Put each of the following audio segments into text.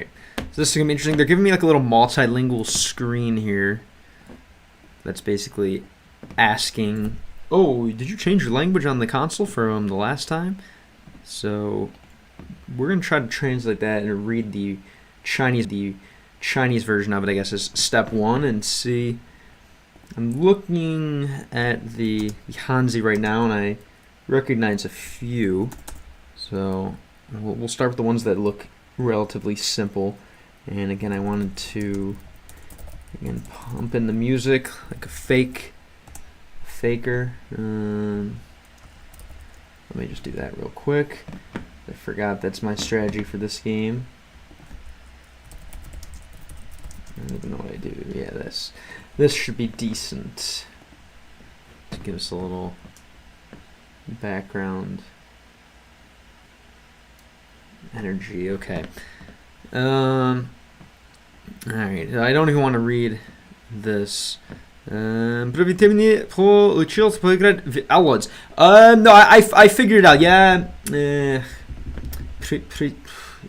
right. So this is gonna be interesting. They're giving me like a little multilingual screen here. That's basically asking, oh, did you change your language on the console from the last time? So we're gonna try to translate that and read the Chinese version of it, I guess, is step 1, and see. I'm looking at the Hanzi right now, and I recognize a few. So we'll start with the ones that look relatively simple. And again, I wanted to pump in the music like a faker. Let me just do that real quick. I forgot that's my strategy for this game. I don't even know what I do. Yeah, this should be decent. To give us a little background energy. Okay. Alright, I don't even want to read this. Приведите мне получилось поиграть в Allods. No, I figured it out. Я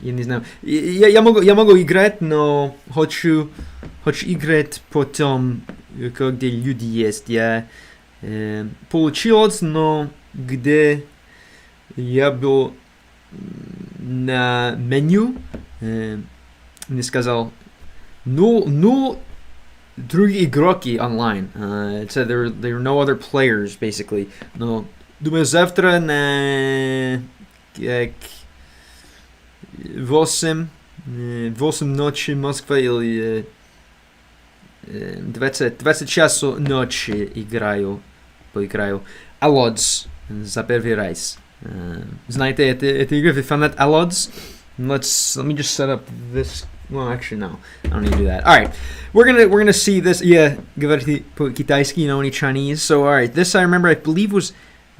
не знаю. Я могу играть, но хочу играть потом, когда люди есть. Я получилось, но где я был на меню, мне сказал, ну другие игроки онлайн. It said there were no other players, basically. Но думаю, завтра на 8 ночи Москва или 20 часов ночи поиграю. Allods за первый раз. Знаете, это игра, вы фанат Allods? Let me just set up this. Well, actually, no. I don't need to do that. All right, we're gonna see this. Yeah, говорите по-китайски, you know any Chinese? So, all right, this I remember, I believe was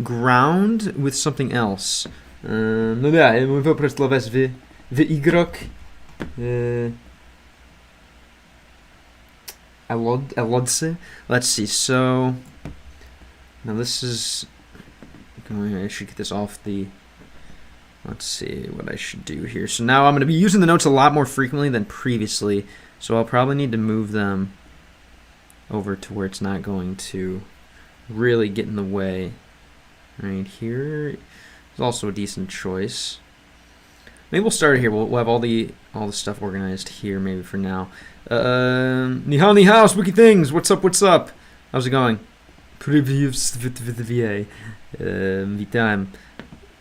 ground with something else. Ну да, мы вопрос словес в игрок. Alodse. Let's see. So now this is. I should get this off the. Let's see what I should do here. So now I'm going to be using the notes a lot more frequently than previously. So I'll probably need to move them over to where it's not going to really get in the way. Right here is also a decent choice. Maybe we'll start here. We'll have all the stuff organized here maybe for now. Ni hao, spooky things. What's up? How's it going? Witam.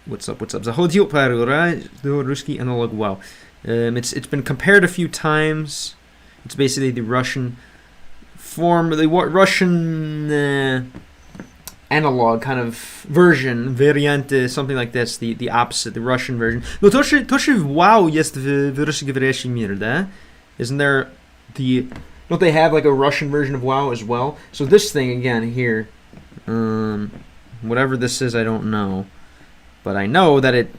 What's up? Zachodził parę razy do ruski analog. Wow. It's been compared a few times. It's basically the Russian form, the Russian analog kind of version, variante, something like this, the opposite, the Russian version. No to się wow jest w ruskowierzącym mierze, da? Isn't there don't they have like a Russian version of WoW as well? So this thing again here, whatever this is, I don't know. But I know that it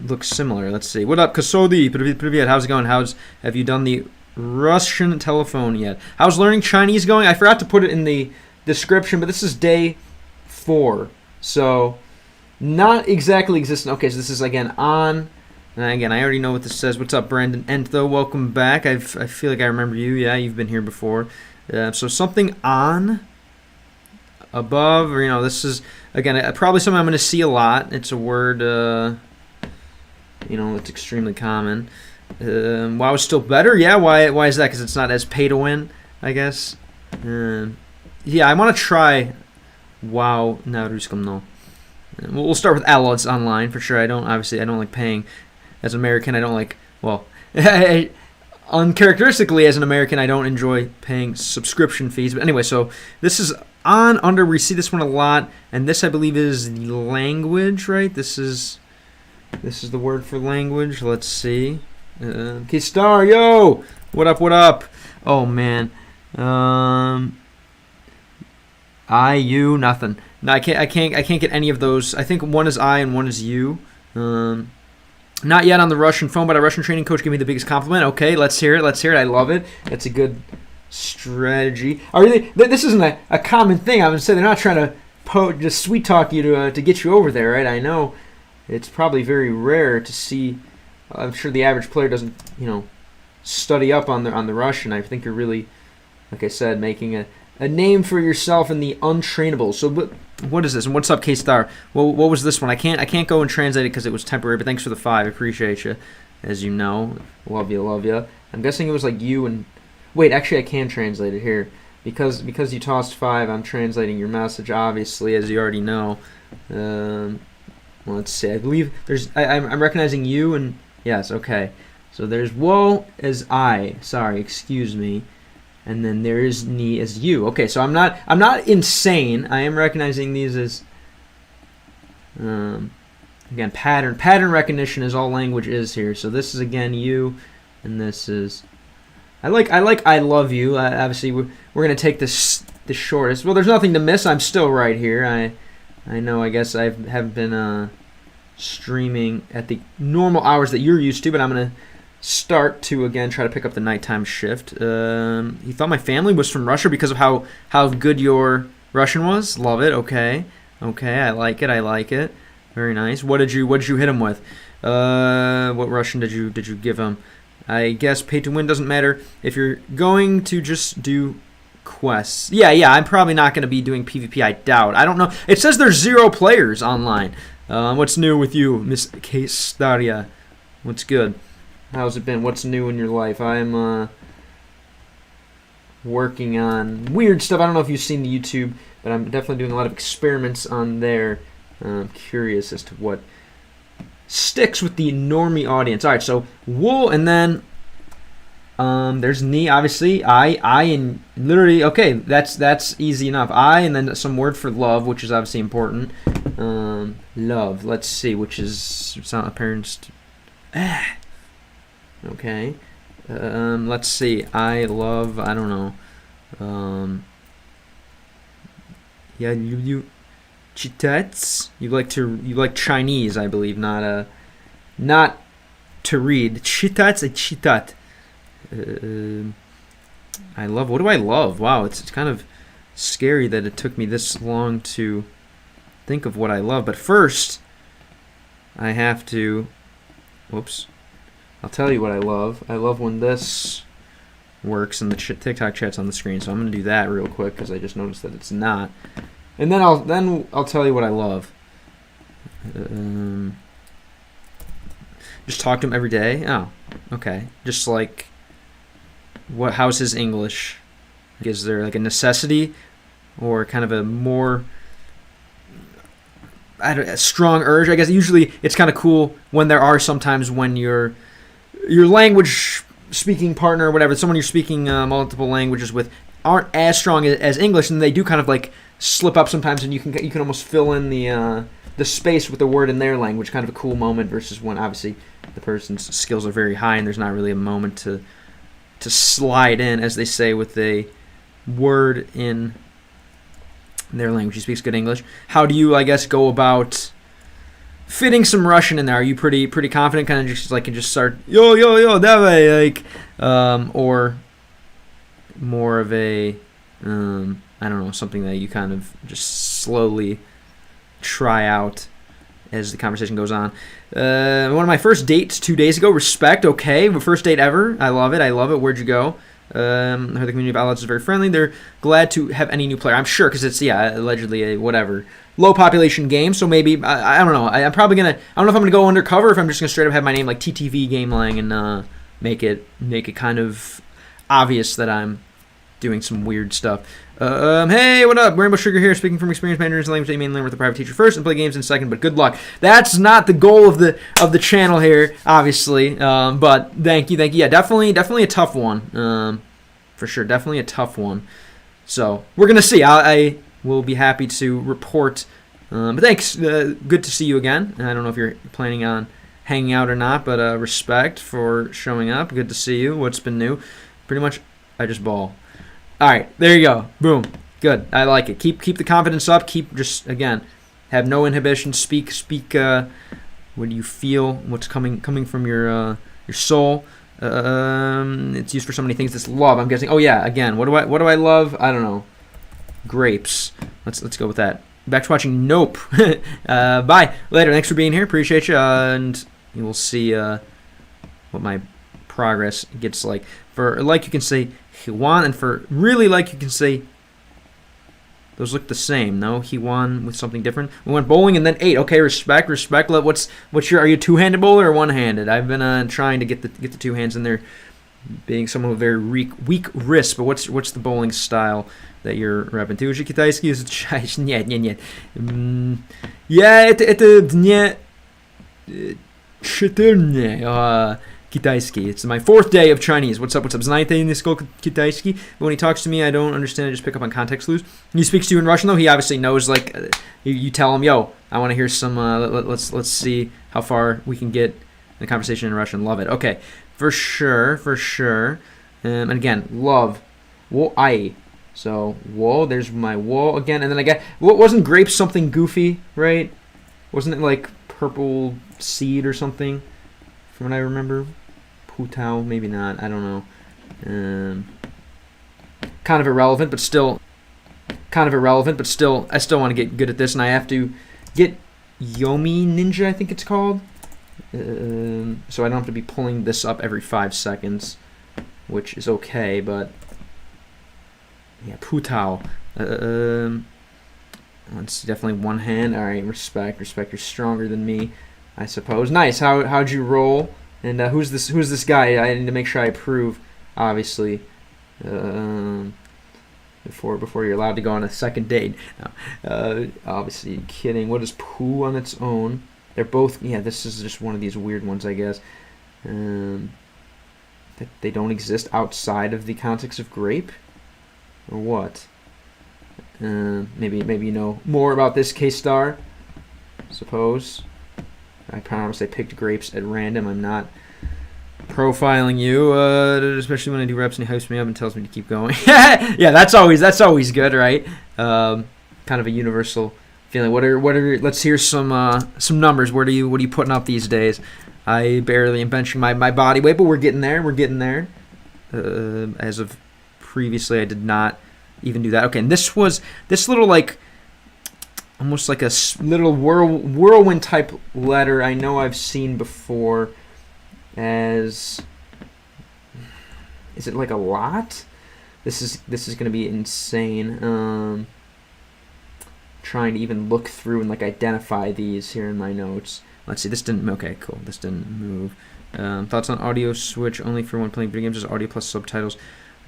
looks similar. Let's see. What up, Kasodi? Привет. How's it going? Have you done the Russian telephone yet? How's learning Chinese going? I forgot to put it in the description, but this is day 4. So, not exactly existent. Okay, so this is, again, on. And again, I already know what this says. What's up, Brandon Entho? Welcome back. I feel like I remember you. Yeah, you've been here before. So, something on. Above, or this is again probably something I'm going to see a lot. It's a word, it's extremely common. WoW is still better, yeah. Why is that? Because it's not as pay to win, I guess. Yeah, I want to try WoW na ruskom, no. We'll start with Allods online for sure. I don't like paying. As an American, I don't like. Well, uncharacteristically as an American, I don't enjoy paying subscription fees. But anyway, so this is. Under, we see this one a lot, and this I believe is the language, right? This is the word for language. Let's see. K-Star, yo! What up? Oh man. You, nothing. No, I can't get any of those. I think one is I and one is you. Not yet on the Russian phone, but a Russian training coach gave me the biggest compliment. Okay, let's hear it. I love it. That's a good strategy. This isn't a common thing. I would say they're not trying to just sweet talk you to get you over there, right? I know it's probably very rare to see. I'm sure the average player doesn't, study up on the Russian. I think you're really, like I said, making a name for yourself in the untrainable. So what is this? And what's up, K-Star? Well, what was this one? I can't go and translate it because it was temporary, but thanks for the 5. I appreciate you. As you know. Love you, love you. I'm guessing it was like you and... Wait, actually I can translate it here. Because you tossed 5, I'm translating your message, obviously, as you already know. Well, let's see. I believe there's... I'm recognizing you and... Yes, okay. So there's woe as I. Sorry, excuse me. And then there is ni as you. Okay, so I'm not insane. I am recognizing these as... Again, pattern recognition is all language is here. So this is again you, and this is I love you. Obviously, we're gonna take this the shortest. Well, there's nothing to miss. I'm still right here. I know. I guess I haven't been streaming at the normal hours that you're used to, but I'm gonna start to again try to pick up the nighttime shift. You thought my family was from Russia because of how good your Russian was. Love it. Okay. I like it. Very nice. What did you hit him with? What Russian did you give him? I guess pay to win doesn't matter if you're going to just do quests. Yeah. I'm probably not going to be doing PvP. I doubt. I don't know. It says there's 0 players online. What's new with you, Miss K-Staria? What's good? How's it been? What's new in your life? I'm working on weird stuff. I don't know if you've seen the YouTube, but I'm definitely doing a lot of experiments on there. I'm curious as to what sticks with the normie audience. All right, so wool, and then there's ni, obviously. I, and literally, okay, that's easy enough. I, and then some word for love, which is obviously important. Love. Let's see, which is it's not apparent. Okay. Let's see. I love. I don't know. Yeah, you. Chitats. You like Chinese, I believe, not to read. Chitats a chitat. I love. What do I love? Wow, it's kind of scary that it took me this long to think of what I love. But first, I have to. Whoops. I'll tell you what I love. I love when this works and the TikTok chat's on the screen. So I'm gonna do that real quick because I just noticed that it's not. And then I'll tell you what I love. Just talk to him every day. Oh, okay. Just like how's his English? Is there like a necessity or kind of a more a strong urge? I guess usually it's kind of cool when there are sometimes when your language speaking partner or whatever, someone you're speaking multiple languages with aren't as strong as English, and they do kind of like slip up sometimes, and you can almost fill in the space with the word in their language. Kind of a cool moment versus when obviously the person's skills are very high and there's not really a moment to slide in, as they say, with a word in their language. He speaks good English. How do you, I guess, go about fitting some Russian in there? Are you pretty confident? Kind of just like just start yo давай, like or more of a I don't know, something that you kind of just slowly try out as the conversation goes on. One of my first dates 2 days ago. Respect. Okay, first date ever. I love it. Where'd you go? I heard the community of outlets is very friendly. They're glad to have any new player. I'm sure, because it's allegedly a whatever low population game. So maybe I don't know. I'm probably gonna. I don't know if I'm gonna go undercover. If I'm just gonna straight up have my name like TTV Gamelang and make it kind of obvious that I'm doing some weird stuff. Hey, what up? Rainbow Sugar here, speaking from experience. Mandarin's the language they mainly learn with a private teacher first and play games in second, but good luck. That's not the goal of the channel here, obviously. But thank you. Yeah, definitely a tough one. For sure, definitely a tough one. So we're gonna see. I will be happy to report. But thanks. Good to see you again. I don't know if you're planning on hanging out or not, but respect for showing up. Good to see you. What's been new? Pretty much, I just ball. All right, there you go. Boom. Good. I like it. Keep the confidence up. Keep just again, have no inhibition. Speak. What do you feel? What's coming from your soul? It's used for so many things. This love, I'm guessing. Oh yeah. Again, what do I love? I don't know. Grapes. Let's go with that. Back to watching Nope. Bye. Later. Thanks for being here. Appreciate you. And you will see what my progress gets like, for like you can say he won, and for really like you can say, those look the same. No, he won with something different. We went bowling and then ate. Okay, respect. What's your? Are you a two-handed bowler or one-handed? I've been trying to get the two hands in there, being someone with very weak wrists. But what's the bowling style that you're repping? Ty už kitajski изучаешь? Нет. Я это дне 14 китайский. It's my 4th day of Chinese. What's up? Знаете несколько китайский? But when he talks to me, I don't understand. I just pick up on context clues. He speaks to you in Russian, though. He obviously knows, like, you tell him, yo, I want to hear some, let's see how far we can get the conversation in Russian. Love it. Okay, for sure. And again, love. Wo ai. So, wo, there's my wo again. And then I get, wasn't grape something goofy, right? Wasn't it like purple seed or something, from what I remember? Putao, maybe not. I don't know. Kind of irrelevant, but still. I still want to get good at this, and I have to get Yomi Ninja, I think it's called. So I don't have to be pulling this up every 5 seconds, which is okay. But yeah, Putao. It's definitely one hand. All right, respect. You're stronger than me, I suppose. Nice. How'd you roll? And who's this guy? I need to make sure I approve, obviously, before you're allowed to go on a second date. No, obviously, kidding. What is poo on its own? They're both. Yeah, this is just one of these weird ones, I guess. That they don't exist outside of the context of grape, or what? Maybe you know more about this, K-Star. Suppose. I promise I picked grapes at random. I'm not profiling you, especially when I do reps and he hypes me up and tells me to keep going. Yeah, that's always good, right? Kind of a universal feeling. What are? Let's hear some numbers. What are you putting up these days? I barely am benching my body weight, but we're getting there. As of previously, I did not even do that. Okay, and this little, like, almost like a little whirlwind type letter I know I've seen before as, is it like a lot? This is going to be insane. Trying to even look through and like identify these here in my notes. Let's see, this didn't, okay, cool, this didn't move. Thoughts on audio switch only for when playing video games, just audio plus subtitles.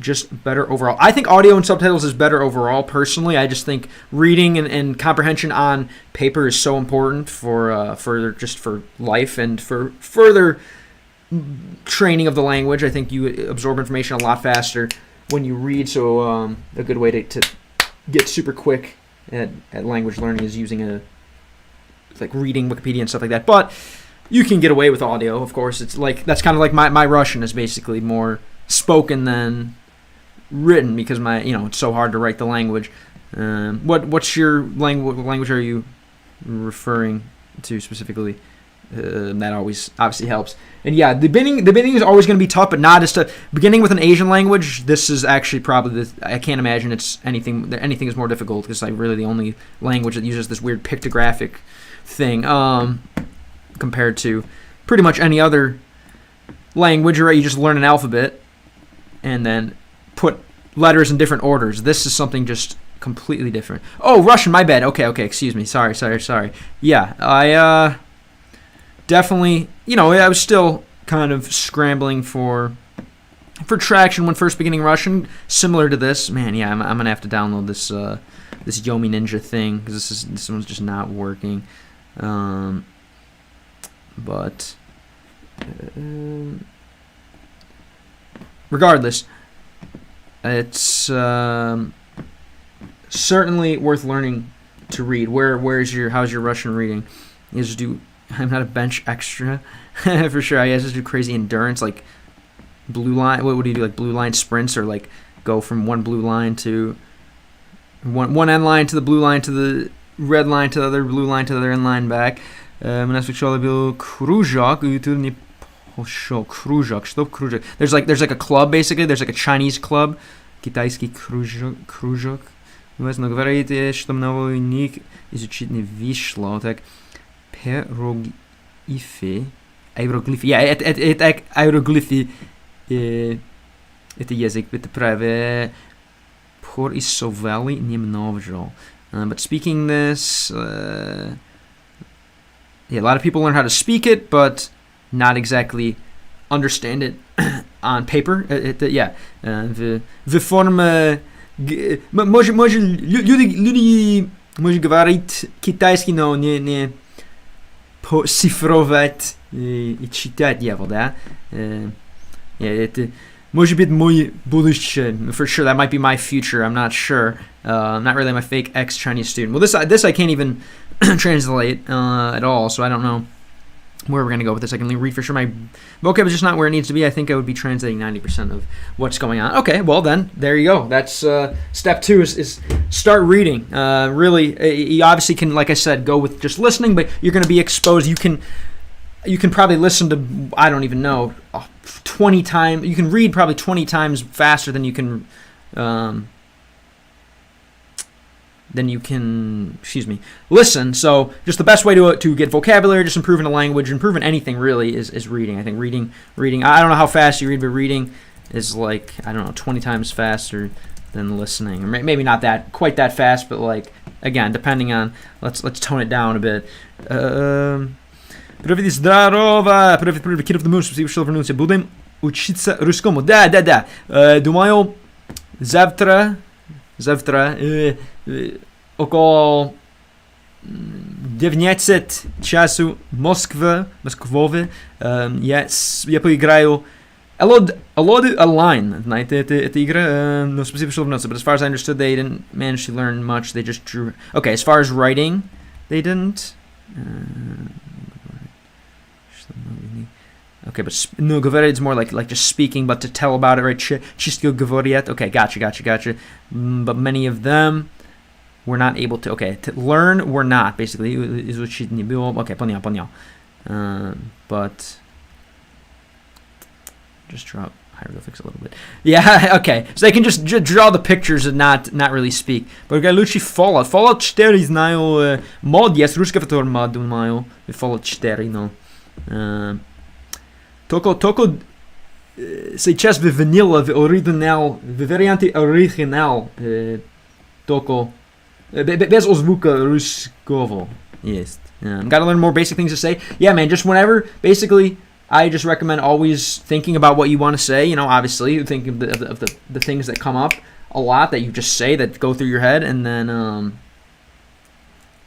Just better overall. I think audio and subtitles is better overall, personally. I just think reading and comprehension on paper is so important for life and for further training of the language. I think you absorb information a lot faster when you read, so a good way to get super quick at language learning is using like reading Wikipedia and stuff like that. But you can get away with audio, of course. It's like, that's kind of like my Russian is basically more spoken than written, because it's so hard to write the language. What's your language? What language are you referring to specifically? That always obviously helps. And yeah, the beginning is always going to be tough, but not just beginning with an Asian language. This is actually probably I can't imagine it's anything is more difficult, because it's like really the only language that uses this weird pictographic thing compared to pretty much any other language, where you just learn an alphabet and then put letters in different orders. This is something just completely different. Oh, Russian, my bad. Okay, excuse me. Sorry. Yeah, I definitely, I was still kind of scrambling for traction when first beginning Russian, similar to this. Man, yeah, I'm going to have to download this Yomi Ninja thing, because this one's just not working. But regardless, it's certainly worth learning to read. How's your Russian reading? You just do. I'm not a bench extra for sure. I just do crazy endurance, like blue line. What do you do? Like blue line sprints, or like go from one blue line to one end line to the blue line to the red line to the other blue line to the other end line back. Nas wyczuł był krужок, i tu nie poszło krужок. Stop krужок. There's like a club, basically. There's like a Chinese club. Китайский кружок. No говорите, что нового ник изучить не вышло. Так, hieroglyphy. Yeah, hieroglyphy Это язык это prawie porysowali немножко. But speaking this, yeah, a lot of people learn how to speak it, but not exactly understand it on paper. Yeah, в форме, может люди может говорить китайский, но не цифровать и читать его, да? Yeah, это может быть мой будущее. For sure, that might be my future. I'm not sure. I'm not really my fake ex-Chinese student. Well, this I can't even translate at all, so I don't know where we're going to go with this. I can read for sure. My vocab is just not where it needs to be. I think I would be translating 90% of what's going on. Okay, well then, there you go. That's step 2 is start reading. Really, you obviously can, like I said, go with just listening, but you're going to be exposed. You can probably listen to, I don't even know, 20 times. You can read probably 20 times faster than you can listen. So just the best way to get vocabulary, just improving a language, improving anything really is reading. I think reading. I don't know how fast you read, but reading is like, I don't know, 20 times faster than listening. Or maybe not quite that fast, but like, again, depending on, let's tone it down a bit. Привет, здорово! Привет, Kid of the Moon, спасибо, что вернулся. Будем учиться русскому. Да. Думаю, завтра около 19 часу Москвы, я поиграю Alod Align. Знаете, это игра, но спасибо, что вернулся. But as far as I understood, they didn't manage to learn much. They just drew. Okay, as far as writing, they didn't. Okay, but no, говорить is more like just speaking, but to tell about it, right? Чисто говорят. Okay, gotcha. But many of them were not able to. Okay, to learn, we're not basically. Изучить не было. Okay, понял. But just draw hieroglyphics a little bit. Yeah, okay. So they can just draw the pictures and not really speak. But лучше Fallout. Fallout 4 знаю. Мод есть, русский автор мод, думаю. Fallout 4, no. Только сейчас в ванила, в оригинал, в варианте оригинал, только без озвука русского есть. Gotta learn more basic things to say. Yeah, man, just whenever, basically, I just recommend always thinking about what you want to say. You know, obviously, think of the things that come up a lot that you just say that go through your head, and then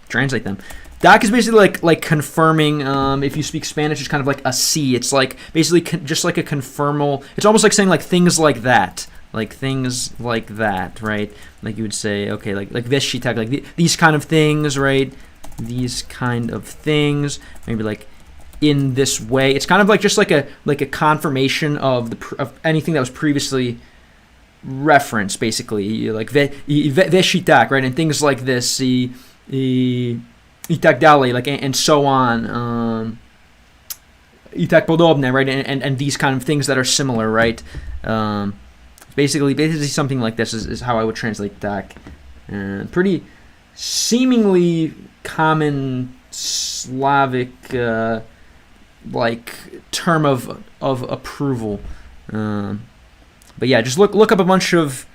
translate them. Doc is basically like confirming. If you speak Spanish, it's kind of like a C. It's like basically just like a confirmal. It's almost like saying like things like that, right? Like you would say, okay, like veshitak, like these kind of things, right? These kind of things, maybe like in this way. It's kind of like just like a confirmation of anything that was previously referenced, basically, like veshitak, right? And things like this, I tak dalej, like and so on, I tak podobne, right? And these kind of things that are similar, right? Basically something like this is how I would translate tak. Pretty seemingly common Slavic like term of approval. But yeah, just look up a bunch of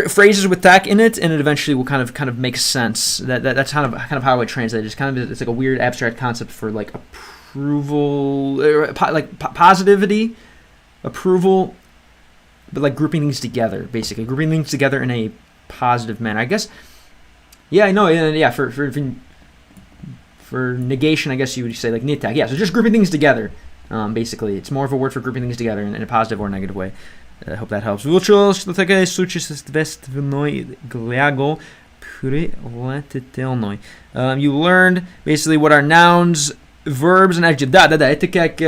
phrases with tak in it, and it eventually will kind of make sense. That's kind of how I would translate it. It's like a weird abstract concept for like approval, like positivity, approval, but like grouping things together, basically grouping things together in a positive manner, I guess. Yeah, I know. Yeah, for negation, I guess you would say like nitak. Yeah, so just grouping things together. Basically, it's more of a word for grouping things together in a positive or negative way. I hope that helps. Выучил, что такое существенной глагол прилагательной. You learned basically what are nouns, verbs, and adjectives. Да. Это как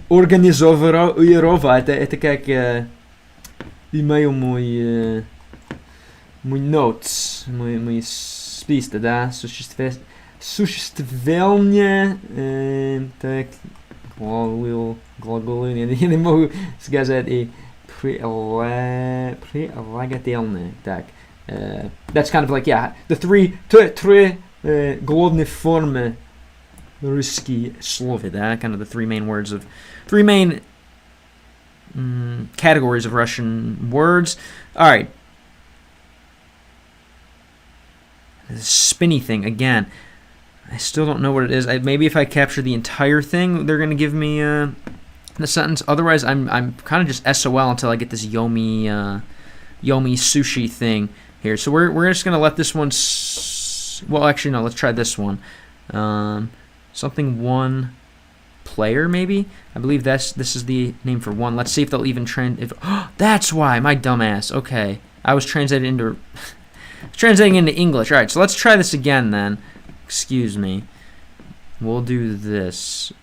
организовать. Это как имею мой notes, мой список, да. Существительное, так, глаголы, я не могу сказать и прилагательные. Так, that's kind of like, yeah, the three главные формы русские слова, да, kind of the three main categories of Russian words. All right. This spinny thing again. I still don't know what it is. Maybe if I capture the entire thing, they're gonna give me the sentence. Otherwise, I'm kind of just SOL until I get this Yomi sushi thing here. So we're just gonna let this one. Well, actually, no. Let's try this one. Something one player maybe. I believe this is the name for one. Let's see if they'll even that's why, my dumbass. Okay, I was translating into English. All right, so let's try this again then. Excuse me. We'll do this.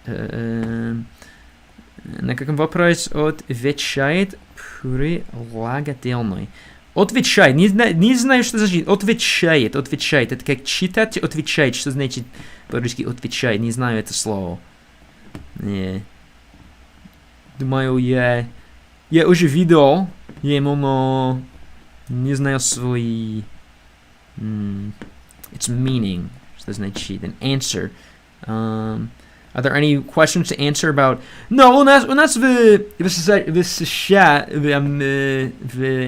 Некакъв въпрос отвечает прилагательный. Отвечает. Не знаю, что значит. Отвечает. Это как читать, отвечает. Что значит по-русски отвечает? Не знаю это слово. Думаю, я уже видел ему, но не знаю свой its meaning. Что значит an answer. Are there any questions to answer about? No, у нас в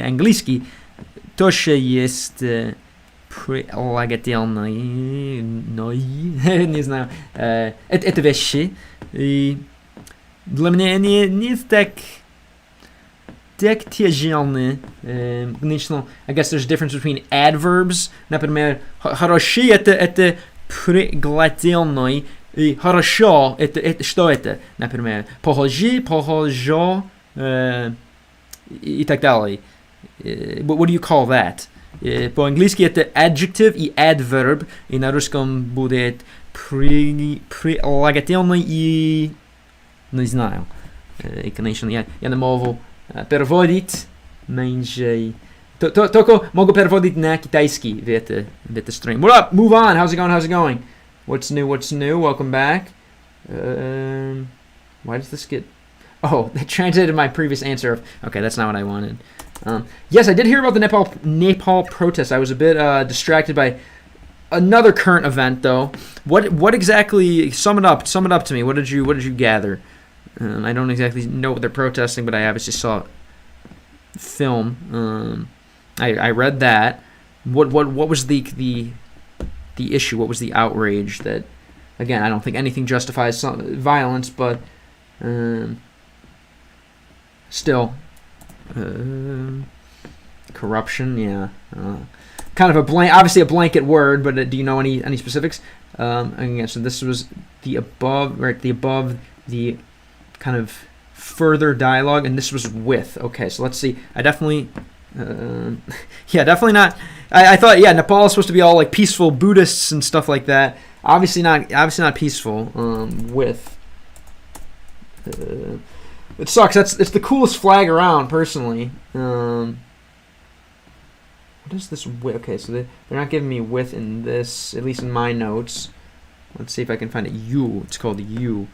английский тоже есть прилагательные, не знаю, это вещи. И для меня не так тяжело. Конечно, I guess there's a difference between adverbs. Например, хороший это прилагательный. И хорошо, это что это? Например, похоже, и так далее. What do you call that? По-английски это adjective и adverb, и на русском будет прилагательный и... не знаю. И, конечно, я не могу переводить меньше... Только могу переводить на китайский в это стрим. What up? Move on. How's it going? What's new? Welcome back. Why does this get... Oh, they translated my previous answer. Okay, that's not what I wanted. Yes, I did hear about the Nepal protests. I was a bit distracted by another current event, though. What exactly... Sum it up to me. What did you gather? I don't exactly know what they're protesting, but I obviously saw film. I read that. What was the issue? What was the outrage? That, again, I don't think anything justifies violence, but still, corruption. Yeah, kind of obviously a blanket word. But do you know any specifics? Again, so this was the above, right? The above, the kind of further dialogue, and this was with. Okay, so let's see. I definitely. Definitely not. I thought, Nepal is supposed to be all like peaceful Buddhists and stuff like that. Obviously not peaceful. With it sucks. It's the coolest flag around, personally. What is this with? Okay, so they're not giving me with in this, at least in my notes. Let's see if I can find it. It's called U.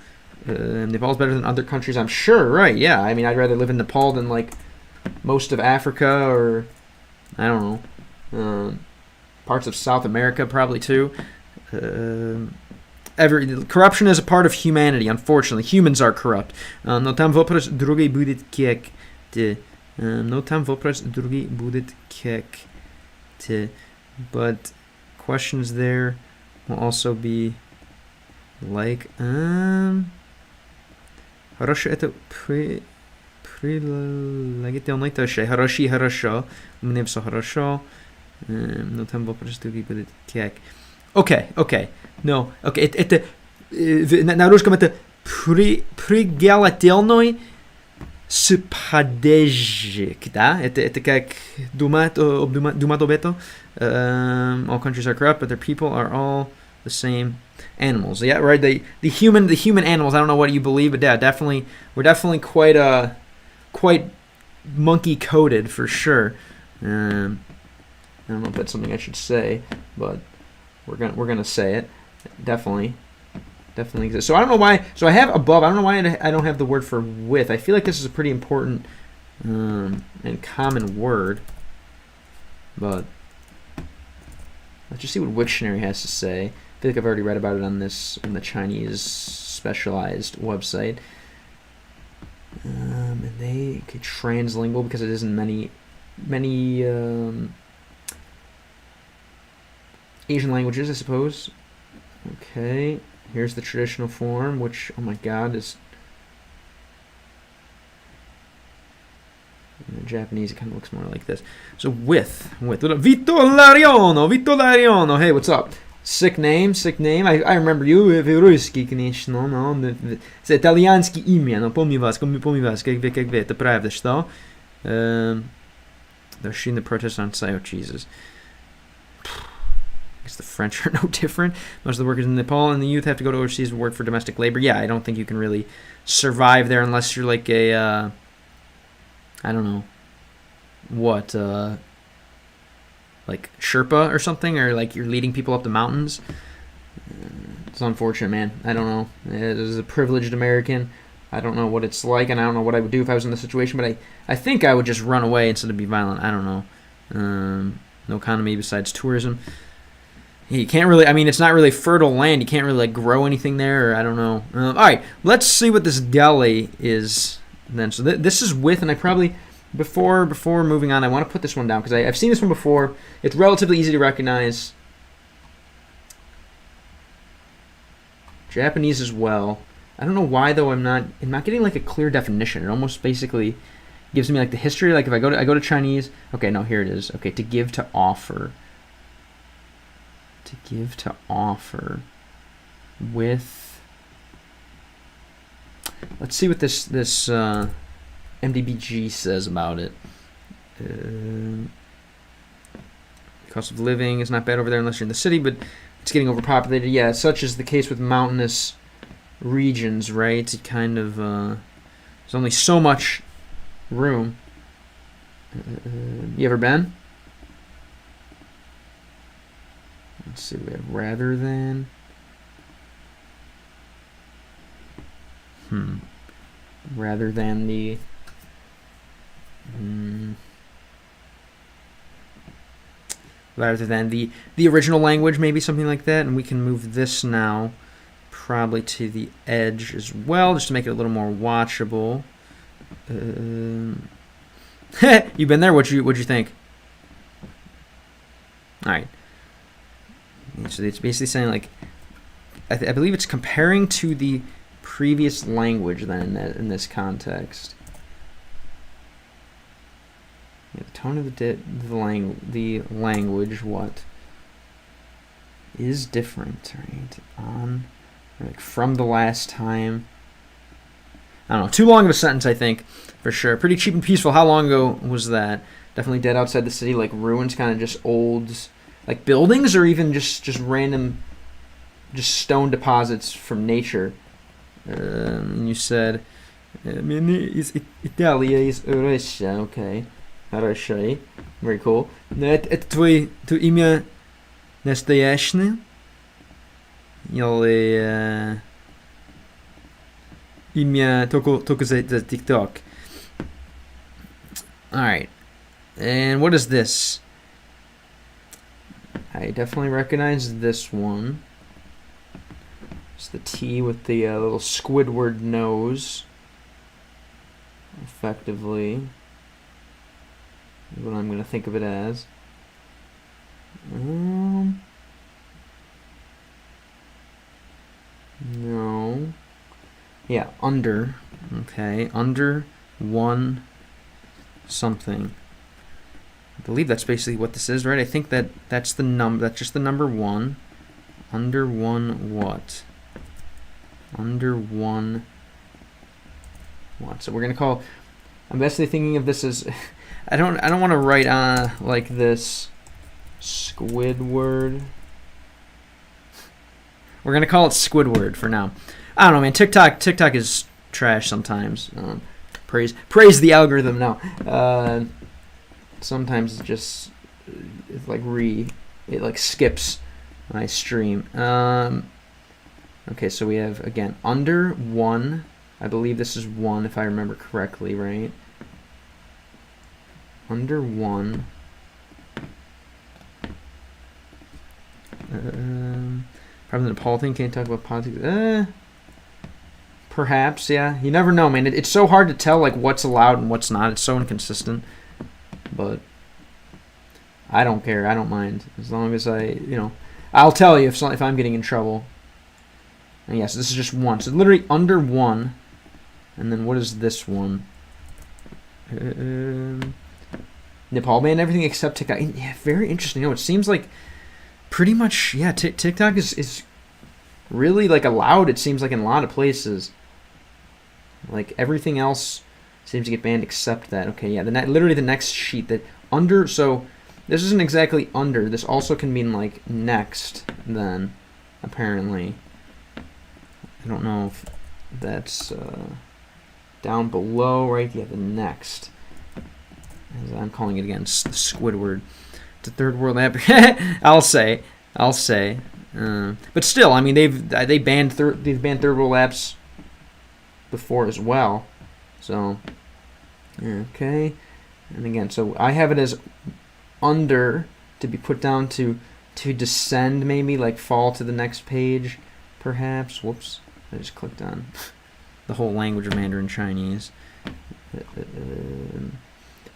Nepal's better than other countries, I'm sure. Right? Yeah. I mean, I'd rather live in Nepal than like most of Africa, or I don't know, parts of South America probably too. Corruption is a part of humanity, unfortunately. Humans are corrupt. Но там вопрос другой будет как ты. But questions there will also be like хорошо это прилагательный тоже. Хорошо. У меня все хорошо. Но там вопрос другой будет как. Okay. No. Okay. Это на русском это прилагательный с падежек, да? Это как думать об этом. All countries are corrupt, but their people are all the same animals. Yeah, right. The human animals. I don't know what you believe, but yeah, definitely we're definitely quite monkey coded for sure. I don't know if that's something I should say, but we're gonna say it. Definitely exists. So I don't know why. So I have above. I don't know why I don't have the word for with. I feel like this is a pretty important and common word, but let's just see what Wiktionary has to say. I feel like I've already read about it on the Chinese specialized website. And they could translingual because it is in many Asian languages, I suppose. Okay, here's the traditional form, which, oh my god, is... In Japanese, it kind of looks more like this. So with. Vito Lariono. Hey, what's up? Sick name. I remember you. Ruski, конечно, no. Это итальянское имя, но помню вас, как вы, это правда, что? They're shooting the protests on site. Oh, Jesus. I guess the French are no different. Most of the workers in Nepal and the youth have to go to overseas and work for domestic labor. Yeah, I don't think you can really survive there unless you're like a... I don't know what, like Sherpa or something, or like you're leading people up the mountains. It's unfortunate, man. I don't know. As a privileged American, I don't know what it's like, and I don't know what I would do if I was in this situation, but I think I would just run away instead of be violent. I don't know. No economy besides tourism. You can't really, I mean, it's not really fertile land. You can't really like grow anything there, or I don't know. All right, let's see what this Delhi is. Then so this is with, and I probably before moving on, I want to put this one down because I've seen this one before. It's relatively easy to recognize. Japanese as well. I don't know why though. I'm not getting like a clear definition. It almost basically gives me like the history. Like if I go to Chinese. Okay, no, here it is. Okay, to give, to offer. To give, to offer. With. Let's see what this MDBG says about it. Cost of living is not bad over there unless you're in the city, but it's getting overpopulated. Yeah, such is the case with mountainous regions, right? It kind of there's only so much room. You ever been? Let's see. We have rather than. Rather than the original language, maybe something like that, and we can move this now probably to the edge as well, just to make it a little more watchable. You been there? What'd you think? All right. So it's basically saying like, I believe it's comparing to the previous language then in this context. Yeah, the tone of the language, what is different, right? On, like from the last time. I don't know. Too long of a sentence, I think, for sure. Pretty cheap and peaceful. How long ago was that? Definitely dead outside the city, like ruins, kind of just old, like buildings, or even just random, just stone deposits from nature. You said, is Italia is Russia, okay. Russia, very cool. Это твое имя настоящее? Или имя только за TikTok? Alright. And what is this? I definitely recognize this one. It's the T with the little Squidward nose. Effectively. Is what I'm going to think of it as. No. Yeah, under. Okay, under one something. I believe that's basically what this is, right? I think that's the number. That's just the number one. Under one what? Under one what? So we're gonna call. I'm basically thinking of this as. I don't want to write like this. Squidward. We're gonna call it Squidward for now. I don't know, man. TikTok is trash sometimes. Praise the algorithm now. Sometimes it just it skips my stream. Okay, so we have again under one. I believe this is one if I remember correctly, right? Under one. Probably the Nepal thing. Can't talk about politics. perhaps, yeah. You never know, man. It's so hard to tell like what's allowed and what's not. It's so inconsistent. But I don't care. I don't mind as long as I'll tell you if I'm getting in trouble. And yes, this is just one. So literally under one. And then what is this one? Nepal banned everything except TikTok. Yeah, very interesting. No, it seems like pretty much, yeah, TikTok is really like allowed, it seems like, in a lot of places. Like everything else seems to get banned except that. Okay, yeah, literally the next sheet that under, so this isn't exactly under. This also can mean like next then, apparently. I don't know if that's down below, right? Yeah, the next. As I'm calling it again, Squidward. It's a third world app. I'll say. But still, I mean, they've banned third world apps before as well. So, okay. And again, so I have it as under to be put down to descend, maybe like fall to the next page, perhaps. Whoops, I just clicked on the whole language of Mandarin Chinese.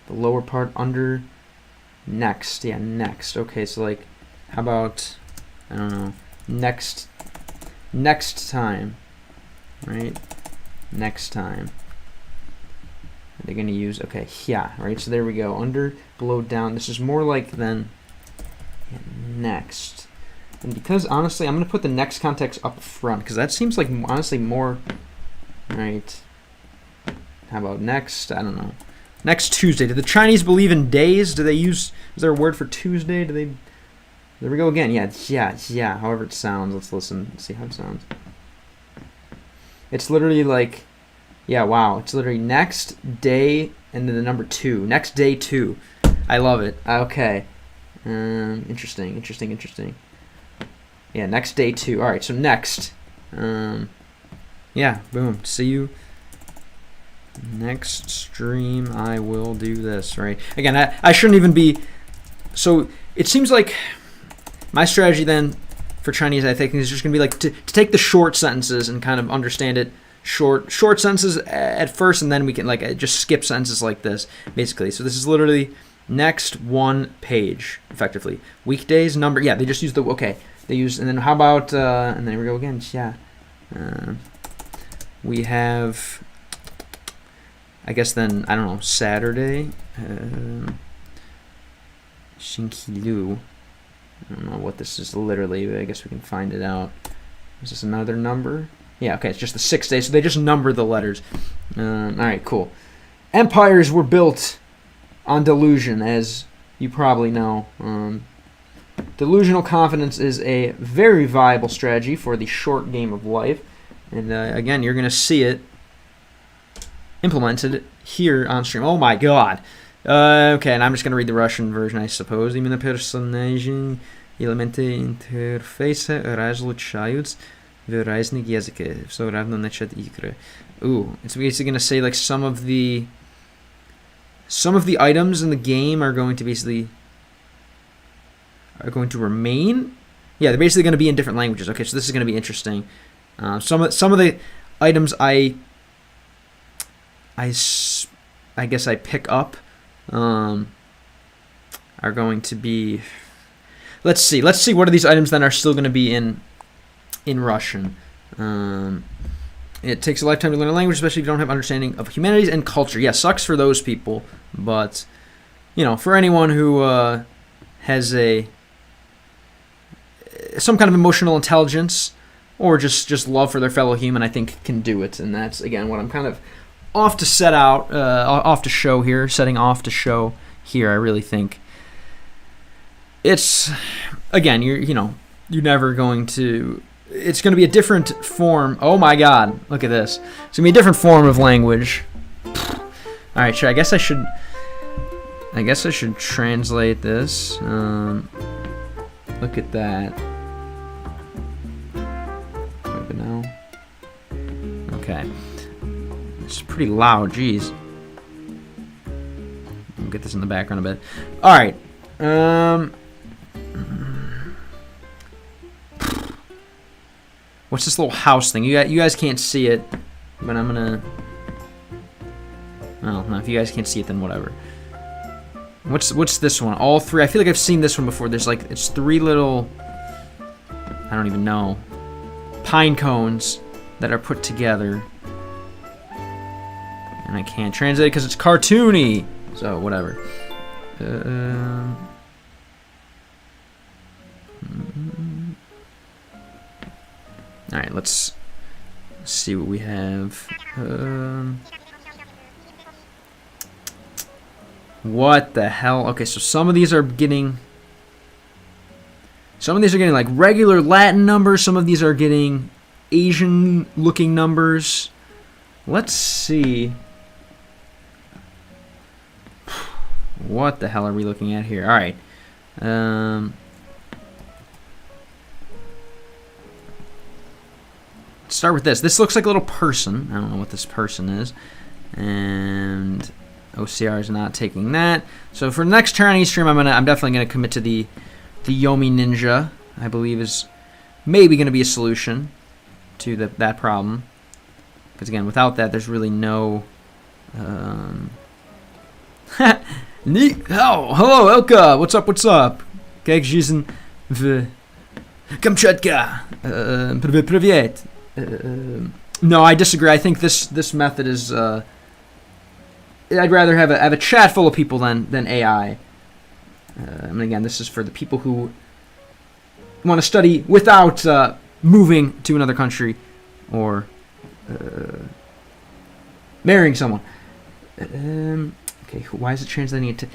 The lower part under next. Yeah, next. Okay, so like, how about, I don't know, next time, right? Next time. They're going to use, okay, yeah, right? So there we go. Under, below, down. This is more like then next. And because, honestly, I'm going to put the next context up front because that seems like, honestly, more, right? How about next? I don't know. Next Tuesday. Do the Chinese believe in days? Do they use, is there a word for Tuesday? Do they, there we go again. Yeah, however it sounds. Let's listen, see how it sounds. It's literally like, yeah, wow. It's literally next day and then the number 2. Next day 2. I love it. Okay. Interesting. Yeah, next day 2. All right, so next. Yeah, boom. See you next stream. I will do this, right? Again, I shouldn't even be, so it seems like my strategy then for Chinese, I think, is just going to be like to take the short sentences and kind of understand it short sentences at first, and then we can like just skip sentences like this, basically. So this is literally next one page, effectively. Weekdays, number, yeah, they just use the, okay, they use, and then how about, and then here we go again, yeah. We have, I guess then, I don't know, Saturday, Xinqilu. I don't know what this is literally, but I guess we can find it out. Is this another number? Yeah, okay, it's just the 6 days, so they just number the letters. All right, cool. Empires were built on delusion, as you probably know. Delusional confidence is a very viable strategy for the short game of life. And again, you're going to see it implemented here on stream. Oh my god. Okay, and I'm just going to read the Russian version, I suppose. Именно персонажи элементы интерфейса различаются в разных языках. Все равно начать игры. Ooh, it's basically going to say like some of the items in the game are going to remain. Yeah, they're basically going to be in different languages. Okay, so this is going to be interesting. Some of the items I guess I pick up are going to be. Let's see what are these items then are still going to be in Russian. It takes a lifetime to learn a language, especially if you don't have understanding of humanities and culture. Yeah, sucks for those people, but for anyone who has some kind of emotional intelligence or just love for their fellow human, I think can do it. And that's again what I'm kind of off to show here. I really think it's, again, you're never going to. It's going to be a different form. Oh my God! Look at this. It's going to be a different form of language. All right, sure. I guess I should translate this. Look at that. Now. Okay. It's pretty loud. Jeez. I'll get this in the background a bit. All right. What's this little house thing? You guys can't see it. but I'm gonna. Well, no, if you guys can't see it, then whatever. What's this one? All three. I feel like I've seen this one before. There's like it's three little. I don't even know. Pine cones that are put together, and I can't translate it because it's cartoony. So whatever. All right, let's see what we have. What the hell? Okay, so some of these are getting like regular Latin numbers. Some of these are getting Asian-looking numbers. Let's see. What the hell are we looking at here? All right. Let's start with this. This looks like a little person. I don't know what this person is. And OCR is not taking that. So for the next Chinese stream, I'm definitely gonna commit to the Yomi Ninja. I believe is maybe gonna be a solution to that problem. Because again, without that, there's really no. Hello, Elka. What's up? What's up? Как жизнь в Kamchatka? Привет. No, I disagree. I think this method is. I'd rather have a chat full of people than AI. And again, this is for the people who want to study without moving to another country or marrying someone. Okay, why is it translating it to?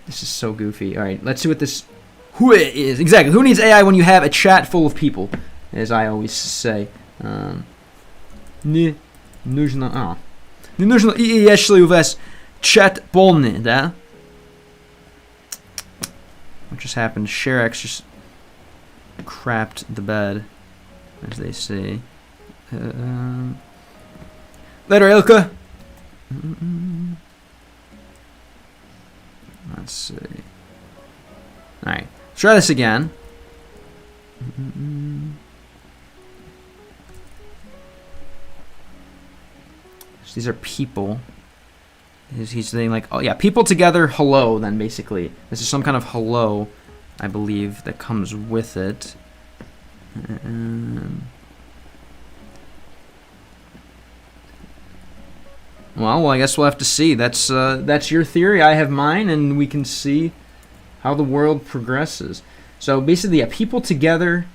This is so goofy. All right, let's see what this who is exactly. Who needs AI when you have a chat full of people, as I always say. Не нужно. Не нужно, и если у вас чат полный, да? What just happened? ShareX just crapped the bed, as they say. Later, Ilka. Let's see. All right, let's try this again. These are people. He's saying like, oh yeah, people together, hello, then basically. This is some kind of hello, I believe, that comes with it. Well, I guess we'll have to see. That's your theory, I have mine, and we can see how the world progresses. So basically, yeah, people together.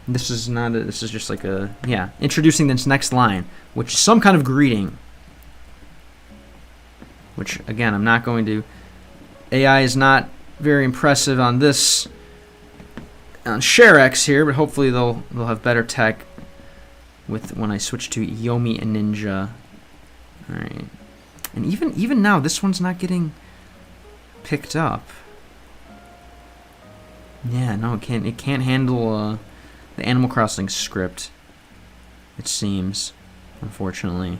This is not. This is just like a introducing this next line, which is some kind of greeting. Which again, I'm not going to. AI is not very impressive on this on ShareX here, but hopefully they'll have better tech with when I switch to Yomi and Ninja. All right, and even now, this one's not getting picked up. Yeah, no, it can't handle the Animal Crossing script, it seems, unfortunately.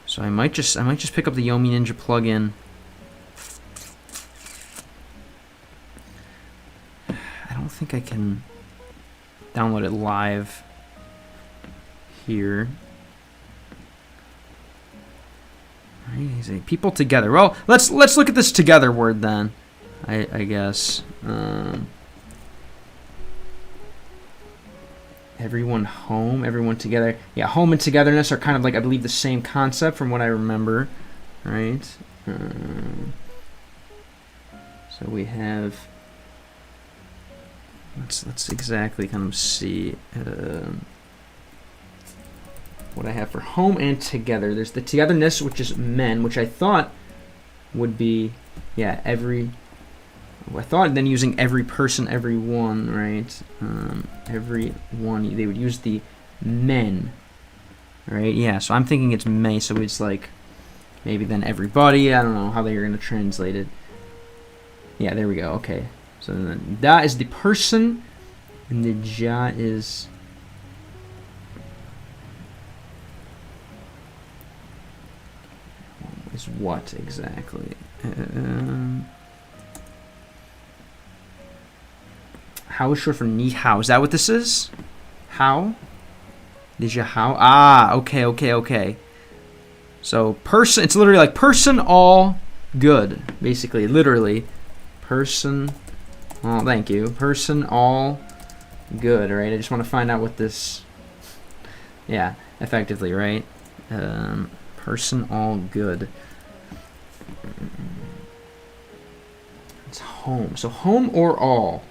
So I might just pick up the Yomi Ninja plugin. I don't think I can download it live here. Right, people together. Well, let's look at this together word then. I guess. Everyone home, everyone together. Yeah, home and togetherness are kind of like, I believe, the same concept from what I remember, right? So we have. Let's exactly kind of see what I have for home and together. There's the togetherness, which is men, which I thought would be, every. I thought then using every person, everyone, right? Everyone, they would use the men, right? Yeah, so I'm thinking it's may, so it's like maybe then everybody. I don't know how they're going to translate it. Yeah, there we go. Okay, so then da is the person, and the ja is what exactly? How is short for ni hao? Is that what this is? How? Déjà how? Ah, okay. So person, it's literally like person all good, basically, literally. Person, oh, thank you. Person all good, right? I just want to find out what this, yeah, effectively, right? Person all good. It's home. So home or all.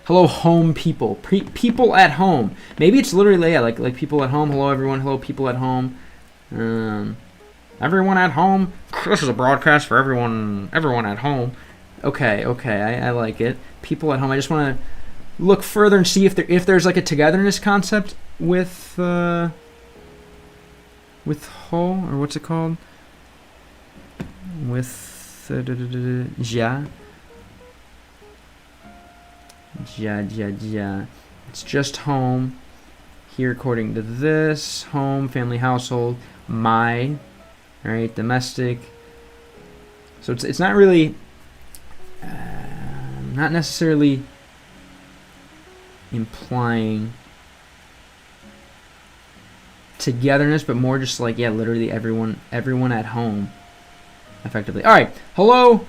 Hello home people. People at home. Maybe it's literally, yeah, like people at home. Hello everyone. Hello people at home. Everyone at home. This is a broadcast for everyone at home. Okay, I like it. People at home. I just want to look further and see if there's like a togetherness concept with ho, or what's it called? With ja. It's just home. Here, according to this, home, family, household, my, right, domestic. So it's not really, not necessarily implying togetherness, but more just like, yeah, literally everyone at home, effectively. All right, hello,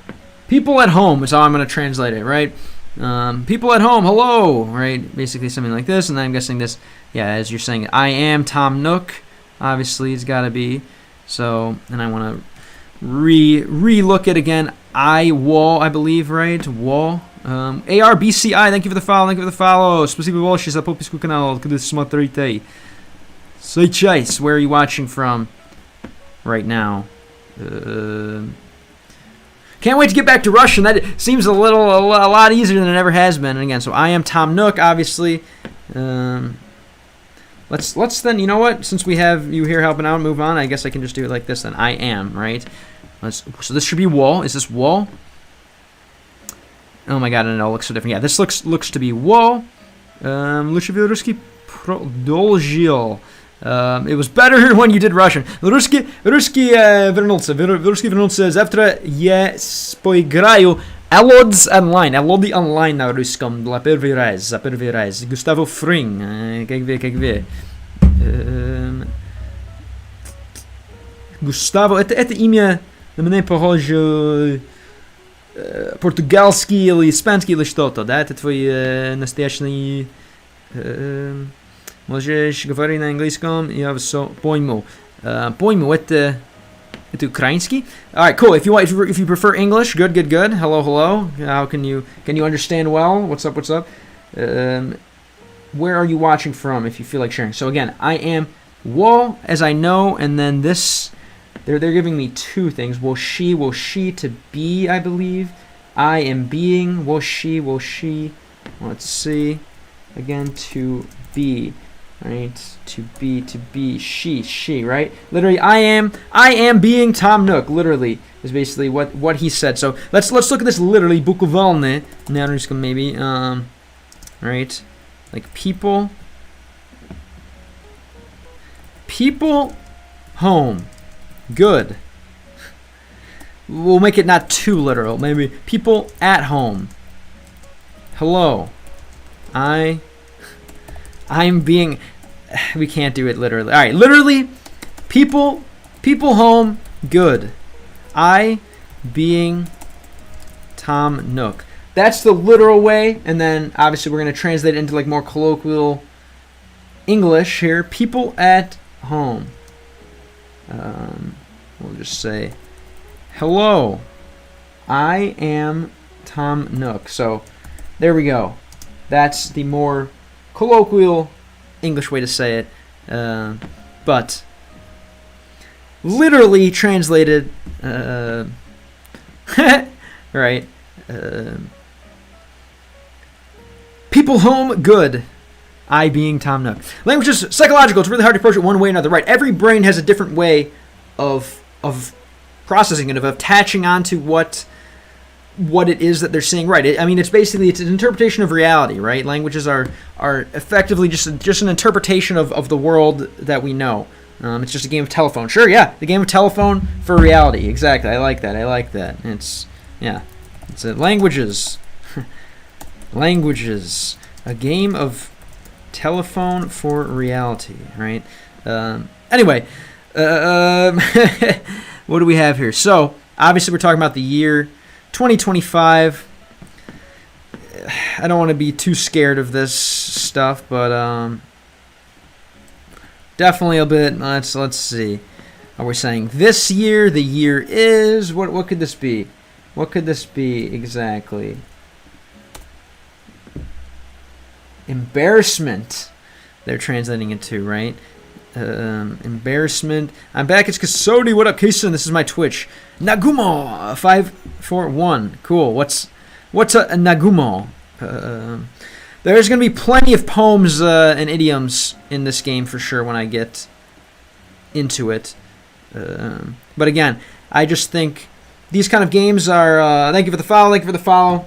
people at home is how I'm going to translate it, right? People at home, hello, right? Basically something like this, and then I'm guessing this, yeah, as you're saying, I am Tom Nook, obviously it's got to be. So, and I want to re-look it again. I believe, right? Wall. ARBCI, thank you for the follow, Спасибо большое за подписку канал, когда смотрите. Сейчас, where are you watching from right now? Can't wait to get back to Russian. That seems a lot easier than it ever has been. And again, so I am Tom Nook, obviously. Let's then, you know what? Since we have you here helping out, move on. I guess I can just do it like this then. I am, right? So this should be wall. Is this wall? Oh my god, and it all looks so different. Yeah, this looks to be wall. Лучше русский продолжил. It was better when you did Russian. Русский вернулся. Завтра я поиграю Elod's online на русском за первый раз. Густаво Фринг. Как вы. Густаво, это имя на меня похоже португальский или испанский или что-то, да? Это твой настоящий... Можешь говорить на английском, я все пойму. Пойму, это украинский? Alright, cool. If you prefer English, good. Hello. How can you understand well? What's up? Where are you watching from if you feel like sharing? So again, I am wo, as I know, and then this, they're giving me two things. Will she to be, I believe. I am being, will she. Let's see. Again, to be. Right, to be, she, right? Literally, I am being Tom Nook. Literally, is basically what he said. So let's look at this literally. Bukvalne, на русском maybe. Right, like people, home, good. We'll make it not too literal. Maybe people at home. Hello, I'm being... We can't do it literally. All right, literally, people home, good. I being Tom Nook. That's the literal way, and then obviously we're going to translate it into like more colloquial English here. People at home. We'll just say, hello, I am Tom Nook. So there we go. That's the more colloquial English way to say it, but literally translated, right? People home, good. I being Tom Nook. Language is psychological. It's really hard to approach it one way or another. Right? Every brain has a different way of processing it, of attaching onto what it is that they're saying, right? It's an interpretation of reality, right? Languages are effectively just an interpretation of the world that we know. It's just a game of telephone. Sure, yeah, the game of telephone for reality. Exactly. I like that. It's languages. Languages. A game of Telephone for reality, right? Anyway, what do we have here? So, obviously, we're talking about the year 2025. I don't want to be too scared of this stuff, but definitely a bit. Let's see. Are we saying this year? The year is what could this be? What could this be exactly? Embarrassment. They're translating it to, right? Embarrassment. I'm back. It's Kasodi. What up, Kason? This is my Twitch. Nagumo 541. Cool. What's a Nagumo? There's gonna be plenty of poems and idioms in this game for sure when I get into it. But again, I just think these kind of games are. Thank you for the follow. Thank you for the follow.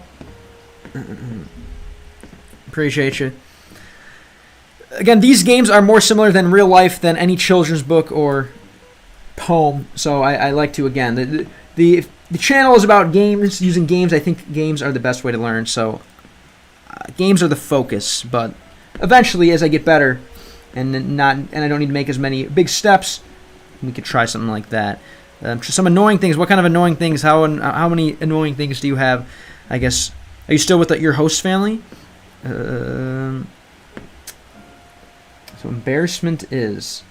Appreciate you. Again, these games are more similar than real life than any children's book or poem. So I like to, again, the channel is about games, using games. I think games are the best way to learn. So games are the focus. But eventually, as I get better and I don't need to make as many big steps, we could try something like that. Some annoying things. What kind of annoying things? How many annoying things do you have? I guess. Are you still with your host family? So embarrassment is.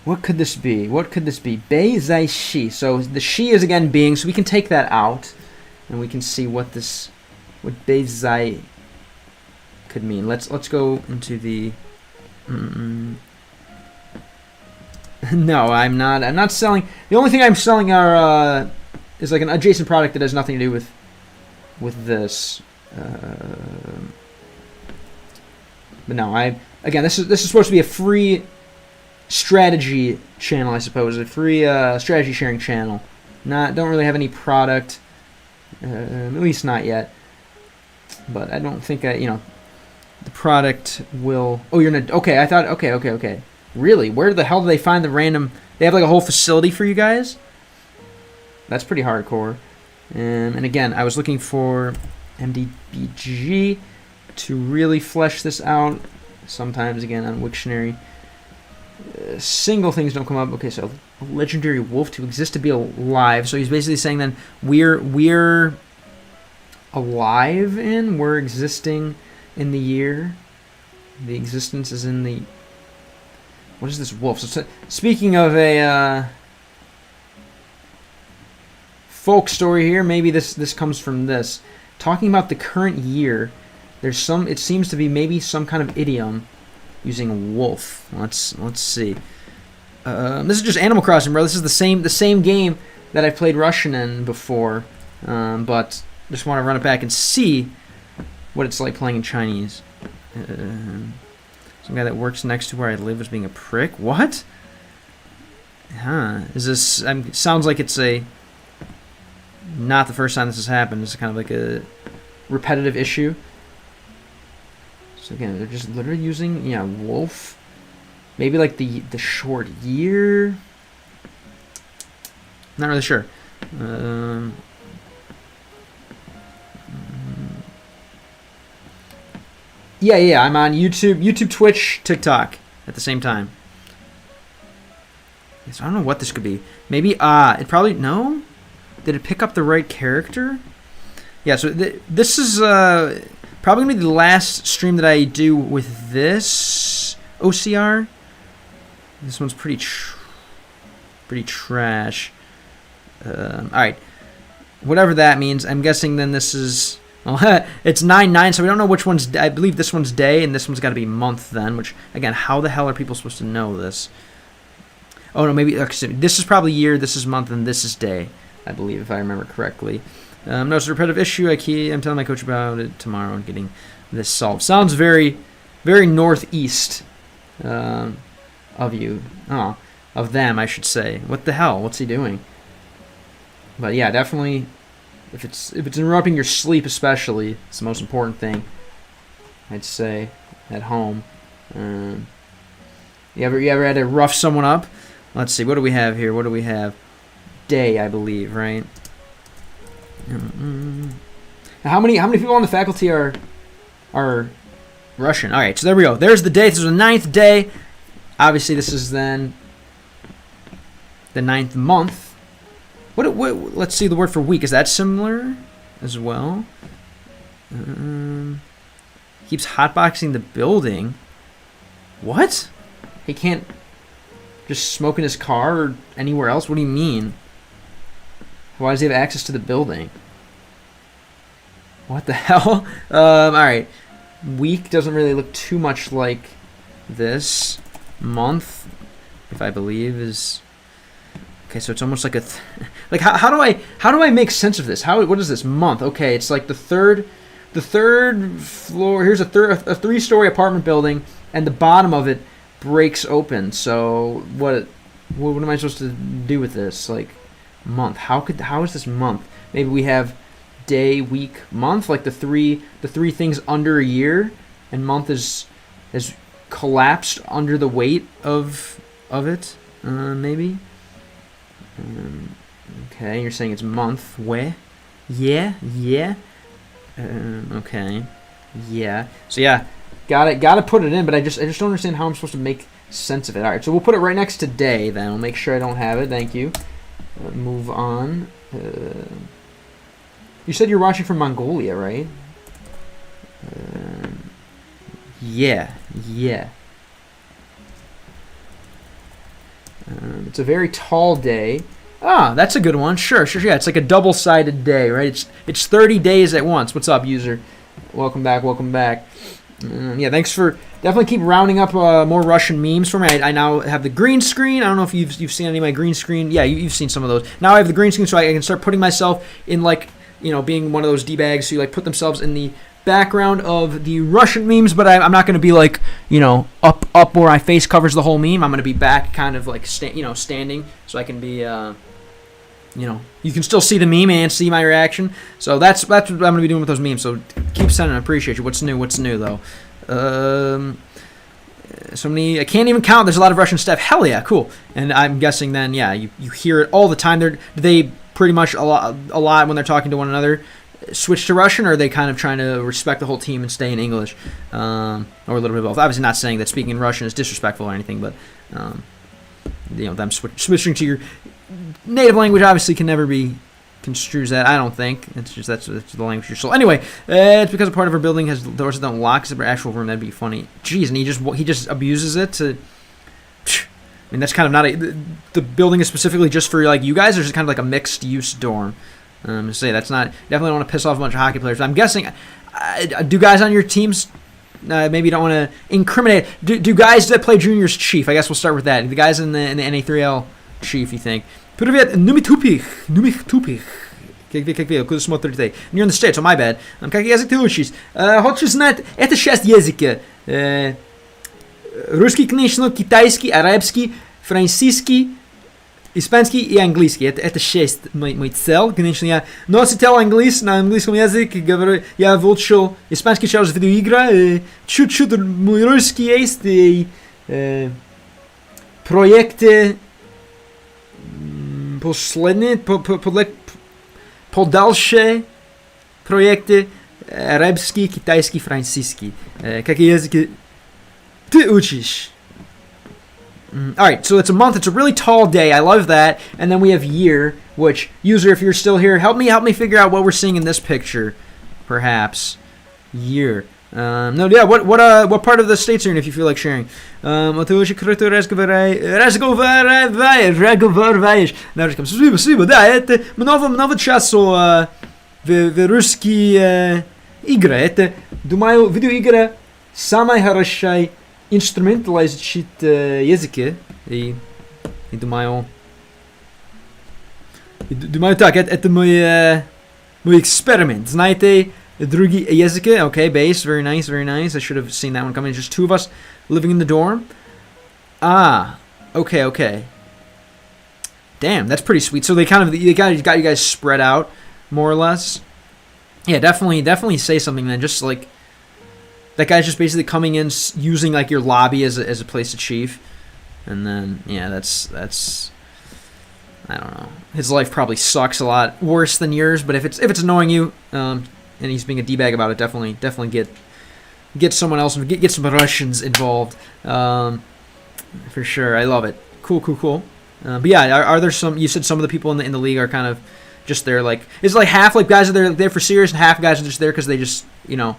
What could this be? What could this be? Bei zai shi. So the shi is again being. So we can take that out, and we can see what bei zai could mean. Let's go into the. No, I'm not. I'm not selling. The only thing I'm selling is like an adjacent product that has nothing to do with this. But no, again, this is supposed to be a free strategy channel, I suppose, a free strategy sharing channel. Don't really have any product, at least not yet. But I don't think the product will. Oh, you're not. Okay, I thought. Okay. Really? Where the hell do they find the random? They have like a whole facility for you guys. That's pretty hardcore. And again, I was looking for MDBG to really flesh this out. Sometimes, again, on Wiktionary, single things don't come up. Okay, so a legendary wolf to exist to be alive. So he's basically saying then we're alive we're existing in the year. The existence is in the. What is this wolf? So speaking of a folk story here, maybe this comes from this. Talking about the current year, it seems to be maybe some kind of idiom using wolf. Let's see. This is just Animal Crossing, bro. This is the same game that I've played Russian in before, but just want to run it back and see what it's like playing in Chinese. Some guy that works next to where I live is being a prick. What? Huh? Is this? Sounds like it's not the first time this has happened. It's kind of like a repetitive issue. So again, they're just literally using wolf. Maybe like the short year. Not really sure. Yeah. I'm on YouTube, Twitch, TikTok at the same time. So I don't know what this could be. Maybe it probably no. Did it pick up the right character? Yeah. So this is probably gonna be the last stream that I do with this OCR. This one's pretty trash. All right. Whatever that means. I'm guessing then this is. Well, it's 9/9, so we don't know which one's. I believe this one's day, and this one's got to be month then. Which again, how the hell are people supposed to know this? Oh no, maybe this is probably year, this is month, and this is day. I believe, if I remember correctly. No, it's a repetitive issue. I'm telling my coach about it tomorrow and getting this solved. Sounds very, very northeast of you. Oh, of them, I should say. What the hell? What's he doing? But yeah, definitely. If it's interrupting your sleep, especially, it's the most important thing. I'd say at home. You ever had to rough someone up? Let's see. What do we have here? What do we have? Day, I believe, right? Now, how many people on the faculty are are Russian. All right, so there we go. There's the day. This is the 9th day. Obviously, this is then the 9th month. What? Let's see the word for week. Is that similar as well? Keeps hotboxing the building. What? He can't just smoke in his car or anywhere else? What do you mean? Why does he have access to the building? What the hell? Alright. Week doesn't really look too much like this. Month, if I believe, is... Okay, so it's almost like a... like, how do I make sense of this? What is this? Month. Okay, it's like the third floor. Here's a 3-story apartment building, and the bottom of it breaks open. So what am I supposed to do with this? Like, month. How is this month? Maybe we have day, week, month, like the three things under a year, and month is collapsed under the weight of it. Maybe. Okay, you're saying it's month. Where? Yeah. Okay. Yeah. So yeah, gotta put it in, but I just don't understand how I'm supposed to make sense of it. All right, so we'll put it right next to day. Then we'll make sure I don't have it. Thank you. Move on. You said you're watching from Mongolia, right? Yeah. It's a very tall day. Ah, that's a good one. Sure. Yeah, it's like a double-sided day, right? It's 30 days at once. What's up, user? Welcome back. Yeah, thanks for definitely keep rounding up more Russian memes for me. I now have the green screen. I don't know if you've seen any of my green screen. Yeah, you've seen some of those. Now I have the green screen, so I can start putting myself in, like, you know, being one of those D-bags who like put themselves in the background of the Russian memes, but I'm not going to be like, you know, up where my face covers the whole meme. I'm going to be back kind of like standing, so I can be you know, you can still see the meme and see my reaction. So that's what I'm going to be doing with those memes. So keep sending. I appreciate you. What's new though? So many, I can't even count. There's a lot of Russian stuff. Hell yeah, cool. And I'm guessing then, yeah, you hear it all the time. They pretty much a lot when they're talking to one another switch to Russian, or are they kind of trying to respect the whole team and stay in English, or a little bit of both? Obviously not saying that speaking in Russian is disrespectful or anything, but you know, them switching to your native language obviously can never be construed as that. I don't think it's just that's the language you're sold. Anyway, it's because a part of our building has doors that don't lock. It's an actual room. That'd be funny. Jeez, and he just abuses it to. I mean, that's kind of not the building is specifically just for like you guys, or is it kind of like a mixed use dorm? To say that's not definitely don't want to piss off a bunch of hockey players. I'm guessing, do guys on your teams maybe don't want to incriminate? Do guys that play juniors chief? I guess we'll start with that. The guys in the NA3L chief, you think? Привет, numich tupich. Куда смотрите? You're in the States, so my bad. Как язык ты учишь? Хочешь знать? Это 6 языка. Русский, конечно, китайский, арабский, французский, испанский и английский. Это 6 мой цель, конечно, я. Но читал английский, на английском языке говорю, я выучил испанский через видеоигры, чуть-чуть мой русский есть, и проекты последние, подальше проекты арабский, китайский, французский. Какие языки ты учишь? Alright, so it's a month. It's a really tall day. I love that. And then we have year, which, user, if you're still here, help me figure out what we're seeing in this picture, perhaps. Year. No, yeah, what part of the States are you in, if you feel like sharing? Спасибо, да, это много часу в русские игры. Это, думаю, видеоигра самая хорошая инструмент для изучить языки. И думаю так, это мой эксперимент. Знаете, другие языки. Okay, base, very nice. I should have seen that one coming. Just 2 of us living in the dorm. Okay. Damn, that's pretty sweet. So they got you guys spread out, more or less. Yeah, definitely say something then. Just like that guy's just basically coming in using like your lobby as a place to chief, and then yeah, that's I don't know. His life probably sucks a lot worse than yours, but if it's annoying you, and he's being a d-bag about it, definitely get someone else, get some Russians involved. For sure, I love it. Cool. But yeah, are there some? You said some of the people in the league are kind of just there, like, is it like half like guys are there for serious, and half guys are just there because they just want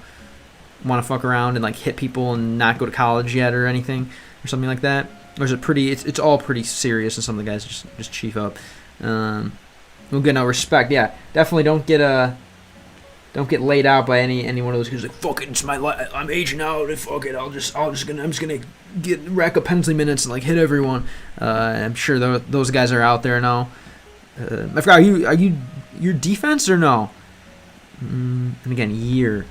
to fuck around and like hit people and not go to college yet or anything or something like that? Or is it pretty? It's all pretty serious, and some of the guys just chief up. We'll get no respect. Yeah, definitely don't get laid out by any one of those guys like, fuck it, it's my life, I'm aging out, and fuck it, I'm just gonna get rack up penalty minutes and like hit everyone. I'm sure those guys are out there now. I forgot, are you your defense or no? And again, year.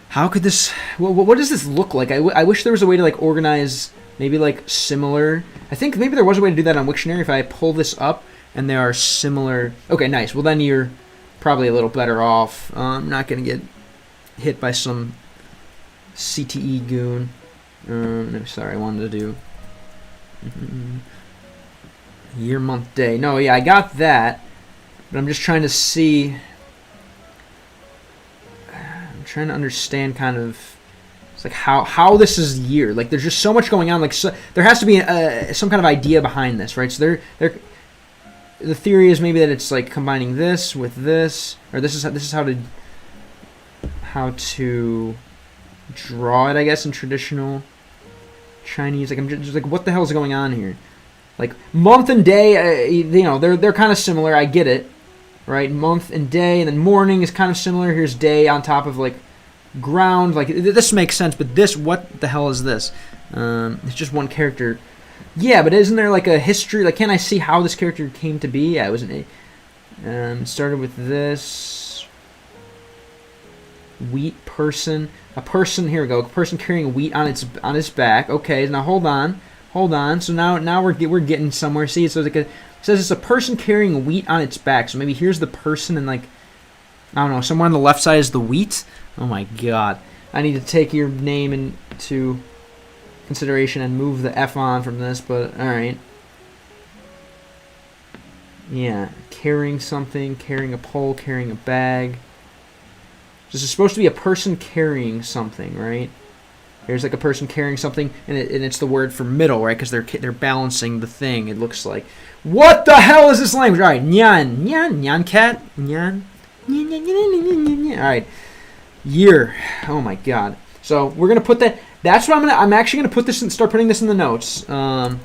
How could this? What does this look like? I wish there was a way to like organize, maybe like similar. I think maybe there was a way to do that on Wiktionary. If I pull this up and there are similar. Okay, nice. Well, then you're probably a little better off. I'm not gonna get hit by some CTE goon. No, sorry, I wanted to do year, month, day. No, yeah, I got that, but I'm just trying to see. I'm trying to understand kind of. It's like how this is year. Like there's just so much going on. Like there has to be some kind of idea behind this, right? So the theory is maybe that it's like combining this with this, or this is how to draw it, I guess, in traditional Chinese. Like I'm just like, what the hell is going on here? Like month and day, they're kind of similar. I get it, right? Month and day, and then morning is kind of similar. Here's day on top of like ground. Like this makes sense, but this, what the hell is this? It's just one character. Yeah, but isn't there like a history? Like, can I see how this character came to be? Yeah, it was it started with this wheat person. A person, here we go. A person carrying wheat on its back. Okay, now hold on. So now we're getting somewhere. See, so it says it's a person carrying wheat on its back. So maybe here's the person, and like, I don't know, somewhere on the left side is the wheat. Oh my god, I need to take your name into consideration and move the F on from this, but alright. Yeah, carrying something, carrying a pole, carrying a bag. This is supposed to be a person carrying something, right? There's like a person carrying something, and it's the word for middle, right? Because they're balancing the thing, it looks like. What the hell is this language? Alright, nyan cat, nyan. Alright, year. Oh my god. So we're going to put that. That's what I'm actually going to put this and start putting this in the notes. Right,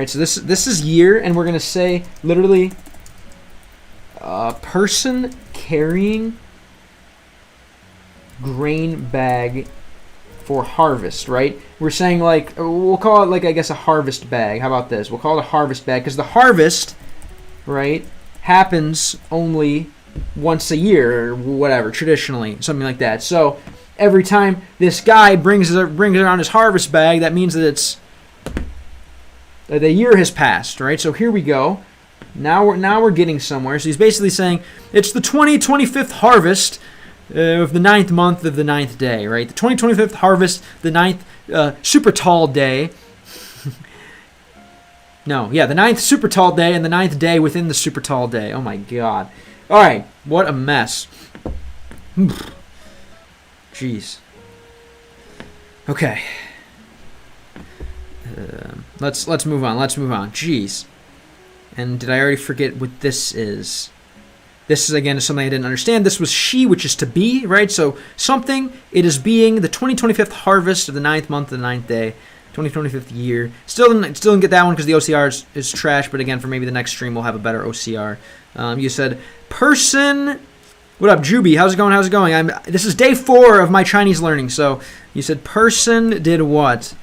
so this is year, and we're going to say literally person carrying grain bag for harvest, right? We're saying like, we'll call it like, I guess, a harvest bag. How about this? We'll call it a harvest bag because the harvest, right, happens only once a year or whatever, traditionally, something like that. So every time this guy brings around his harvest bag, that means that the year has passed, right? So here we go. Now we're getting somewhere. So he's basically saying it's the 2025th harvest of the 9th month of the 9th day, right? The 2025th harvest, the 9th super tall day. No, yeah, the 9th super tall day and the 9th day within the super tall day. Oh my god. All right, what a mess. Jeez. Okay. Let's move on. Jeez. And did I already forget what this is? This is, again, something I didn't understand. This was she, which is to be, right? So something, it is being the 2025th harvest of the 9th month of the 9th day, 2025th year. Still didn't get that one because the OCR is trash, but again, for maybe the next stream, we'll have a better OCR. You said person. What up, Juby? How's it going? This is day 4 of my Chinese learning. So you said person did what?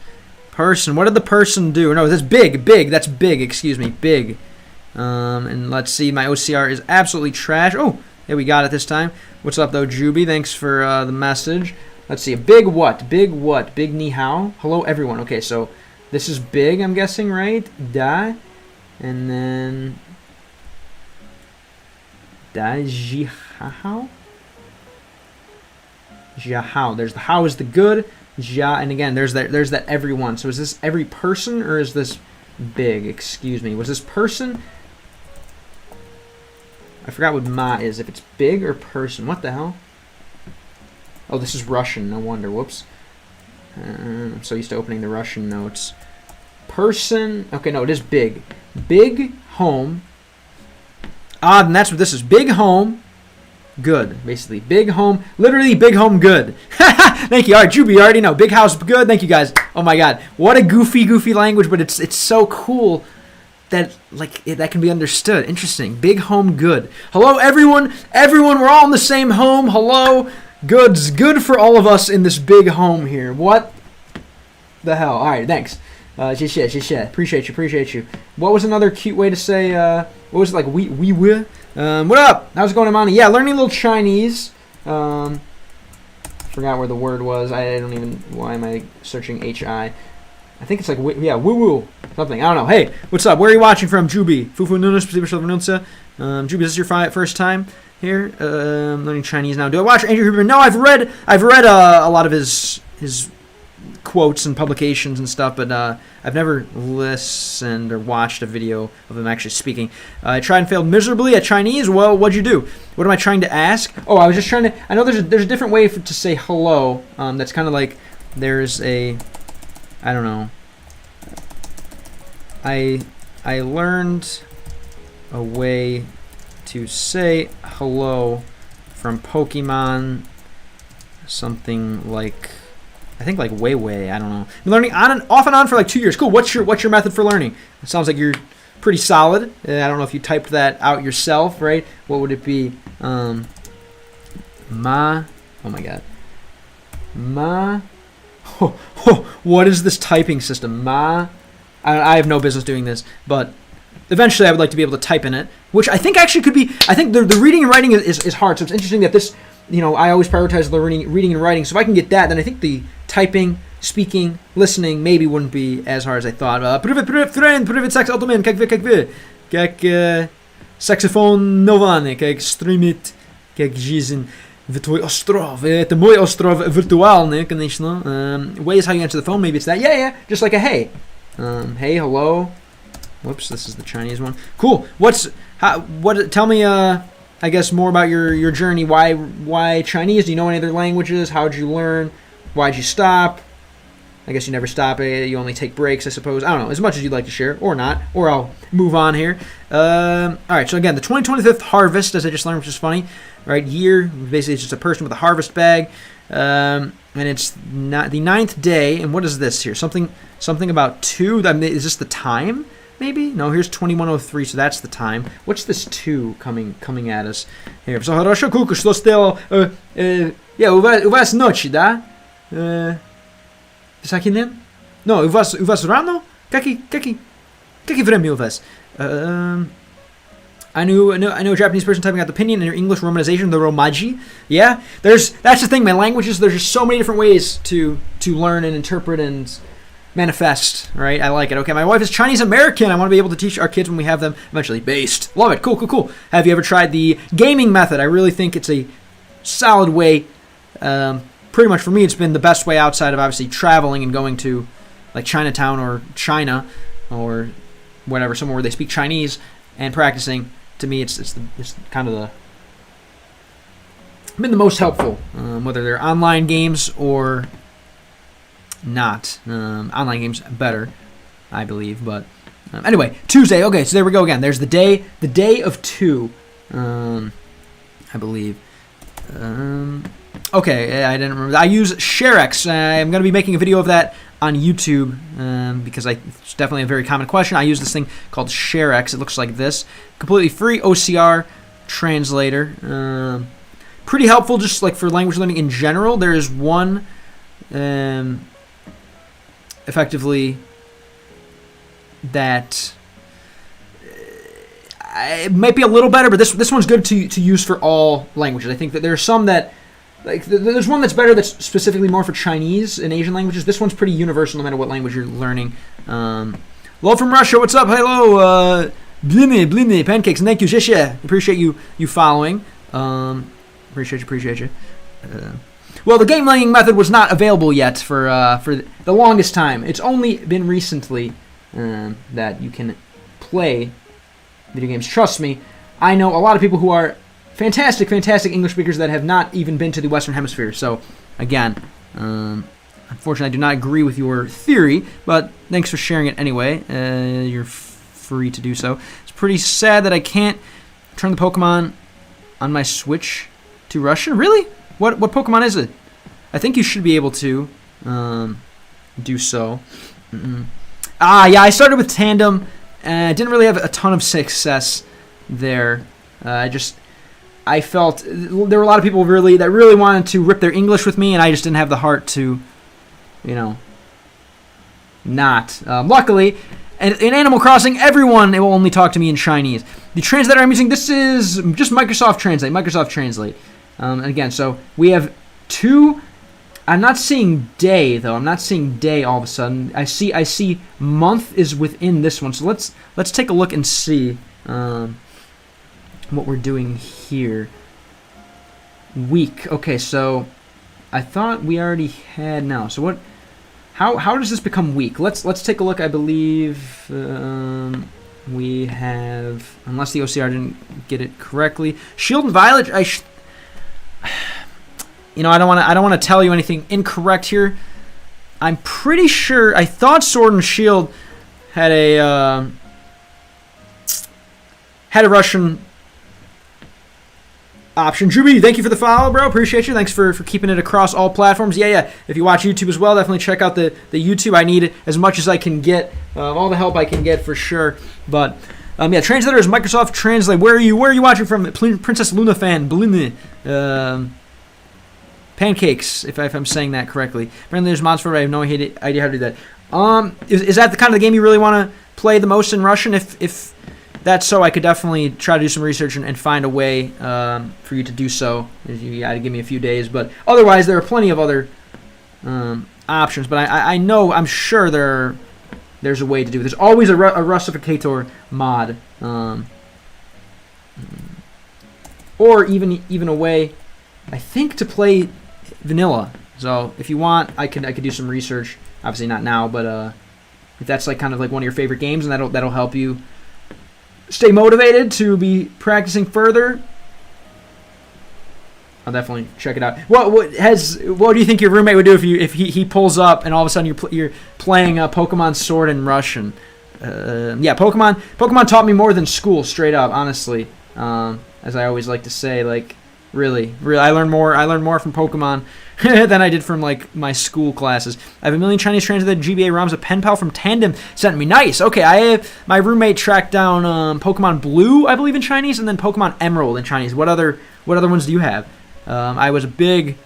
Person. What did the person do? No, that's big. That's big. Excuse me, big. And let's see. My OCR is absolutely trash. Oh, yeah, we got it this time. What's up, though, Juby? Thanks for the message. Let's see. A big what? Big what? Big ni hao. Hello, everyone. Okay, so this is big, I'm guessing, right? Da. And then da ji hao. Jiahao. There's the how is the good. Jia, and again, there's that everyone. So is this every person or is this big? Excuse me. Was this person? I forgot what ma is. If it's big or person. What the hell? Oh, this is Russian. No wonder. Whoops. I'm so used to opening the Russian notes. Person. Okay, no, it is big. Big home. Ah, and that's what this is. Big home. Good, basically. Big home. Literally, big home good. Thank you. All right, Juby, you already know. Big house good. Thank you, guys. Oh, my God. What a goofy language, but it's so cool that that can be understood. Interesting. Big home good. Hello, everyone. Everyone, we're all in the same home. Hello. Good's good for all of us in this big home here. What the hell? All right, thanks. 谢谢. Appreciate you. What was another cute way to say, what was it, like, we will? What up? How's it going, Imani? Yeah, learning a little Chinese. Forgot where the word was. I don't even, why am I searching H-I? I think it's like, yeah, woo-woo, something. I don't know. Hey, what's up? Where are you watching from, Juby? Fufu Nunes, Juby, is this your first time here? Learning Chinese now. Do I watch Andrew Huberman? No, I've read a lot of his quotes and publications and stuff, but I've never listened or watched a video of him actually speaking. I tried and failed miserably at Chinese. Well, what'd you do? What am I trying to ask? Oh, I was just trying to. I know there's a different way to say hello. That's kind of like there's a. I don't know. I learned a way to say hello from Pokemon. Something like. I think like way. I don't know. I'm learning off and on for like 2 years. Cool. What's your method for learning? It sounds like you're pretty solid. I don't know if you typed that out yourself, right? What would it be? Oh my God. What is this typing system? I have no business doing this, but eventually I would like to be able to type in it, which I think actually could be. I think the reading and writing is hard. So it's interesting that this. I always prioritize the reading and writing. So if I can get that, then I think the typing, speaking, listening maybe wouldn't be as hard as I thought. Привет, секс Алтумен, как вы? Как саксофон новане, как стримит, как жизнь в твой остров. Это мой остров виртуальный, конечно. Way is how you answer the phone. Maybe it's that. Yeah. Just like a hey. Hey, hello. Whoops, this is the Chinese one. Cool. Tell me, I guess more about your journey. Why Chinese? Do you know any other languages? How'd you learn? Why'd you stop? I guess you never stop. You only take breaks, I suppose. I don't know. As much as you'd like to share, or not, or I'll move on here. All right. So again, the 2025th harvest, as I just learned, which is funny. Right, year. Basically, it's just a person with a harvest bag, and it's not the 9th day. And what is this here? Something about 2. I mean, is this the time? Maybe? No, here's 21:03, so that's the time. What's this 2 coming at us here? Все хорошо, Куку, что сделал? У вас ночь, да? Писакинен? No, у вас рано? Какие время у вас? I know a Japanese person typing out the pinyin and your English romanization, the romaji. Yeah, that's the thing, man. Languages, there's just so many different ways to learn and interpret and manifest, right? I like it. Okay, my wife is Chinese American. I want to be able to teach our kids when we have them eventually based. Love it. Cool. Have you ever tried the gaming method? I really think it's a solid way. Pretty much for me, it's been the best way outside of obviously traveling and going to like Chinatown or China or whatever, somewhere where they speak Chinese and practicing. To me, it's kind of been the most helpful, whether they're online games or not. Online games better, I believe, but anyway, Tuesday. Okay, so there we go again. There's the day of 2, I believe. Okay, I didn't remember. I use ShareX. I'm going to be making a video of that on YouTube because it's definitely a very common question. I use this thing called ShareX. It looks like this. Completely free OCR translator. Pretty helpful just like for language learning in general. There is one effectively that it might be a little better, but this one's good to use for all languages. I think that there are some that like there's one that's better that's specifically more for Chinese and Asian languages. This one's pretty universal no matter what language you're learning. Love from Russia. What's up? Hello. Blini, pancakes. Thank you. Zhishye. Appreciate you following. Appreciate you. Well, the game learning method was not available yet for the longest time. It's only been recently that you can play video games. Trust me, I know a lot of people who are fantastic, fantastic English speakers that have not even been to the Western Hemisphere. So, again, unfortunately, I do not agree with your theory, but thanks for sharing it anyway. You're free to do so. It's pretty sad that I can't turn the Pokemon on my Switch to Russian. Really? What Pokemon is it? I think you should be able to do so. Yeah, I started with Tandem, and I didn't really have a ton of success there. I felt there were a lot of people that really wanted to rip their English with me, and I just didn't have the heart to, not. Luckily, in Animal Crossing, everyone will only talk to me in Chinese. The translator I'm using, this is just Microsoft Translate. Again, so we have two. I'm not seeing day though. I'm not seeing day all of a sudden. I see month is within this one. So let's take a look and see what we're doing here. Week. Okay, so I thought we already had now. So what? How does this become week? Let's take a look. I believe we have, unless the OCR didn't get it correctly, Shield and Violet. I don't want to tell you anything incorrect here. I'm pretty sure. I thought Sword and Shield had a Russian option. Juby, thank you for the follow, bro. Appreciate you. Thanks for keeping it across all platforms. Yeah. If you watch YouTube as well, definitely check out the YouTube. I need as much as I can get, all the help I can get for sure. But translator is Microsoft Translate. Where are you watching from? Princess Luna fan. Pancakes, if I'm saying that correctly. Apparently there's mods for it. I have no idea how to do that. Is that the kind of the game you really want to play the most in Russian? If that's so, I could definitely try to do some research and find a way for you to do so. You got to give me a few days, but otherwise there are plenty of other options. But I'm sure there's a way to do it. There's always a Russificator mod, or even a way, I think, to play vanilla. So if you want, I could do some research. Obviously not now, but if that's kind of one of your favorite games, and that'll help you stay motivated to be practicing further, I'll definitely check it out. What do you think your roommate would do if he pulls up and all of a sudden you're playing Pokemon Sword in Russian? Pokemon taught me more than school, straight up, honestly. As I always like to say, really, I learned more from Pokemon than I did from my school classes. I have a million Chinese translated GBA ROMs. A pen pal from Tandem sent me. Nice. Okay, I have my roommate tracked down Pokemon Blue, I believe, in Chinese, and then Pokemon Emerald in Chinese. What other ones do you have? I was a big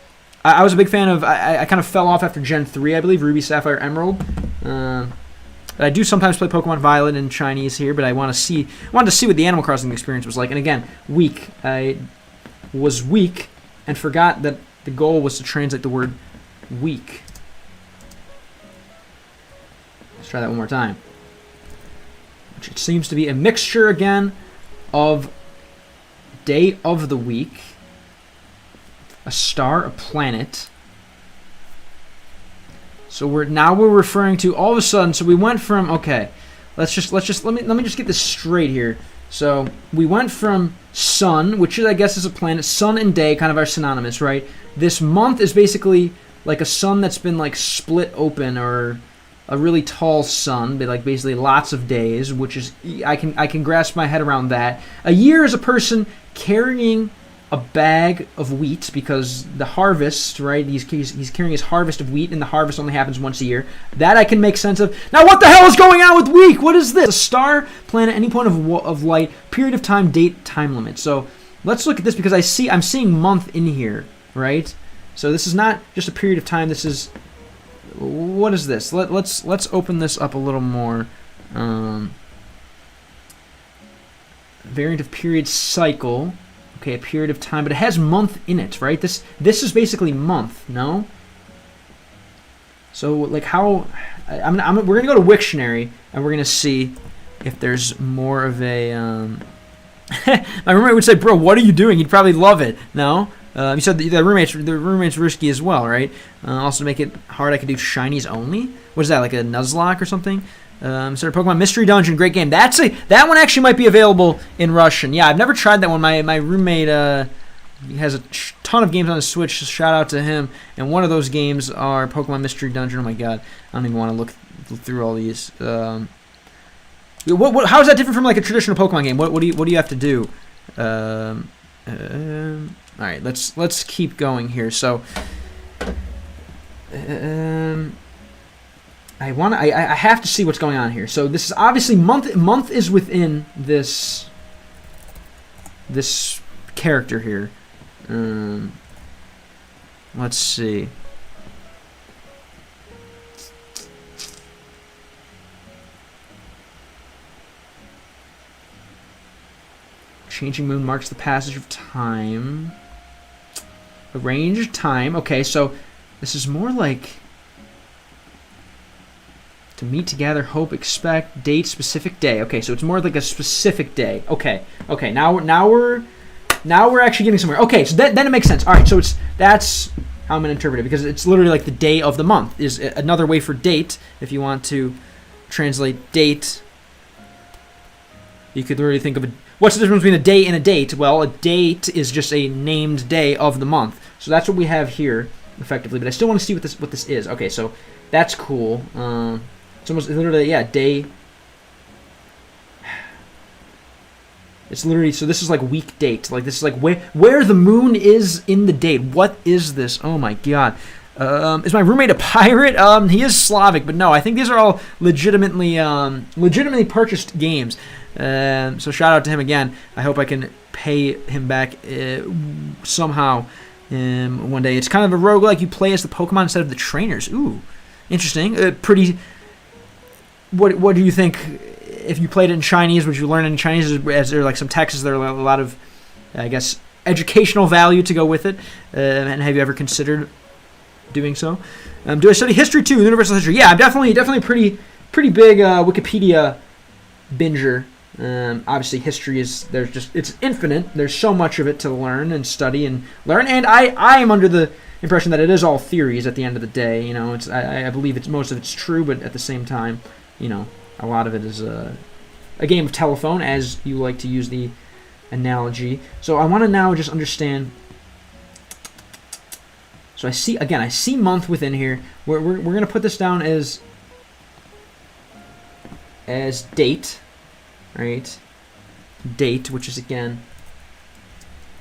fan of. I kind of fell off after Gen 3, I believe, Ruby, Sapphire, Emerald. I do sometimes play Pokemon Violet in Chinese here, but I wanted to see what the Animal Crossing experience was like. And again, week. I was weak and forgot that the goal was to translate the word week. Let's try that one more time. Which seems to be a mixture again of day of the week, a star, a planet. So we're referring to all of a sudden. So we went from let me just get this straight here. So we went from sun, which I guess is a planet. Sun and day kind of are synonymous, right? This month is basically like a sun that's been split open, or a really tall sun, but basically lots of days, which is I can grasp my head around that. A year is a person carrying a bag of wheat, because the harvest, right? He's carrying his harvest of wheat, and the harvest only happens once a year. That I can make sense of. Now, what the hell is going on with week? What is this? A star, planet, any point of light, period of time, date, time limit. So let's look at this, because I'm seeing month in here, right? So this is not just a period of time. This is, what is this? Let's open this up a little more. Variant of period, cycle. Okay, a period of time, but it has month in it, right? This is basically month, no? So how? We're gonna go to Wiktionary, and we're gonna see if there's more of a. My roommate would say, "Bro, what are you doing?" He'd probably love it. No, you said the roommate's risky as well, right? Also, to make it hard, I could do Chinese only. What is that, like a Nuzlocke or something? So Pokemon Mystery Dungeon, great game. That one actually might be available in Russian. Yeah, I've never tried that one. My roommate he has a ton of games on his Switch. So shout out to him. And one of those games are Pokemon Mystery Dungeon. Oh my god, I don't even want to look through all these. How is that different from like a traditional Pokemon game? What do you have to do? All right, let's keep going here. So, I have to see what's going on here. So this is obviously month is within this character here. Let's see. Changing moon marks the passage of time. Arranged time. Okay, so this is more like to meet, to gather, hope, expect, date, specific day. Okay, so it's more like a specific day. Okay. Now we're actually getting somewhere. Okay, so then it makes sense. All right, so that's how I'm gonna interpret it, because it's literally like the day of the month is another way for date. If you want to translate date, you could literally think of what's the difference between a day and a date? Well, a date is just a named day of the month. So that's what we have here, effectively. But I still want to see what this is. Okay, so that's cool. It's almost literally, yeah, day. It's literally, so this is like week date. Like this is like where the moon is in the date. What is this? Oh my god. Is my roommate a pirate? He is Slavic, but no, I think these are all legitimately purchased games. So shout out to him again. I hope I can pay him back somehow one day. It's kind of a roguelike. You play as the Pokemon instead of the trainers. Ooh, interesting. Pretty. What do you think? If you played it in Chinese, would you learn it in Chinese? As there are like some texts, there are a lot of, I guess, educational value to go with it. And have you ever considered doing so? Do I study history too? Universal history? Yeah, I'm definitely pretty big Wikipedia binger. Obviously, history is it's infinite. There's so much of it to learn and study and learn. And I am under the impression that it is all theories at the end of the day. You know, I believe most of it's true, but at the same time, you know, a lot of it is a game of telephone, as you like to use the analogy. So I want to now just understand. So I see month within here. We're gonna put this down as date, right? Date, which is again,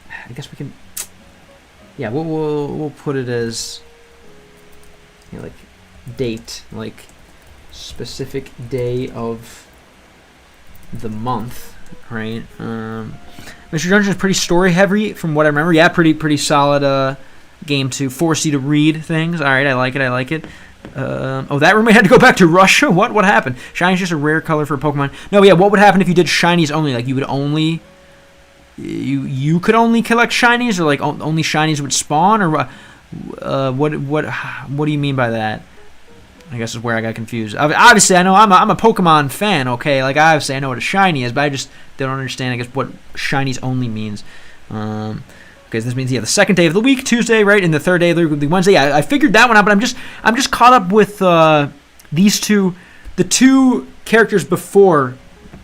I guess we can. Yeah, we'll put it as, you know, like date, like specific day of the month, right? Mr. Dungeon is pretty story heavy from what I remember. Yeah, pretty solid game to force you to read things. All right, I like it. Oh, that roommate had to go back to Russia? What happened? Shiny's just a rare color for Pokemon. No, yeah, what would happen if you did shinies only? Like you would only you could only collect shinies, or like only shinies would spawn, or what do you mean by that? I guess is where I got confused. Obviously, I know I'm a Pokemon fan. Okay, like obviously I know what a shiny is, but I just don't understand, I guess, what shinies only means. Okay, so this means the second day of the week, Tuesday, right, and the third day of the week would be Wednesday. Yeah, I figured that one out, but I'm just caught up with these two, the two characters before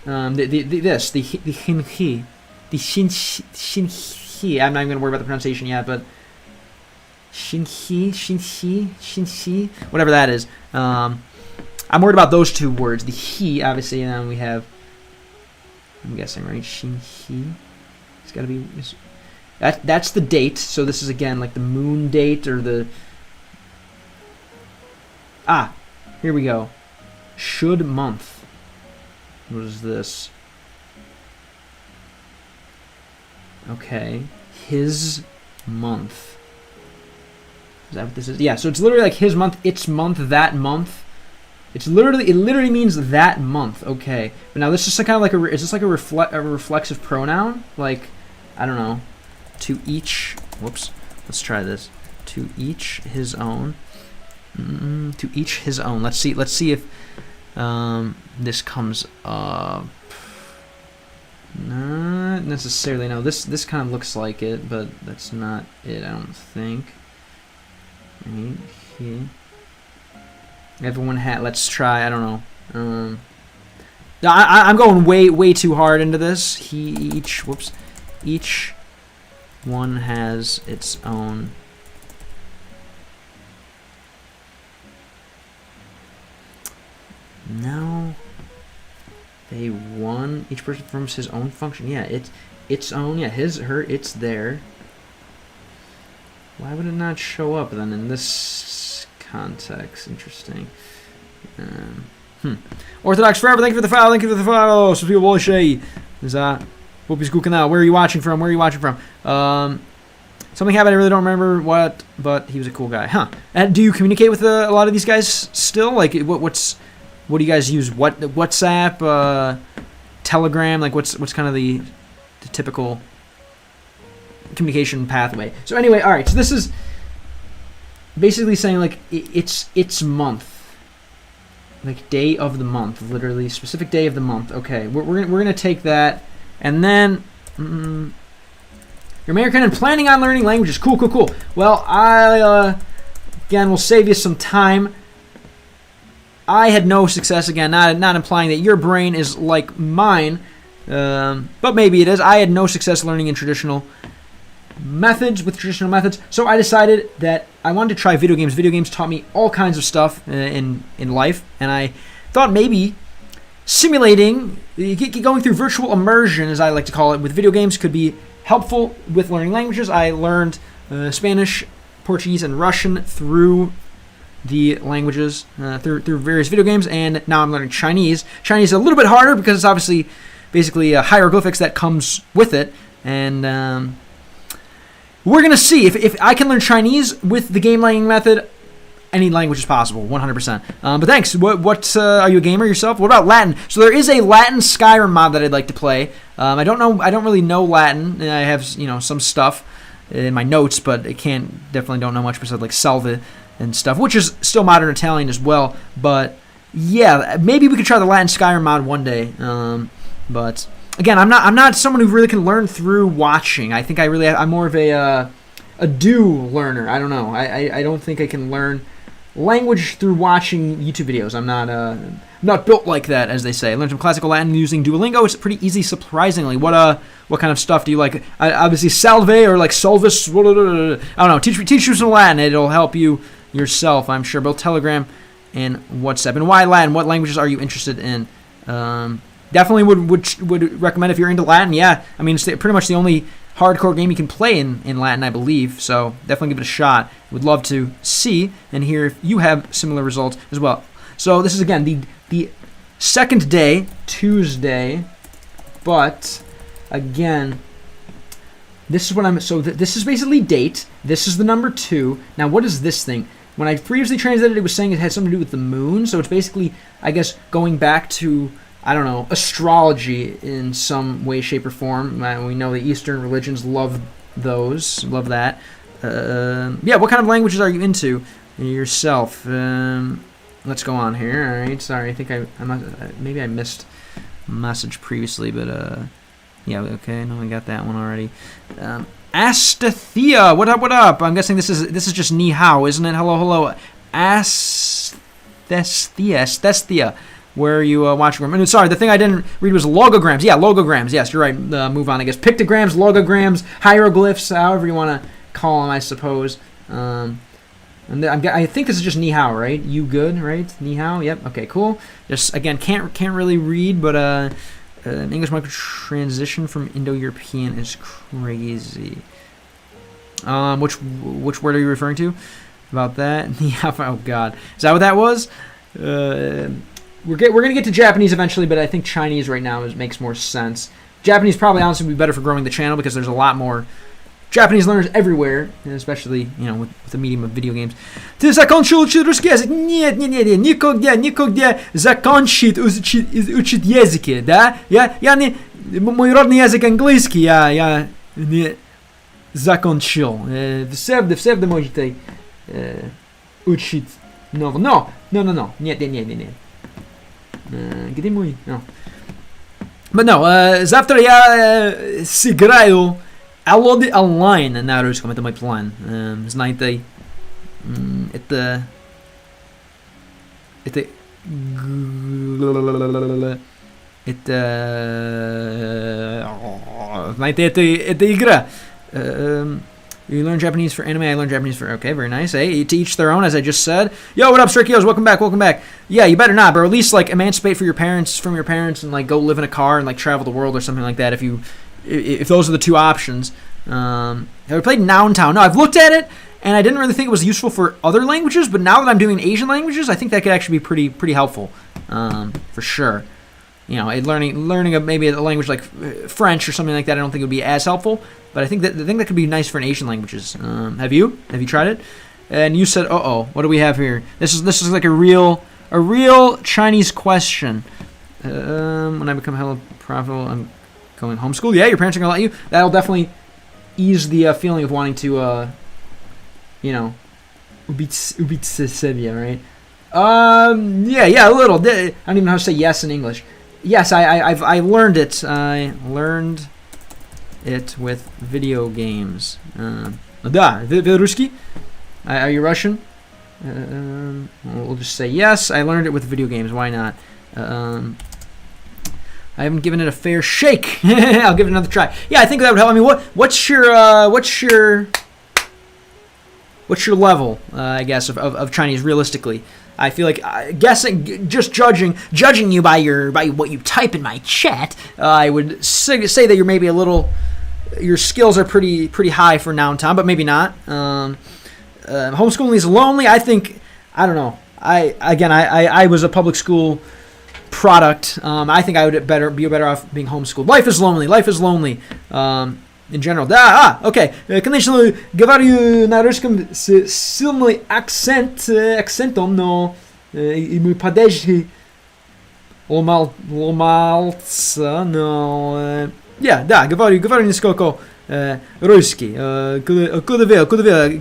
the Shinhi, the Shinhi. I'm not even gonna worry about the pronunciation yet, but Shinhi, whatever that is. I'm worried about those two words. The he, obviously, and then we have, I'm guessing, right? Shinhi. It's got to be. That's the date. So this is again like the moon date or the. Here we go. Should month. What is this? Okay, his month. Is that what this is? Yeah, so it's literally like his month, its month, that month. It literally means that month. Okay, but now this is kind of like is this like a reflexive pronoun? Like, I don't know. To each. Whoops. Let's try this. To each his own. To each his own. Let's see if this comes up. Not necessarily. No, this kind of looks like it, but that's not it. I don't think. Right here. Everyone had. Let's try. I don't know. I'm going way too hard into this. Each one has its own. No. They won. Each person performs his own function. Yeah, its own. Yeah, his, her, it's there. Why would it not show up then in this context? Interesting. Orthodox Forever, thank you for the follow. Thank you for the follow. Some people will say, Whoopi's cooking out. Where are you watching from? Something happened. I really don't remember what, but he was a cool guy. Huh. And do you communicate with a lot of these guys still? Like, what do you guys use? WhatsApp, Telegram? Like, what's kind of the typical communication pathway? So anyway, all right. So this is basically saying like it's month, like day of the month, literally specific day of the month. Okay, we're gonna take that, and then you're American and planning on learning languages. Cool. Well, I again will save you some time. I had no success, again, not implying that your brain is like mine, but maybe it is. I had no success learning in traditional methods, so I decided that I wanted to try video games. Video games taught me all kinds of stuff in life, and I thought maybe simulating, going through virtual immersion, as I like to call it, with video games could be helpful with learning languages. I learned Spanish, Portuguese, and Russian through the languages, through various video games, and now I'm learning Chinese. Chinese is a little bit harder because it's obviously basically hieroglyphics that comes with it, and we're going to see if I can learn Chinese with the game learning method. Any language is possible, 100%. But thanks. What are you a gamer yourself? What about Latin? So there is a Latin Skyrim mod that I'd like to play. I don't really know Latin. I have some stuff in my notes, but I definitely don't know much besides like Salve and stuff, which is still modern Italian as well. But yeah, maybe we could try the Latin Skyrim mod one day. But again, I'm not someone who really can learn through watching. I think I'm more of a do learner. I don't know. I don't think I can learn language through watching YouTube videos. I'm not built like that, as they say. I learned some classical Latin using Duolingo. It's pretty easy, surprisingly. What kind of stuff do you like? Obviously, salve or like solvis. I don't know. Teach you some Latin. It'll help you yourself, I'm sure. Both Telegram and WhatsApp. And why Latin? What languages are you interested in? Definitely would recommend if you're into Latin. Yeah, I mean, it's pretty much the only hardcore game you can play in Latin, I believe. So definitely give it a shot. Would love to see and hear if you have similar results as well. So this is, again, the second day, Tuesday. But again, this is what this is basically date. This is the number 2. Now, what is this thing? When I previously translated, it was saying it had something to do with the moon. So it's basically, I guess, going back to, I don't know, astrology in some way, shape, or form. We know the Eastern religions love that. Yeah, what kind of languages are you into yourself? Let's go on here. All right, sorry, I think maybe I missed a message previously, but yeah, okay, no, I got that one already. Astathea, what up? I'm guessing this is just ni hao, isn't it? Hello. Astathea. Where are you watching from? Sorry, the thing I didn't read was logograms. Yeah, logograms. Yes, you're right. Move on, I guess. Pictograms, logograms, hieroglyphs, however you want to call them, I suppose. And I think this is just ni hao, right? You good, right? Ni hao. Yep. Okay, cool. Just again, can't really read, but English micro transition from Indo-European is crazy. Which word are you referring to? About that? Ni hao. Oh God, is that what that was? We're gonna get to Japanese eventually, but I think Chinese right now makes more sense. Japanese probably honestly would be better for growing the channel because there's a lot more Japanese learners everywhere, and especially with the medium of video games. Ты закончил учить русский язык? Нет, никогда закончить учить языки, да? Я не мой родный язык английский, я не закончил. Все можете учить. No. Нет. Где мой? No. But no, завтра я сыграю Алоды онлайн на русском, это мой план. Знаете, это Знаете, это игра. You learn Japanese for anime, I learn Japanese for... Okay, very nice. Hey, to each their own, as I just said. Yo, what up, Strikios? Welcome back, welcome back. Yeah, you better not, but at least, like, emancipate from your parents, and, like, go live in a car and, like, travel the world or something like that if those are the two options. Have you played Noun Town? No, I've looked at it, and I didn't really think it was useful for other languages, but now that I'm doing Asian languages, I think that could actually be pretty helpful, for sure. You know, learning maybe a language like French or something like that, I don't think it would be as helpful. But I think that could be nice for Asian languages. Have you tried it? And you said, what do we have here? This is like a real Chinese question. When I become hella profitable, I'm going homeschool. Yeah, your parents are gonna let you. That'll definitely ease the feeling of wanting to, ubit Serbia, right? Yeah, a little. I don't even know how to say yes in English. Yes, I learned it. I learned it with video games. Да, вы русский? Are you Russian? We'll just say yes. I learned it with video games. Why not? I haven't given it a fair shake. I'll give it another try. Yeah, I think that would help. I mean, what's your level? I guess of Chinese realistically. I feel like guessing, just judging you by what you type in my chat. I would say that you're maybe a little. Your skills are pretty high for Noun Town, but maybe not. Homeschooling is lonely. I think, I don't know. I was a public school product. I think I would be better off being homeschooled. Life is lonely. In general. Okay. Конечно, говорю на русском с сильным акцентом, но мы подожди ломался, но... Да, говорю несколько русский. Куда вы,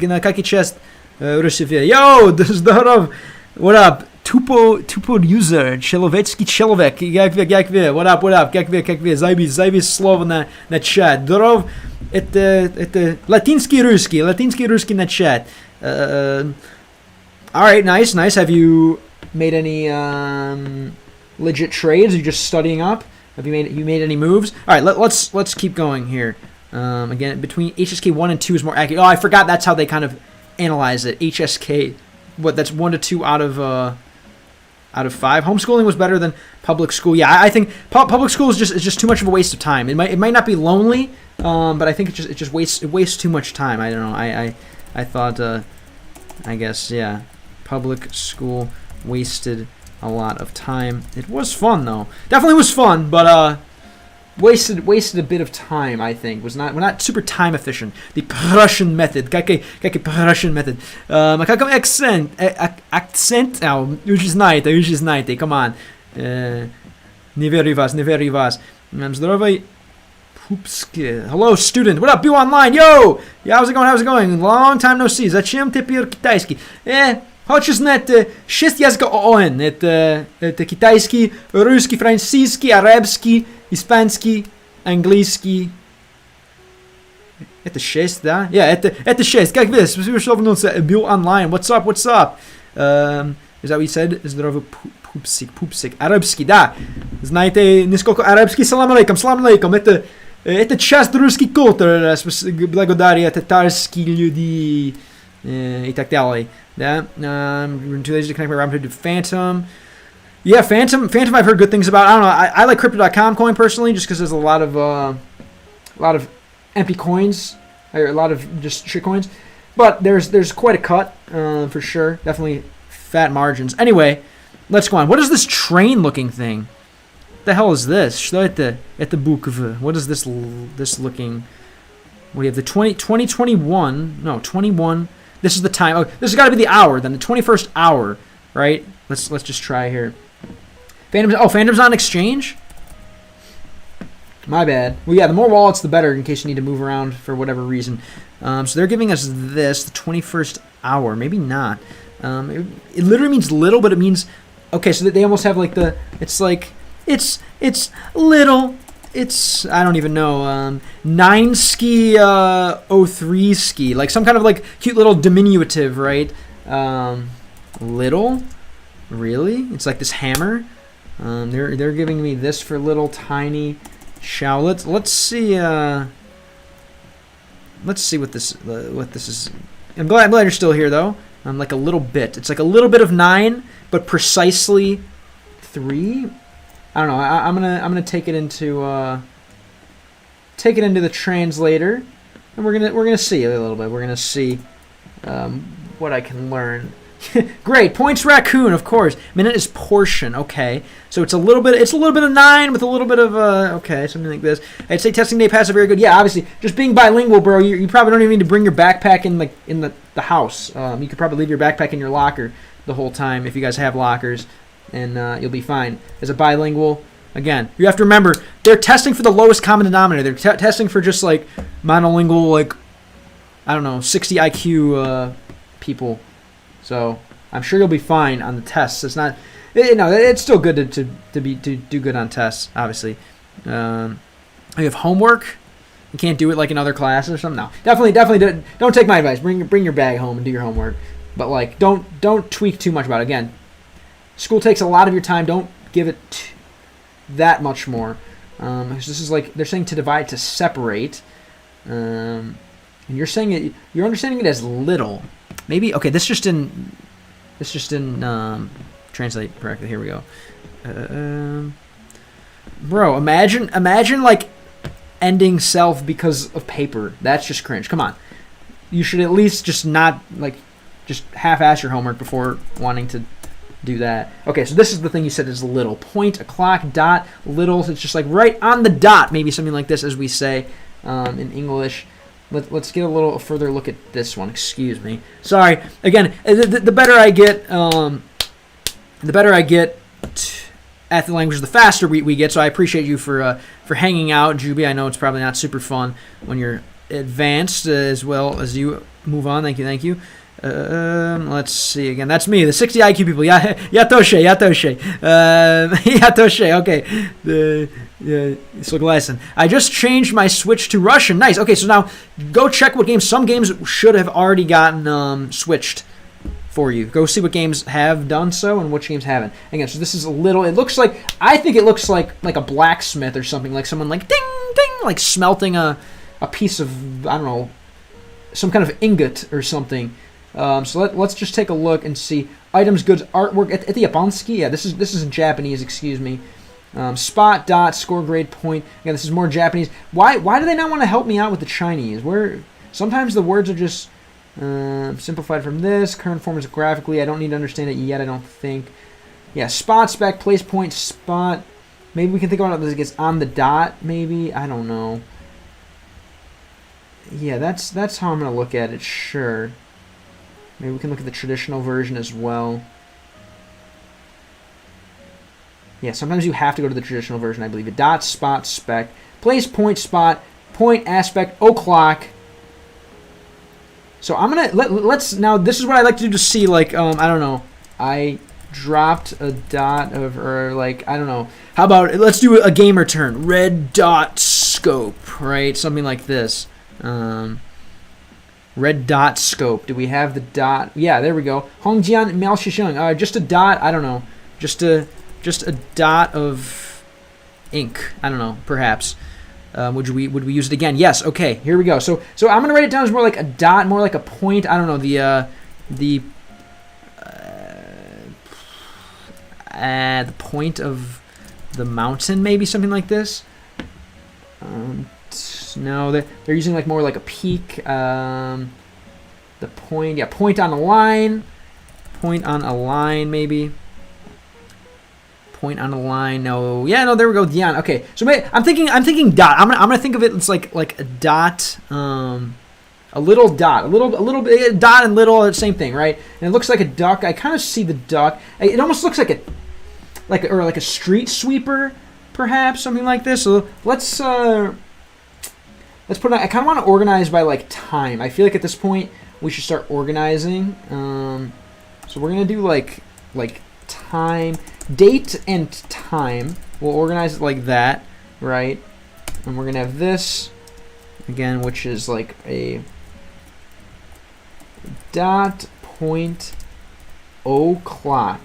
на какой часть Руси? Йоу, здоров! What up? Тупо user, человеческий человек. Как вы? What up? Как вы? Зайби слово на чат. Здоров. Это латинский русский на чат. Alright, nice. Have you made any legit trades? Are you just studying up? Have you made any moves? Alright, let's keep going here. Again, between HSK 1 and 2 is more accurate. Oh, I forgot that's how they kind of analyze it. HSK, that's 1 to 2 out of 5. Homeschooling was better than public school. Yeah, I think public school is just too much of a waste of time. It might not be lonely, but I think it just wastes too much time. I don't know. I thought I guess yeah, public school wasted a lot of time. It was fun though. Definitely was fun, but wasted a bit of time. I think we're not super time efficient. The Prussian method, какой Prussian method. Какой акцент? Вы же знаете. Come on. Не верю вас. Здоровый. Hello, student. What up? Be online. Yo. Yeah, how's it going? Long time no see. Зачем теперь китайский? Хочешь знать 6 языков ООН? Это китайский, русский, французский, арабский, испанский, английский. Это 6, да? Это 6. Как вы? Спасибо, что вернулся. Be online. What's up? Is that what you said? Здоровый пупсик. Арабский, да. Знаете, несколько арабский. Салам алейкум. Это часть русской культуры. Благодаря татарские люди и так далее. Yeah, too lazy to connect my Robinhood to Phantom. Yeah, Phantom I've heard good things about. I don't know. I like Crypto.com coin personally, just because there's a lot of empty coins, or a lot of just shit coins. But there's quite a cut for sure. Definitely fat margins. Anyway, let's go on. What is this train-looking thing? What the hell is this? Что это буквы? What is this looking? We have the 2021. No, 21. This is the time. Oh, this has got to be the hour then. The 21st hour, right? Let's just try here. Phantom's on exchange? My bad. Well, yeah, the more wallets, the better in case you need to move around for whatever reason. So they're giving us this, the 21st hour. Maybe not. It literally means little, but it means... Okay, so they almost have like the... It's like... It's little... It's, I don't even know, 9 ski, 03 ski, like some kind of like cute little diminutive, right? Little? Really? It's like this hammer. They're giving me this for little tiny shall. Let's see. Let's see what this is. I'm glad you're still here though. Like a little bit. It's like a little bit of 9, but precisely 3. I don't know. I'm gonna take it into the translator, and we're gonna see a little bit. We're gonna see what I can learn. Great. Points raccoon, of course. Minute is portion. Okay. So it's a little bit of 9 with a little bit of okay, something like this. I'd say testing day passive very good. Yeah, obviously, just being bilingual, bro. You probably don't even need to bring your backpack in the house. You could probably leave your backpack in your locker the whole time if you guys have lockers, and you'll be fine. As a bilingual, again, you have to remember they're testing for the lowest common denominator. They're testing for just like monolingual, like I don't know, 60 IQ people. So I'm sure you'll be fine on the tests. It's not, it's still good to do good on tests. Obviously, you have homework. You can't do it like in other classes or something. No, definitely don't take my advice. Bring your bag home and do your homework. But like, don't tweak too much about it. Again, school takes a lot of your time. Don't give it that much more. This is like they're saying to divide to separate, and you're understanding it as little. Maybe okay. This just didn't translate correctly. Here we go. Bro, imagine like ending self because of paper. That's just cringe. Come on, you should at least just not like just half-ass your homework before wanting to do that. Okay, so this is the thing you said is little. Point, o'clock, dot, little. So it's just like right on the dot. Maybe something like this, as we say in English. Let's get a little further look at this one. Excuse me. Sorry. Again, the better I get, at the language, the faster we get. So I appreciate you for hanging out, Juby. I know it's probably not super fun when you're advanced as well as you move on. Thank you. Let's see again. That's me, the 60 IQ people. Yatoshe. Yatoshe. Okay. Soglesen. I just changed my switch to Russian. Nice. Okay, so now go check what games. Some games should have already gotten switched for you. Go see what games have done so and which games haven't. Again, so this is a little. I think it looks like a blacksmith or something, like someone like ding ding, like smelting a piece of, I don't know, some kind of ingot or something. So let's just take a look and see items, goods, artwork at the Japansky. Yeah, this is in Japanese. Excuse me. Spot, dot, score, grade, point. Again, this is more Japanese. Why do they not want to help me out with the Chinese? Sometimes the words are just simplified from this. Current form is graphically. I don't need to understand it yet, I don't think. Yeah, spot, spec, place, point, spot. Maybe we can think about it as it gets on the dot, maybe. I don't know. Yeah, that's how I'm going to look at it, sure. Maybe we can look at the traditional version as well. Yeah, sometimes you have to go to the traditional version, I believe. Dot, spot, spec, place, point, spot, point, aspect, o'clock. So I'm gonna let's now. This is what I like to do to see. Like I don't know. I dropped a dot or like I don't know. How about let's do a gamer turn. Red dot scope, right? Something like this. Red dot scope. Do we have the dot? Yeah, there we go. Hongjian Miao Shisheng. Just a dot. I don't know. Just a dot of ink. I don't know. Perhaps. Would we use it again? Yes. Okay. Here we go. So I'm gonna write it down as more like a dot, more like a point. I don't know. The point of the mountain, maybe something like this. No, they're using like more like a peak. The point, yeah, point on a line. Point on a line, maybe. Point on a line. No, yeah, no. There we go. Dion. Okay, so I'm thinking dot. I'm gonna think of it. It's like a dot. A little dot. A little bit dot and little. Same thing, right? And it looks like a duck. I kind of see the duck. It almost looks like a street sweeper, perhaps something like this. So let's put it. I kind of want to organize by like time. I feel like at this point we should start organizing. So we're gonna do like time, date, and time. We'll organize it like that, right? And we're gonna have this again, which is like a dot, point, o'clock.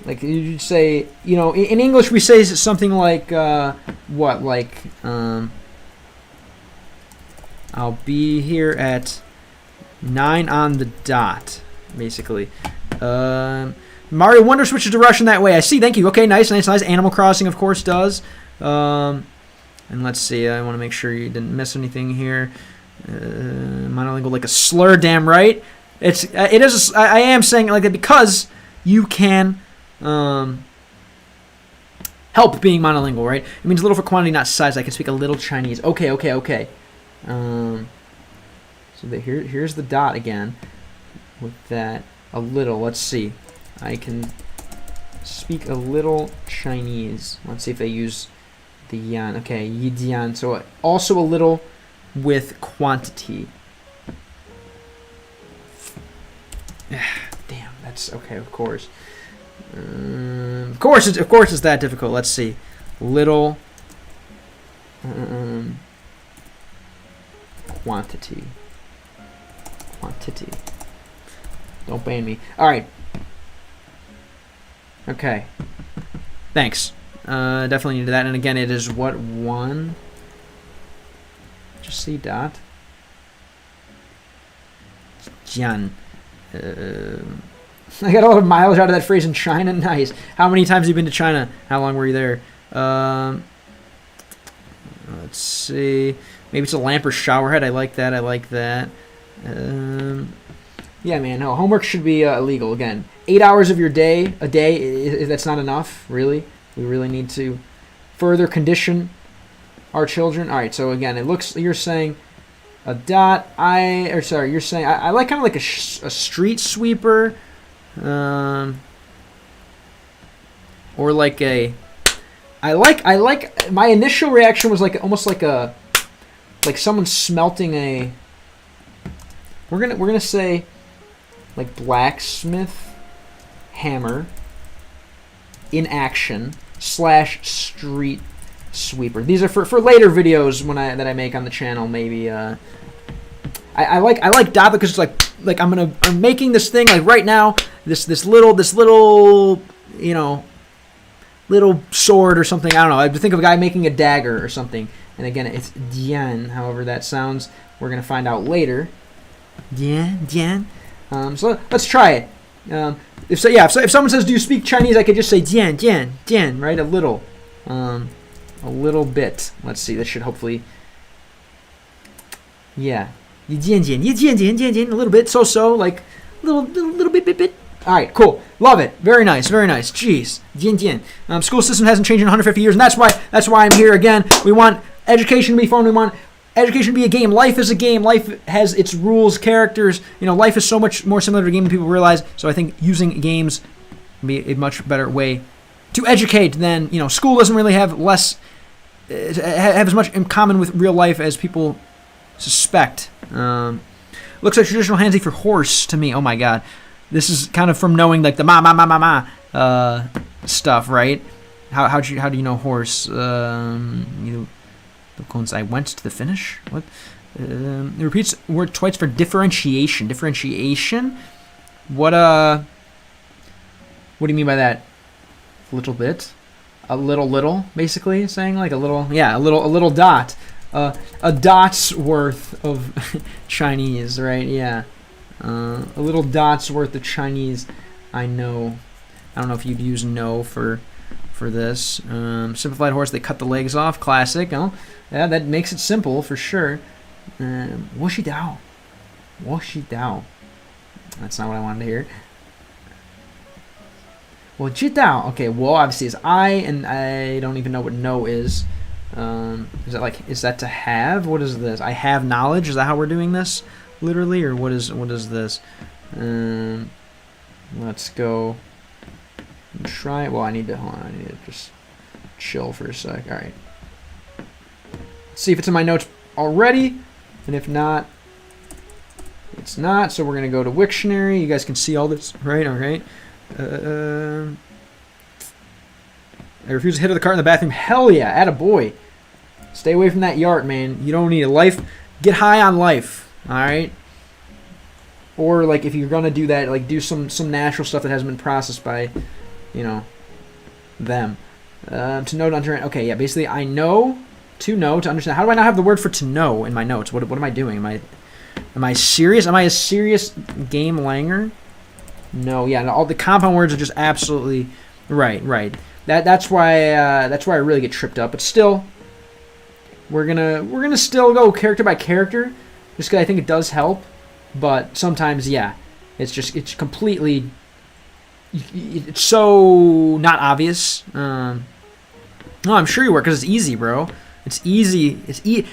Like you'd say, you know, in English we say something like what, like I'll be here at 9 on the dot, basically. Mario Wonder switches to Russian that way. I see. Thank you. Okay, nice. Animal Crossing, of course, does. And let's see. I want to make sure you didn't miss anything here. Monolingual, like a slur. Damn right. It is. I am saying it like that because you can help being monolingual, right? It means little for quantity, not size. I can speak a little Chinese. Okay. So here's the dot again. With that, a little. Let's see. I can speak a little Chinese. Let's see if they use the yan. Okay, yidian. So also a little with quantity. Damn, that's okay. Of course. Of course it's that difficult. Let's see. Little quantity. Don't ban me. All right. Okay. Thanks. Definitely need that. And again, it is what, 1? Just see dot. Jian. I got a lot of mileage out of that phrase in China. Nice. How many times have you been to China? How long were you there? Let's see. Maybe it's a lamp or shower head. I like that. Yeah, man. No, homework should be illegal. Again, 8 hours of your day a day. That's not enough. Really, we really need to further condition our children. All right. So again, it looks. You're saying a dot. You're saying I like kind of like a street sweeper, or like a. I like. My initial reaction was like almost like someone smelting a. We're gonna say. Like blacksmith hammer in action / street sweeper. These are for later videos that I make on the channel. Maybe I like dot because it's like I'm making this thing like right now. This little you know little sword or something. I don't know. I think of a guy making a dagger or something. And again, it's dian. However that sounds, we're gonna find out later. Dian. So let's try it. If someone says, "Do you speak Chinese?" I could just say "jian," right? A little bit. Let's see. That should hopefully. Yeah, a little bit, so like little bit. All right, cool. Love it. Very nice. Jeez, jian. School system hasn't changed in 150 years, and that's why I'm here again. We want education to be fun. We want education to be a game. Life is a game. Life has its rules, characters. You know, life is so much more similar to a game than people realize. So I think using games can be a much better way to educate than, you know, school doesn't really have as much in common with real life as people suspect. Looks like traditional handsy for horse to me. Oh my god. This is kind of from knowing like the ma stuff, right? How do you know horse? I went to the finish. What? It repeats word twice for differentiation. Differentiation. What do you mean by that? A little bit. A little. Basically saying like a little. Yeah, a little dot. A dot's worth of Chinese, right? Yeah. A little dot's worth of Chinese. I know. I don't know if you'd use "no" for this. Simplified horse, they cut the legs off. Classic. Oh, yeah, that makes it simple for sure. Wuxi Dao. That's not what I wanted to hear. Well, Jidao. Okay, well, obviously is I, and I don't even know what "no" is. Is that to have? What is this? I have knowledge. Is that how we're doing this? Literally, or what is this? Let's go and try it. Well, I need to just chill for a sec. All right. Let's see if it's in my notes already, and if not, it's not. So we're gonna go to Wiktionary. You guys can see all this, right? All right. I refuse to hit the cart in the bathroom. Hell yeah, attaboy. Stay away from that yart, man. You don't need a life. Get high on life. All right. Or like if you're gonna do that, like do some natural stuff that hasn't been processed by you know, them. To know, to understand. Okay, yeah, basically I know, to understand. How do I not have the word for to know in my notes? What am I doing? Am I serious? Am I a serious game langer? No, yeah, all the compound words are just absolutely right. That's why I really get tripped up. But still, we're gonna still go character by character, just because I think it does help. But sometimes, yeah, it's completely, it's so not obvious. No, I'm sure you were, because it's easy, bro. It's easy.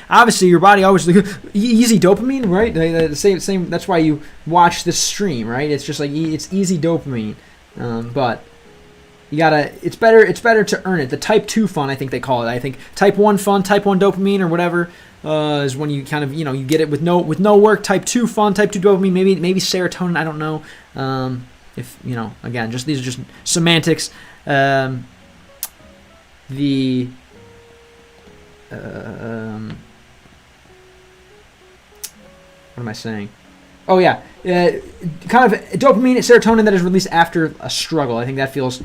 Obviously, your body always easy dopamine, right? The same. That's why you watch this stream, right? It's just like it's easy dopamine, but you gotta. It's better to earn it. The type 2 fun, I think they call it. I think type 1 fun, type 1 dopamine, or whatever, is when you kind of you get it with no work. Type 2 fun, type 2 dopamine, maybe serotonin. I don't know. If again, just these are just semantics. What am I saying? Oh yeah, kind of dopamine, serotonin that is released after a struggle. I think that feels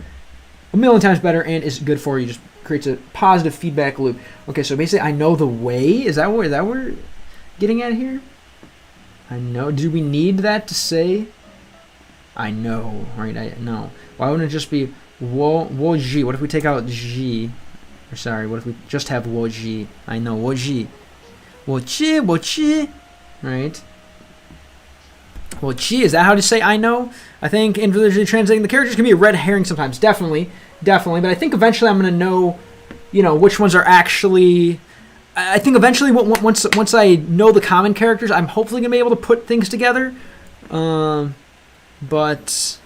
a million times better and is good for you. Just creates a positive feedback loop. Okay, so basically, I know the way. Is that what we're getting at here? I know. Do we need that to say? I know, right? I know. Why wouldn't it just be wo ji? What if we take out ji? Or sorry, what if we just have wo ji? I know, wo ji. Wo chi, right? Wo chi, is that how to say I know? I think individually translating the characters can be a red herring sometimes. Definitely. But I think eventually I'm going to know, which ones are actually... I think eventually, once I know the common characters, I'm hopefully going to be able to put things together. But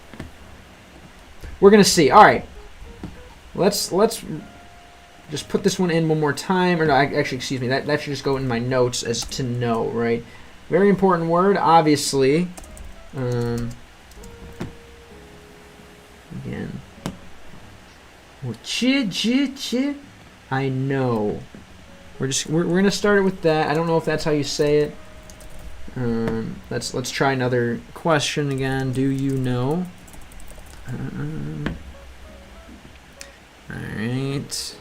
we're going to see. All right. Let's just put this one in one more time. Or no, actually, excuse me. That should just go in my notes as to know, right? Very important word, obviously. Again. I know. We're gonna start it with that. I don't know if that's how you say it. Let's try another question again. Do you know? All right.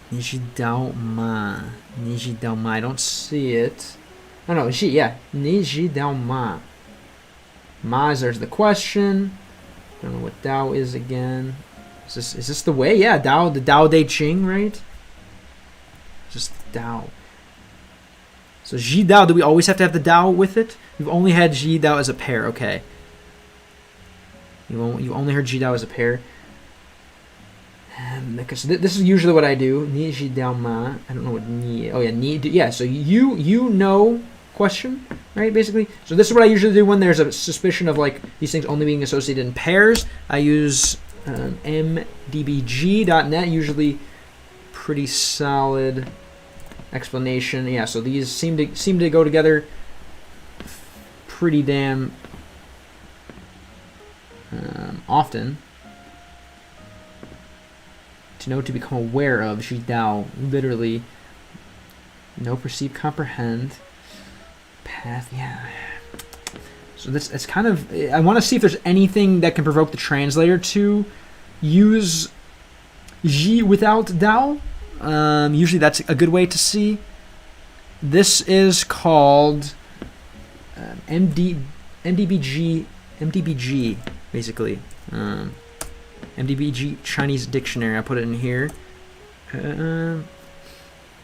你知道吗? I don't see it. Oh no, yeah. 你知道吗? Ma is there's the question. I don't know what Dao is again. Is this the way? Yeah, Dao, the Dao De Ching, right? Just Dao. So Ji Dao, do we always have to have the Dao with it? You've only had Ji Dao as a pair, okay. You only heard Ji Dao as a pair. Because this is usually what I do. Ni Ji Dao Ma. I don't know what ni. Oh yeah, ni. Yeah. So you know question, right? Basically. So this is what I usually do when there's a suspicion of like these things only being associated in pairs. I use mdbg.net. Usually pretty solid explanation. Yeah. So these seem to go together pretty damn often. To know, to become aware of. Ji Dao, literally. Know, perceive, comprehend. Path, yeah. So it's kind of... I want to see if there's anything that can provoke the translator to use Ji without Dao. Usually that's a good way to see. This is called MDBG, basically. MDBG Chinese Dictionary. I put it in here.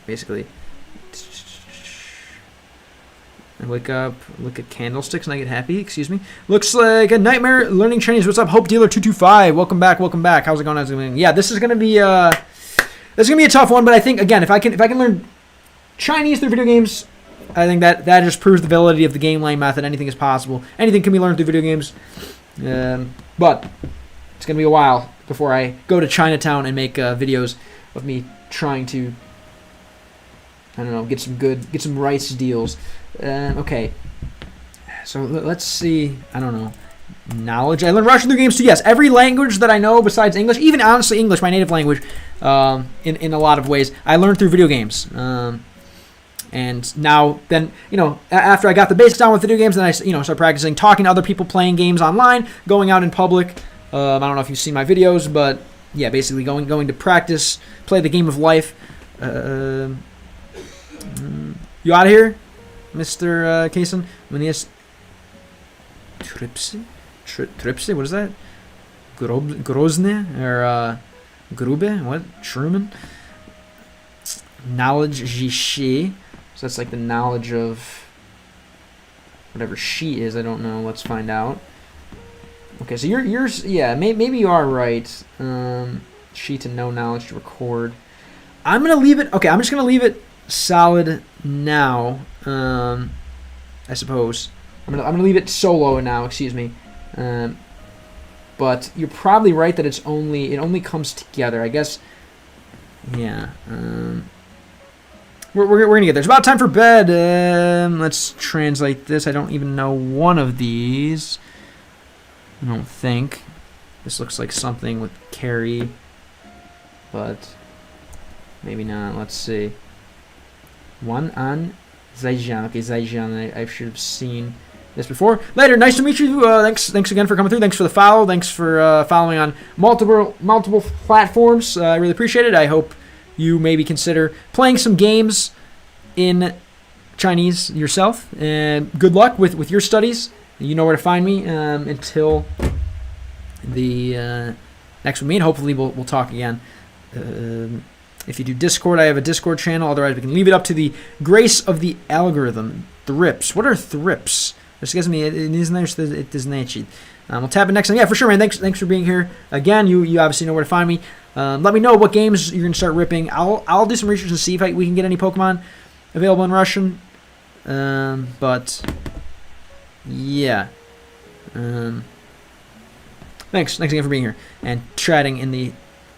Basically. I wake up, look at candlesticks, and I get happy. Excuse me. Looks like a nightmare learning Chinese. What's up, Hope Dealer 225? Welcome back. How's it going? Yeah, this is gonna be a tough one. But I think again, if I can learn Chinese through video games, I think that just proves the validity of the game lang method. Anything is possible. Anything can be learned through video games. But it's going to be a while before I go to Chinatown and make videos of me trying to, I don't know, get some rice deals. Okay. So let's see. I don't know. Knowledge. I learned Russian through games too. Yes, every language that I know besides English, even honestly English, my native language, in a lot of ways, I learned through video games. And now, then, after I got the basics down with video games, then I, start practicing talking to other people, playing games online, going out in public, I don't know if you've seen my videos, but yeah, basically going to practice, play the game of life. You out of here, Mr. Kaysen? Manias Tripsy? Tripsy? What is that? Grozny? Or Grube? What? Truman? Knowledge Jishi. So that's like the knowledge of whatever she is. I don't know. Let's find out. Okay, so you're yeah, maybe you are right. She to know knowledge to record. I'm gonna leave it. Okay, I'm just gonna leave it solid now. I suppose I'm gonna leave it solo now. Excuse me. But you're probably right that it only comes together. I guess. Yeah. We're gonna get there. It's about time for bed. Let's translate this. I don't even know one of these. I don't think. This looks like something with Carrie, but maybe not. Let's see. One on Zaijian. Okay, Zaijian. I should have seen this before. Later. Nice to meet you. Thanks again for coming through. Thanks for the follow. Thanks for following on multiple platforms. I really appreciate it. I hope you maybe consider playing some games in Chinese yourself. And good luck with your studies. You know where to find me until the next we meet. Hopefully we'll talk again. If you do Discord, I have a Discord channel. Otherwise, we can leave it up to the grace of the algorithm. Thrips. What are thrips? We'll tap it next time. Yeah, for sure, man. Thanks for being here. Again, you obviously know where to find me. Let me know what games you're going to start ripping. I'll do some research and see if we can get any Pokemon available in Russian. But yeah. Thanks again for being here and chatting in the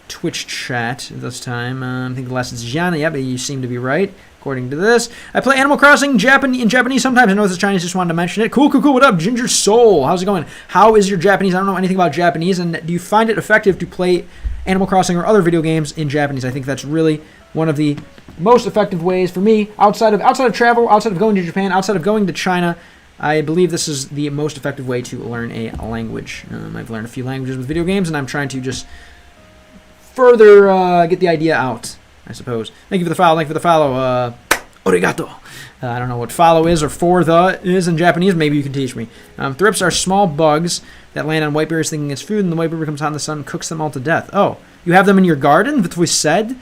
Twitch chat this time. I think the last is Jana. Yep, you seem to be right according to this. I play Animal Crossing in Japanese sometimes. I know this is Chinese, just wanted to mention it. Cool. What up, Ginger Soul? How's it going? How is your Japanese? I don't know anything about Japanese. And do you find it effective to play Animal Crossing or other video games in Japanese? I think that's really one of the most effective ways for me outside of travel, outside of going to Japan, outside of going to China. I believe this is the most effective way to learn a language. I've learned a few languages with video games, and I'm trying to just further get the idea out, I suppose. Thank you for the follow. Origato. I don't know what follow is or for the is in Japanese. Maybe you can teach me. Thrips are small bugs that land on white berries thinking it's food, and the white berry comes out in the sun and cooks them all to death. Oh, you have them in your garden? What we said?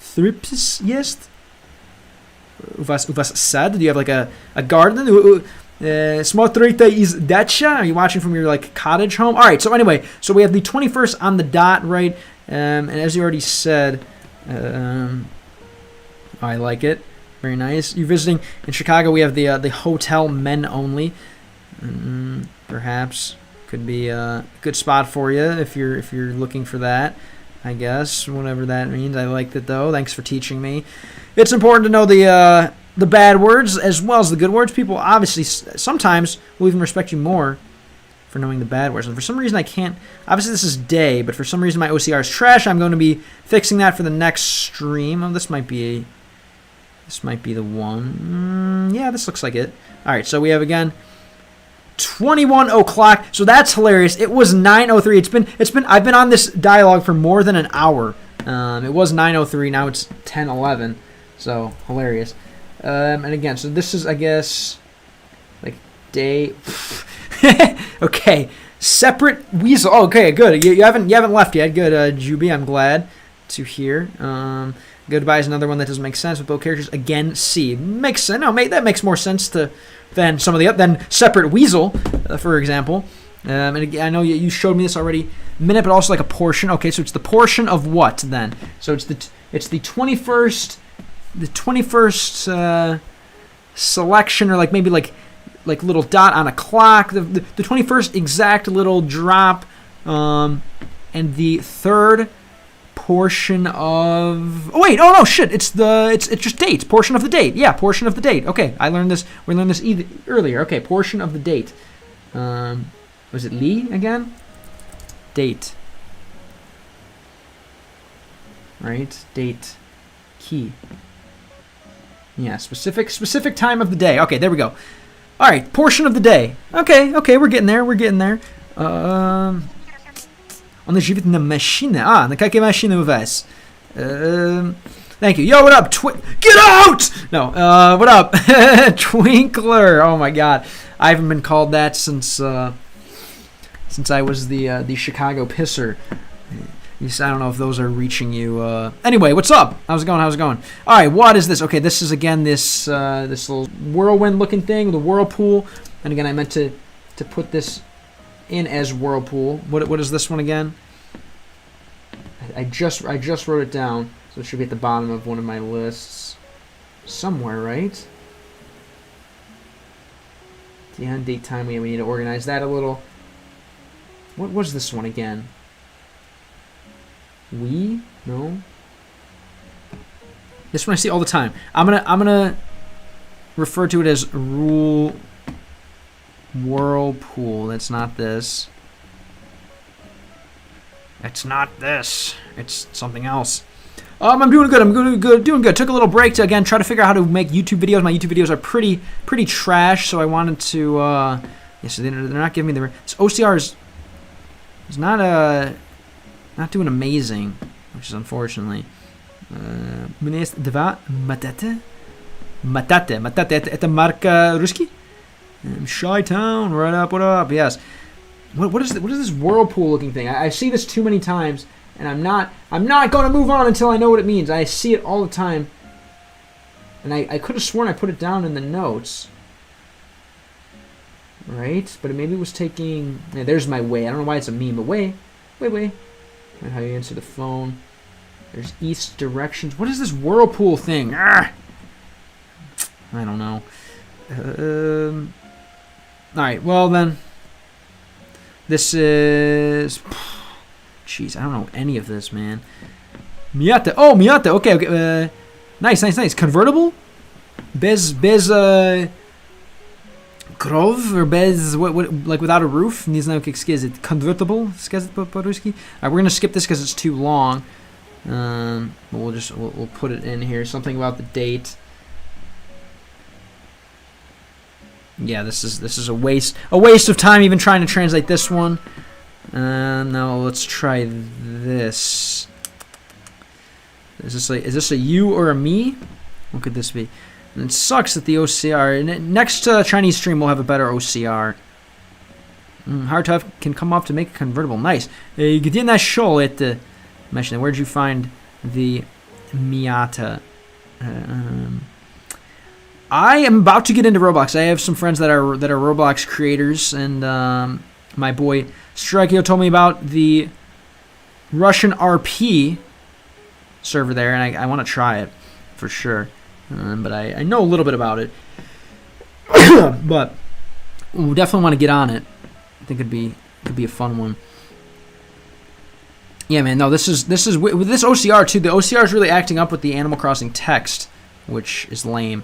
Thrips jest? Uvas said? Do you have like a garden? Smotrite is dacha? Are you watching from your like cottage home? All right. So anyway, so we have the 21st on the dot, right? And as you already said, I like it. Very nice. You're visiting in Chicago. We have the hotel men only. Perhaps could be a good spot for you if you're looking for that. I guess whatever that means. I liked it though. Thanks for teaching me. It's important to know the bad words as well as the good words. People obviously sometimes will even respect you more for knowing the bad words. And for some reason I can't. Obviously this is day, but for some reason my OCR is trash. I'm going to be fixing that for the next stream. Oh, this might be the one. Yeah, this looks like it. All right, so we have again 21 o'clock. So that's hilarious. It was 9:03. It's been. I've been on this dialogue for more than an hour. It was 9:03. Now it's 10:11. So hilarious. And again, so this is, I guess, like day. Okay, separate weasel. Oh, okay, good. You haven't left yet. Good, Juby. I'm glad to hear. Goodbye is another one that doesn't make sense with both characters. Again, C makes sense. No, that makes more sense than some of than separate weasel, for example. And again, I know you showed me this already. Minute, but also like a portion. Okay, so it's the portion of what then? So it's the 21st. The 21st selection, or like maybe like little dot on a clock. The 21st exact little drop, and the third portion of. Oh wait! Oh no! Shit! It's just date. Portion of the date. Yeah, portion of the date. Okay, I learned this. We learned this earlier. Okay, portion of the date. Was it Lee again? Date. Right. Date. Key. Yeah, specific time of the day. Okay, there we go. All right, portion of the day. Okay, we're getting there. On the żywiec na maszynę. Na jakie maszyny u was? Thank you. Yo, what up? Get out! No, what up? Twinkler. Oh my god. I haven't been called that since I was the Chicago pisser. I don't know if those are reaching you. Anyway, what's up? How's it going? All right, what is this? Okay, this is again this little whirlwind-looking thing, the whirlpool. And again, I meant to put this in as whirlpool. What is this one again? I just wrote it down, so it should be at the bottom of one of my lists somewhere, right? The end date time. We need to organize that a little. What was this one again? No. This one I see all the time. I'm gonna refer to it as rule whirlpool. That's not this. It's not this. It's something else. I'm doing good. Took a little break to again try to figure out how to make YouTube videos. My YouTube videos are pretty trash, so I wanted to. So they're not giving me the. This OCR is not doing amazing, which is unfortunately. Matate. Это марка русский? Chi-town, what up? Yes. What is this whirlpool looking thing? I see this too many times, and I'm not going to move on until I know what it means. I see it all the time, and I could have sworn I put it down in the notes, right? But maybe it was taking. Yeah, there's my way. I don't know why it's a meme, but way. How you answer the phone? There's east directions. What is this whirlpool thing? I don't know. All right. Well then. This is... Jeez, I don't know any of this, man. Miata. Oh, Miata. Okay. Nice. Convertible? Bez krov or bez what like without a roof? Не знаю как сказать. Convertible? Сказать по-русски? Alright, we're gonna skip this because it's too long. We'll put it in here. Something about the date. Yeah, this is a waste of time even trying to translate this one. Now let's try this. Is this a you or a me? What could this be? And it sucks that the OCR next Chinese stream will have a better OCR. Hard tough can come off to make a convertible. Nice. Где нашел это? Where'd you find the Miata? I am about to get into Roblox. I have some friends that are Roblox creators, and my boy Strikio told me about the Russian RP server there, and I want to try it for sure. But I know a little bit about it. But we definitely want to get on it. I think it'd be a fun one. Yeah, man. No, this is with this OCR too. The OCR is really acting up with the Animal Crossing text, which is lame.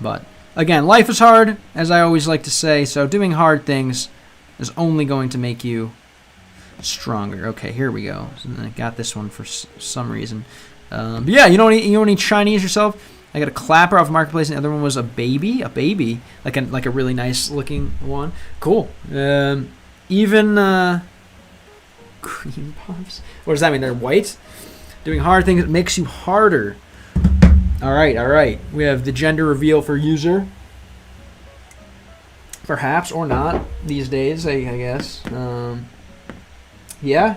But again, life is hard, as I always like to say. So doing hard things is only going to make you stronger. Okay, here we go. So I got this one for some reason. But yeah, you know any Chinese yourself? I got a clapper off Marketplace, and the other one was a baby, like a really nice looking one. Cool. Even cream puffs. What does that mean? They're white. Doing hard things makes you harder. All right. We have the gender reveal for user. Perhaps or not these days, I guess. Yeah.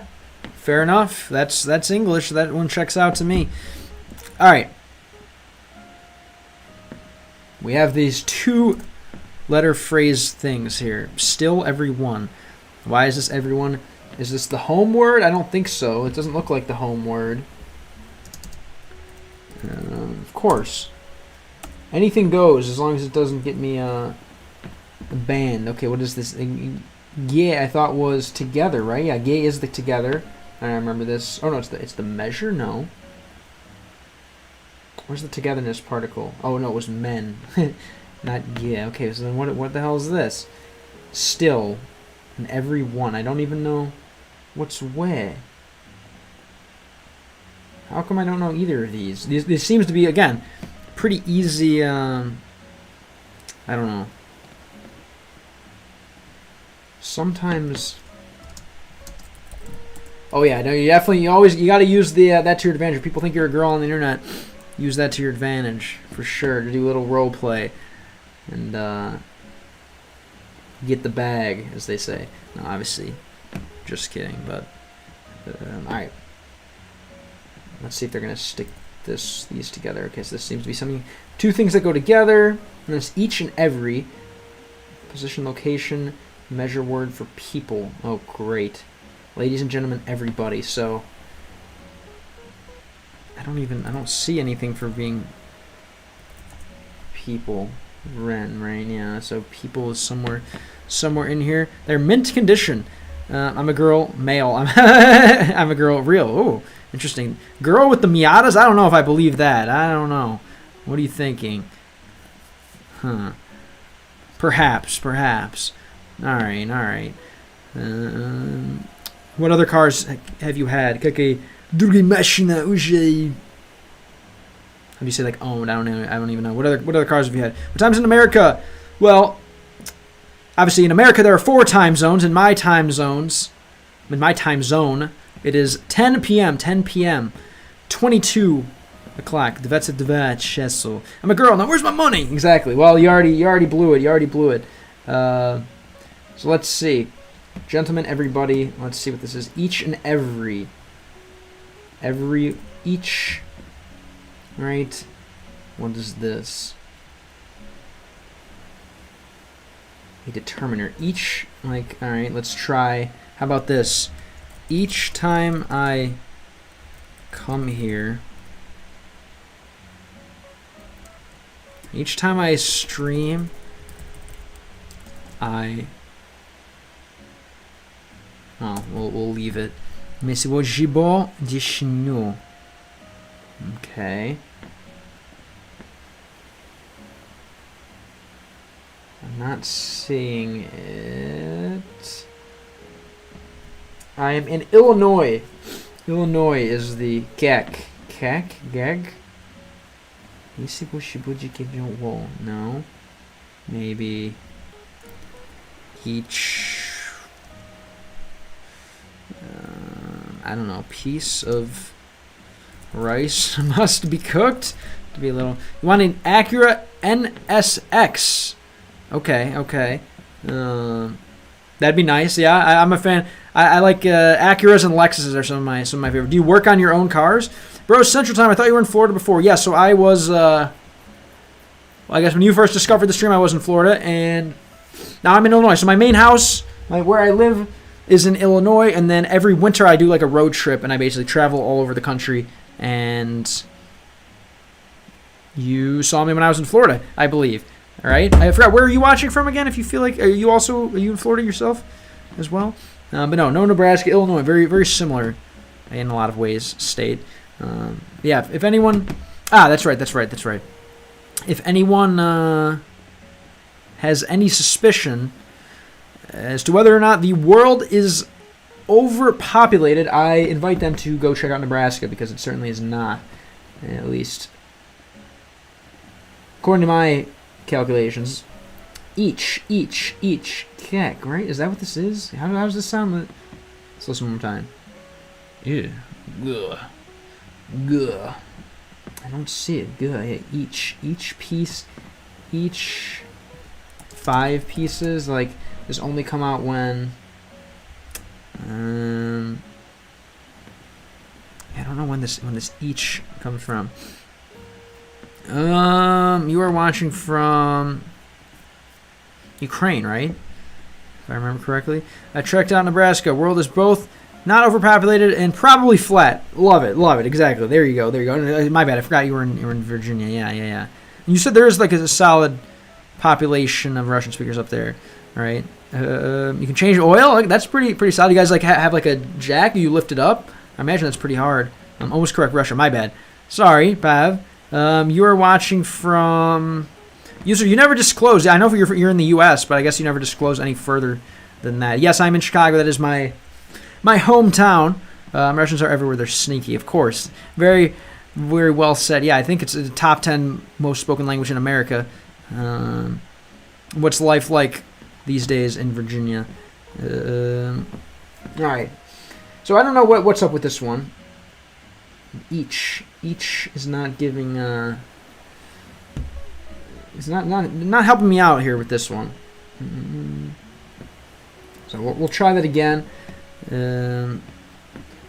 Fair enough. That's English. That one checks out to me. All right. We have these 2-letter phrase things here. Still everyone. Why is this everyone? Is this the home word? I don't think so. It doesn't look like the home word. Of course. Anything goes as long as it doesn't get me banned. Okay, what is this? Yeah, I thought was together, right? Yeah, yeah is the together. I remember this. Oh no, it's the measure. No. Where's the togetherness particle? Oh no, it was men. Not yeah. Okay, so then what the hell is this? Still, and every one. I don't even know what's where. How come I don't know either of these? This seems to be again pretty easy. I don't know. Sometimes Oh yeah, no, you got to use the that to your advantage. If people think you're a girl on the internet, use that to your advantage for sure. To do a little role play and get the bag, as they say. No, obviously, just kidding. But all right, let's see if they're gonna stick these together. Okay, so this seems to be something. Two things that go together, and it's each and every position, location, measure word for people. Oh, great. Ladies and gentlemen, everybody. So I don't see anything for being people. Ren, right? Yeah. So people is somewhere in here. They're mint condition. I'm a girl, male. I'm a girl, real. Oh, interesting. Girl with the Miatas? I don't know if I believe that. I don't know. What are you thinking? Huh. Perhaps. All right. What other cars have you had? Какие другие машины уже? How do you say like owned? I don't even know. What other cars have you had? What time's in America? Well, obviously in America there are 4 time zones. In my time zone, it is 10 p.m. 22 o'clock. I'm a girl. Now where's my money? Exactly. Well, you already blew it. So let's see. Gentlemen, everybody, let's see what this is. Each and every, each, right? What is this? A determiner. Each, like, all right, let's try. How about this? Each time I come here, each time I stream, we'll leave it. Mais c'est bon, gibo dishnu. Okay. I'm not seeing it. I am in Illinois. Illinois is the gag. Gag? No. Maybe each I don't know, piece of rice must be cooked to be a little. You want an Acura NSX? Okay. That'd be nice. Yeah, I'm a fan. I like Acuras and Lexuses are some of my favorite. Do you work on your own cars, bro? Central Time. I thought you were in Florida before. Yeah, so I was. Well, I guess when you first discovered the stream, I was in Florida, and now I'm in Illinois. So my main house, where I live, is in Illinois, and then every winter I do like a road trip, and I basically travel all over the country. And you saw me when I was in Florida, I believe. All right, I forgot, where are you watching from again? If you feel like, are you in Florida yourself as well? But no Nebraska, Illinois, very very similar in a lot of ways. State. Yeah, if anyone, that's right. If anyone has any suspicion as to whether or not the world is overpopulated, I invite them to go check out Nebraska, because it certainly is not, at least according to my calculations. Each kek, right? Is that what this is? How does this sound? Let's listen one more time. Yeah. Gah. I don't see it. Gah. Yeah, each piece, each 5 pieces, like, this only come out when I don't know when this each comes from. You are watching from Ukraine, right? If I remember correctly. I checked out Nebraska. World is both not overpopulated and probably flat. Love it. Exactly. There you go. My bad. I forgot you were in Virginia. Yeah. You said there is like a solid population of Russian speakers up there, right? You can change oil. That's pretty solid. You guys like have like a jack. You lift it up. I imagine that's pretty hard. Almost correct. Russia. My bad. Sorry, Pav. You are watching from. User, you never disclose. I know you're in the U.S., but I guess you never disclose any further than that. Yes, I'm in Chicago. That is my hometown. Russians are everywhere. They're sneaky, of course. Very, very well said. Yeah, I think it's the top 10 most spoken language in America. What's life like these days in Virginia? All right. So So I don't know what's up with this one. Each is not giving. It's not helping me out here with this one. So we'll try that again.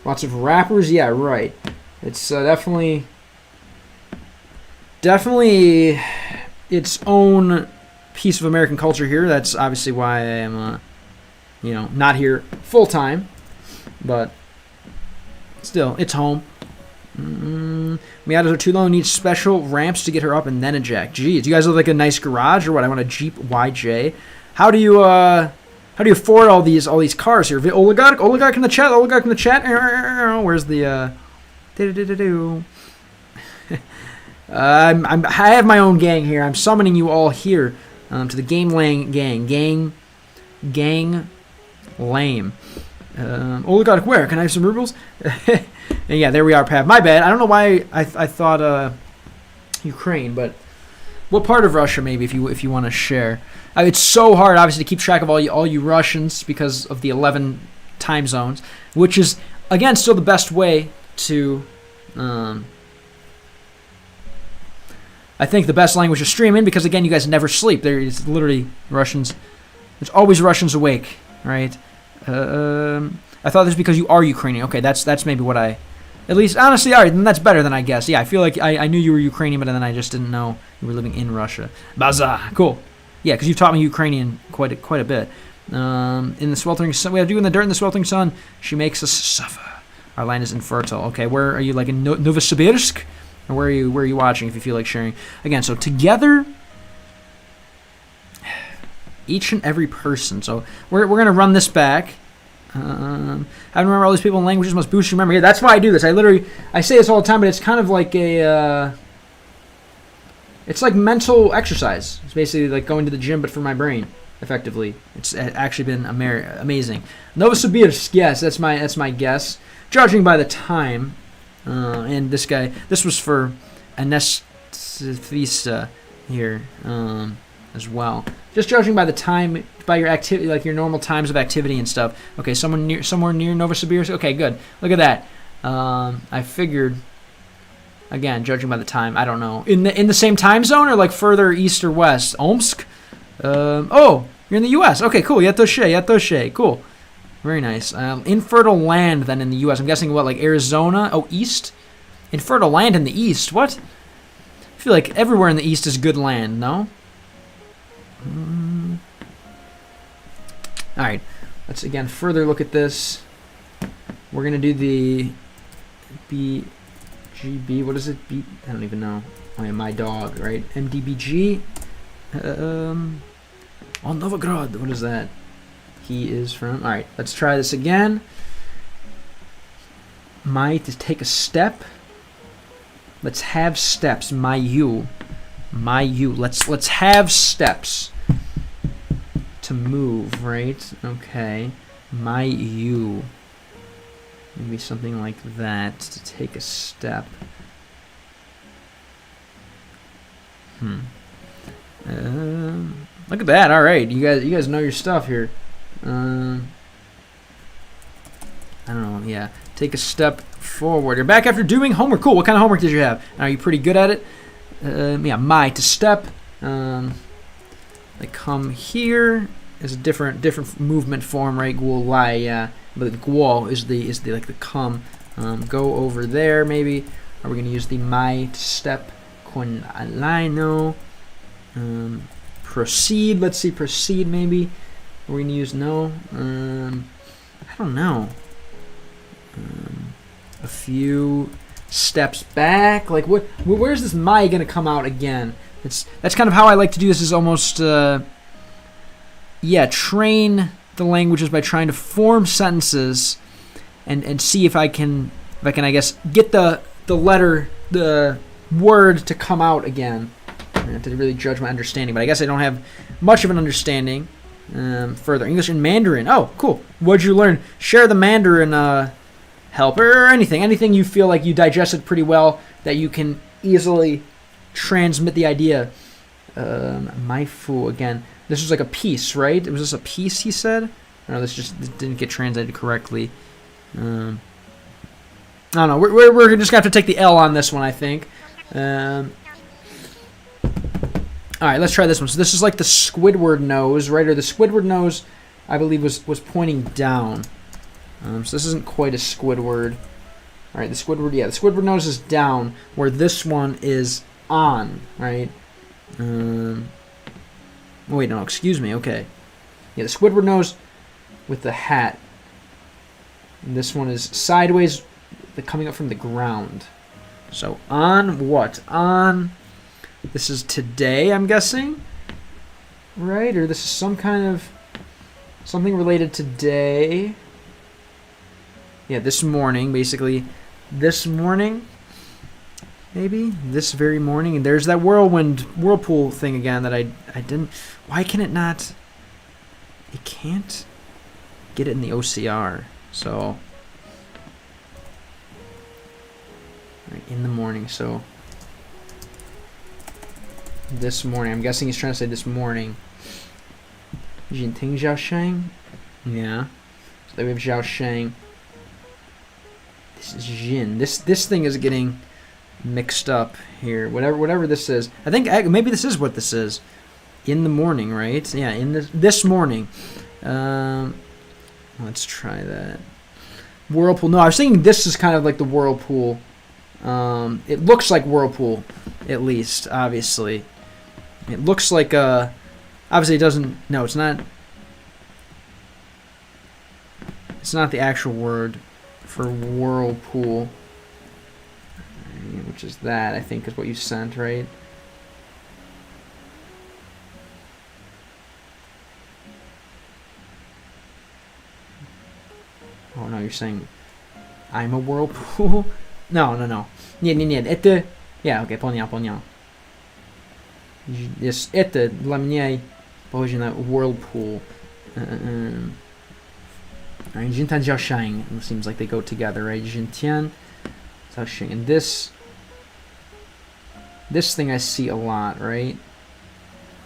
Lots of rappers. Yeah, right. It's definitely its own piece of American culture here. That's obviously why I am, not here full time, but still, it's home. Miatas are too low. Need special ramps to get her up and then eject. Geez, you guys look like a nice garage or what? I want a Jeep YJ. How do you afford all these cars here? Oligarch in the chat. Where's the I have my own gang here. I'm summoning you all here to the Game Lang gang. Gang lame. Oligarch where? Can I have some rubles? And yeah, there we are, Pav. My bad. I don't know why I thought Ukraine, but what part of Russia maybe if you want to share? It's so hard, obviously, to keep track of all you Russians because of the 11 time zones, which is again still the best way to. I think the best language to stream in because again, you guys never sleep. There is literally Russians. There's always Russians awake, right? I thought this was because you are Ukrainian. Okay, that's maybe what I. At least, honestly, all right, then that's better than I guess. Yeah, I feel like I knew you were Ukrainian, but then I just didn't know you were living in Russia. Baza, cool. Yeah, because you've taught me Ukrainian quite a bit. In the sweltering sun, we have to do in the dirt in the sweltering sun. She makes us suffer. Our land is infertile. Okay, where are you? Like in Novosibirsk, or where are you watching? If you feel like sharing, again. So together, each and every person. So we're gonna run this back. I remember all these people in languages must boost your memory. Yeah, that's why I do this. I say this all the time, but it's kind of like it's like mental exercise. It's basically like going to the gym, but for my brain, effectively. It's actually been amazing. Novosibirsk, yes, that's my guess. Judging by the time, and this was for anesthesia here as well. Just judging by the time, by your activity, like your normal times of activity and stuff. Okay, somewhere near Novosibirsk. Okay, good. Look at that. I figured. Again, judging by the time, I don't know. In the same time zone or like further east or west? Omsk? Oh, you're in the U.S. Okay, cool. Yatoshe. Cool. Very nice. Infertile land then in the U.S. I'm guessing what, like Arizona? Oh, east? Infertile land in the east. What? I feel like everywhere in the east is good land, no? All right. Let's again further look at this. We're going to do the GB, what is it? I don't even know. Oh yeah, my dog, right? MDBG. On Novograd. What is that? He is from. All right, let's try this again. To take a step. Let's have steps. My you. Let's have steps to move, right? Okay. My you. Maybe something like that to take a step. Look at that. All right, you guys know your stuff here. I don't know. Yeah, take a step forward. You're back after doing homework. Cool. What kind of homework did you have? Are you pretty good at it? Yeah, to step. Like come here is a different movement form, right? Guolai, yeah. But the guo is the like the come. Go over there maybe. Are we gonna use the to step? Con alino. Proceed. Let's see. Proceed maybe. Are we gonna use no? I don't know. A few steps back. Like what? Where's this gonna come out again? That's kind of how I like to do this. Is almost train the languages by trying to form sentences and see if I can I guess get the word to come out again. I have to really judge my understanding, but I guess I don't have much of an understanding. Further English and Mandarin. Oh, cool. What'd you learn? Share the Mandarin help or anything you feel like you digested pretty well that you can easily transmit the idea. My fu again. This was like a piece, right? Was this a piece he said? No, this didn't get translated correctly. I don't know. We're just going to have to take the L on this one, I think. All right, let's try this one. So this is like the Squidward nose, right? Or the Squidward nose, I believe, was pointing down. So this isn't quite a Squidward. All right, the Squidward, yeah, the Squidward nose is down, where this one is on, right? Wait, no, excuse me. Okay, yeah, the Squidward nose with the hat. And this one is sideways, coming up from the ground. So on what? On. This is today, I'm guessing, right? Or this is some kind of something related to today. Yeah, this morning, basically. This morning, maybe this very morning, and there's that whirlpool thing again that I didn't. Why can it not? It can't get it in the OCR. So right, in the morning. So this morning. I'm guessing he's trying to say this morning. Jin Ting Zhao Sheng. Yeah. So then we have Zhao Sheng. This is Jin. This thing is getting mixed up here. Whatever this is. I think maybe this is what this is. In the morning, right? Yeah, in this morning. Let's try that. Whirlpool. No, I was thinking this is kind of like the whirlpool. It looks like whirlpool, at least, obviously. It looks like obviously it doesn't. No, it's not. It's not the actual word for whirlpool, which is that, I think, is what you sent, right? Oh no, you're saying I'm a whirlpool? No. Нет. Это... Yeah, okay, понял. Это для меня похоже на whirlpool. Alright, Jintan Jiaoshang. It seems like they go together, right? Jintian Jiaoshang. And this thing I see a lot, right?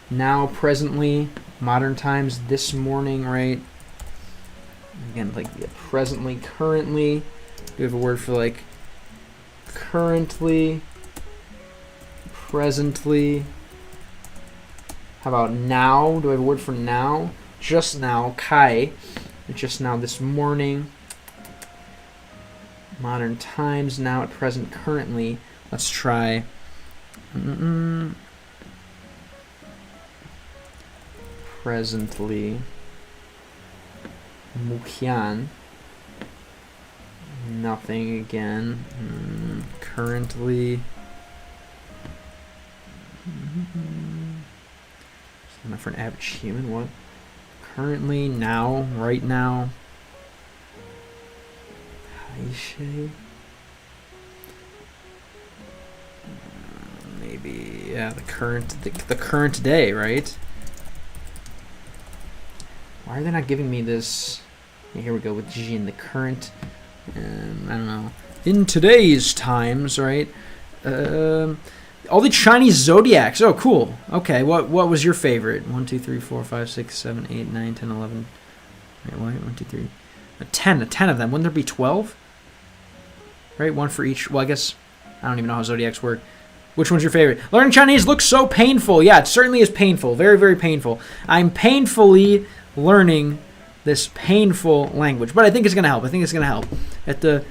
Now, presently, modern times, this morning, right? Again, like presently, currently. Do we have a word for like currently, presently? How about now? Do I have a word for now? Just now, Kai. Just now, this morning. Modern times, now at present, currently. Let's try. Presently. Mukyan. Nothing again. Currently. Not for an average human. What? Currently, now, right now. Haishe. Maybe, yeah, the current day, right? Why are they not giving me this? Yeah, here we go with Jin, the current. I don't know. In today's times, right? All the Chinese zodiacs. Oh, cool. Okay, what was your favorite? 1, 2, 3, 4, 5, 6, 7, 8, 9, 10, 11. Wait, what? 1, 2, 3. 10 of them. Wouldn't there be 12? Right, one for each. Well, I guess I don't even know how zodiacs work. Which one's your favorite? Learning Chinese looks so painful. Yeah, it certainly is painful. Very, very painful. I'm painfully learning this painful language, but I think it's gonna help. At the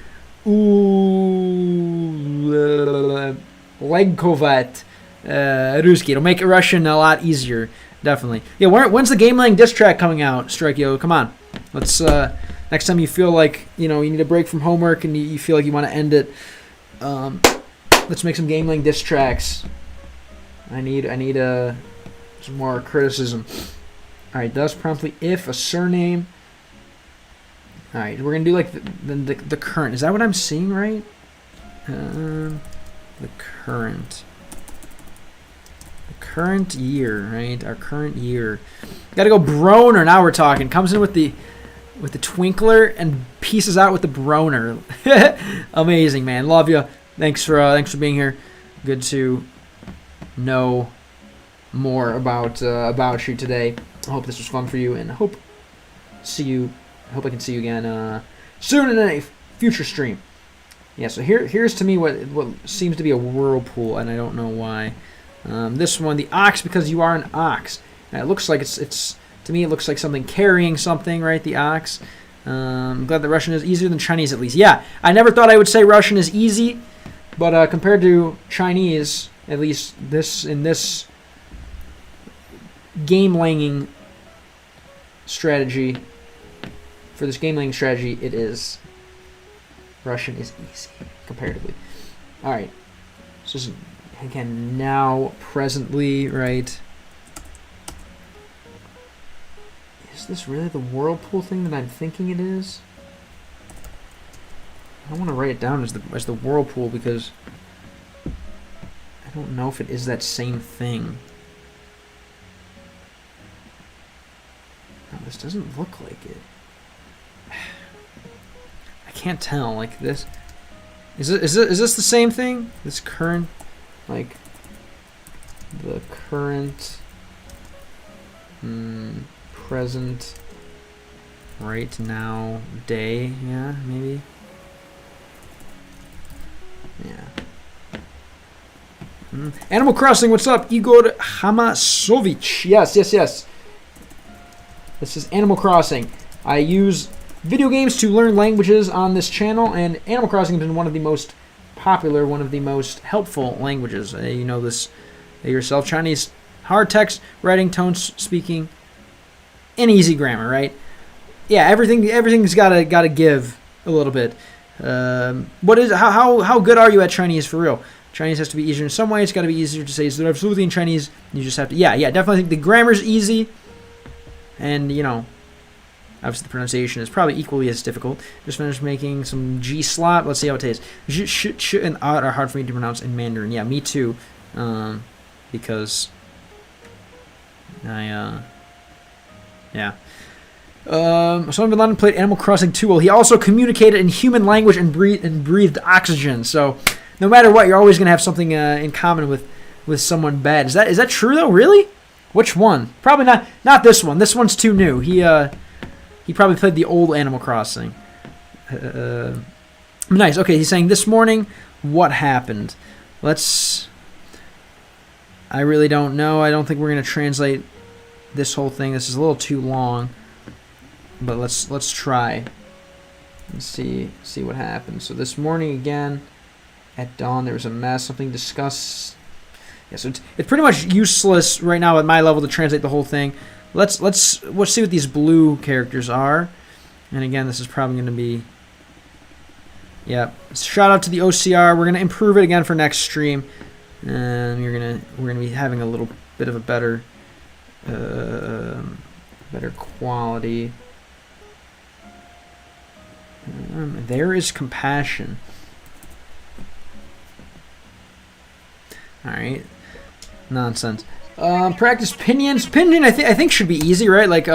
Legkovat Ruski. It'll make Russian a lot easier, definitely. Yeah, when's the Game Lang diss track coming out, Strike-Yo? Come on. Let's, next time you feel like, you need a break from homework and you feel like you want to end it, let's make some Game Lang diss tracks. I need some more criticism. Alright, does promptly if a surname. Alright, we're going to do like the current. Is that what I'm seeing, right? The current year, right? Our current year. Got to go Broner. Now we're talking. Comes in with the twinkler and pieces out with the Broner. Amazing, man. Love you. Thanks for being here. Good to know more about you today. I hope this was fun for you, and I hope I can see you again soon in a future stream. Yeah, so here's to me what seems to be a whirlpool, and I don't know why. This one, the ox, because you are an ox. And it looks like it's to me it looks like something carrying something, right? The ox. I'm glad that Russian is easier than Chinese at least. Yeah, I never thought I would say Russian is easy, but compared to Chinese, at least in this game langing strategy, for this game langing strategy, it is. Russian is easy comparatively. All right, so this is, again, now presently, right? Is this really the whirlpool thing that I'm thinking it is? I want to write it down as the whirlpool because I don't know if it is that same thing. No, this doesn't look like it. I can't tell. Like this, is this the same thing? This current, like the current, present, right now, day. Yeah, maybe. Yeah. Animal Crossing, what's up? Igor Hamasovich. Yes. This is Animal Crossing. I use video games to learn languages on this channel, and Animal Crossing has been one of the most popular, one of the most helpful languages. You know this yourself. Chinese, hard text, writing, tones, speaking, and easy grammar, right? Yeah, everything's gotta give a little bit. How good are you at Chinese for real? Chinese has to be easier in some way. It's got to be easier to say. So absolutely in Chinese, you just have to. Yeah, definitely think the grammar's easy, and obviously the pronunciation is probably equally as difficult. Just finished making some G slot. Let's see how it tastes. Sh, sh, and are hard for me to pronounce in Mandarin. Yeah, me too. Because yeah. Osama bin Laden played Animal Crossing 2. Well, he also communicated in human language and breathed oxygen. So no matter what, you're always going to have something in common with someone bad. Is that true though? Really? Which one? Probably not this one. This one's too new. He probably played the old Animal Crossing. Nice. Okay, he's saying this morning what happened. I really don't know. I don't think we're going to translate this whole thing. This is a little too long. But let's try and see what happens. So this morning again at dawn there was a mess. Something discussed. Yeah, so it's pretty much useless right now at my level to translate the whole thing. Let's see what these blue characters are. And again, this is probably going to be. Yeah. Shout out to the OCR. We're gonna improve it again for next stream, and we're gonna be having a little bit of a better quality. There is compassion. All right, nonsense. Practice pinions. Pinion, I think should be easy, right? Like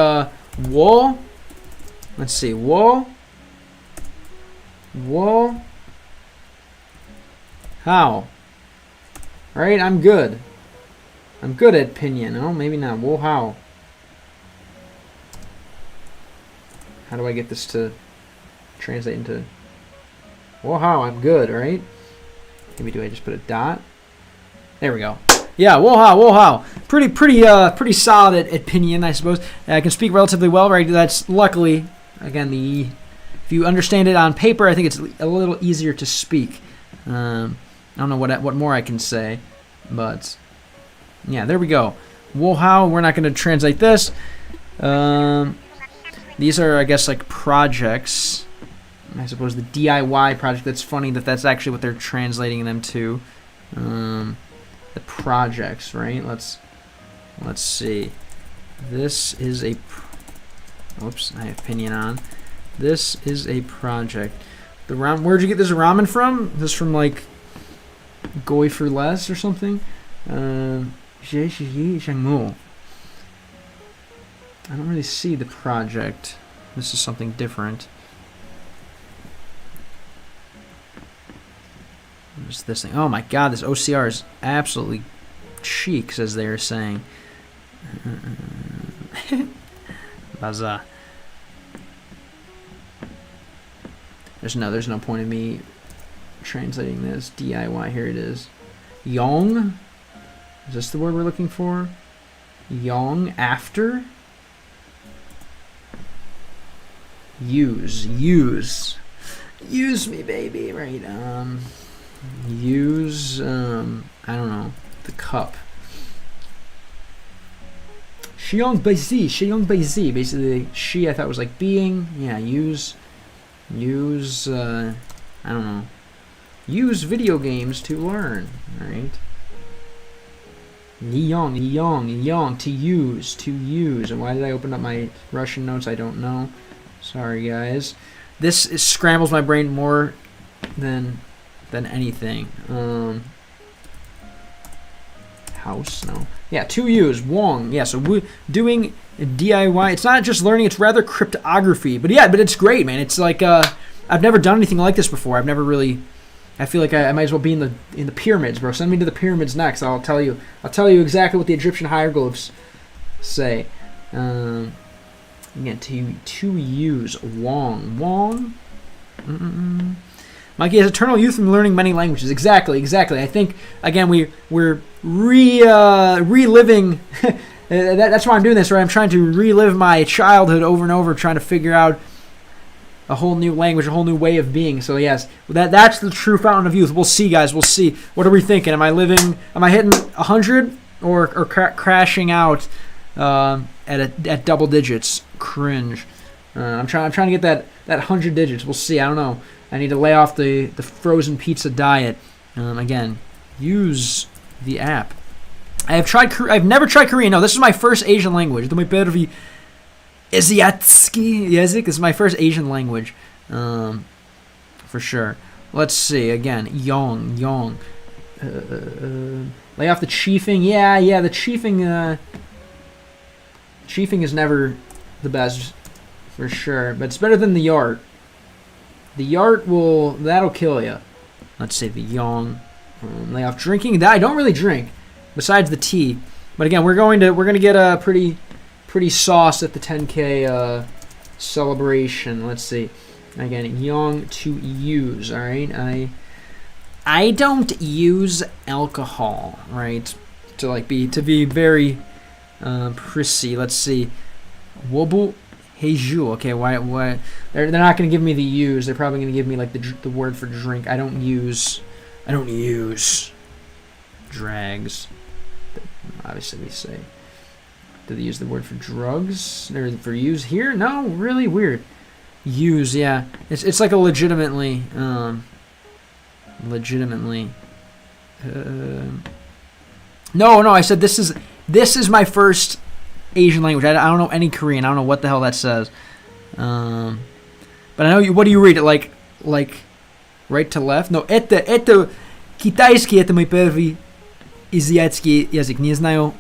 wall. Let's see, wall. How? All right, I'm good. I'm good at pinion. Oh, maybe not. Whoa, how? How do I get this to translate into? Whoa, how? I'm good, right? Maybe do I just put a dot? There we go. Yeah, whoa, how? Pretty solid at pinion, I suppose. I can speak relatively well, right? That's luckily, again, if you understand it on paper, I think it's a little easier to speak. I don't know what more I can say, but yeah, there we go. Whoa, how? We're not going to translate this. These are, I guess, like projects. I suppose the DIY project. That's funny that's actually what they're translating them to. The projects, right? Let's see. This is a. Oops, I have pinion on. This is a project. Where'd you get this ramen from? This from like Goy for Less or something? I don't really see the project. This is something different. What's this thing? Oh my god, this OCR is absolutely chic, as they are saying. Baza. There's no point in me translating this. DIY, here it is. Yong. Is this the word we're looking for? Yong, after. Use me, baby, right? Use, I don't know, the cup. Shiyong Baizi, basically, she I thought was like being, yeah, use, I don't know, use video games to learn, alright? Niyong, to use, and why did I open up my Russian notes? I don't know, sorry guys. This scrambles my brain more than anything. House, no. Yeah, to use, Wong. Yeah, so doing DIY, it's not just learning, it's rather cryptography. But yeah, but it's great, man. It's like, I've never done anything like this before. I've never really, I feel like I might as well be in the pyramids, bro. Send me to the pyramids next. I'll tell you exactly what the Egyptian hieroglyphs say. Again, to use, Wong. Mikey has eternal youth from learning many languages. Exactly. I think, again, we're reliving. That's why I'm doing this, right? I'm trying to relive my childhood over and over, trying to figure out a whole new language, a whole new way of being. So yes, that's the true fountain of youth. We'll see, guys. We'll see. What are we thinking? Am I hitting 100 or crashing out at double digits? Cringe. I'm trying to get that 100 digits. We'll see. I don't know. I need to lay off the frozen pizza diet. Again, use the app. I've never tried Korean. No, this is my first Asian language. The первый азиатский язык is my first Asian language, for sure. Let's see again. Yong. Lay off the chiefing. Yeah. The chiefing. Chiefing is never the best, for sure, but it's better than the yart. The yart that'll kill you. Let's say the yong. Lay off drinking. I don't really drink, besides the tea. But again, we're gonna get a pretty sauce at the 10K celebration. Let's see. Again, yong, to use. All right. I don't use alcohol, right? To be very prissy. Let's see. Wobu. Heiju. Okay, why? They're not going to give me the use. They're probably going to give me like the word for drink. I don't use drags. Obviously, we say. Do they use the word for drugs or for use here? No, really weird. Use, yeah. It's like a legitimately. No, I said this is my first Asian language. I don't know any Korean. I don't know what the hell that says. But I know what do you read it like right to left? No, это китайский, это мой первый азиатский язык. Не знаю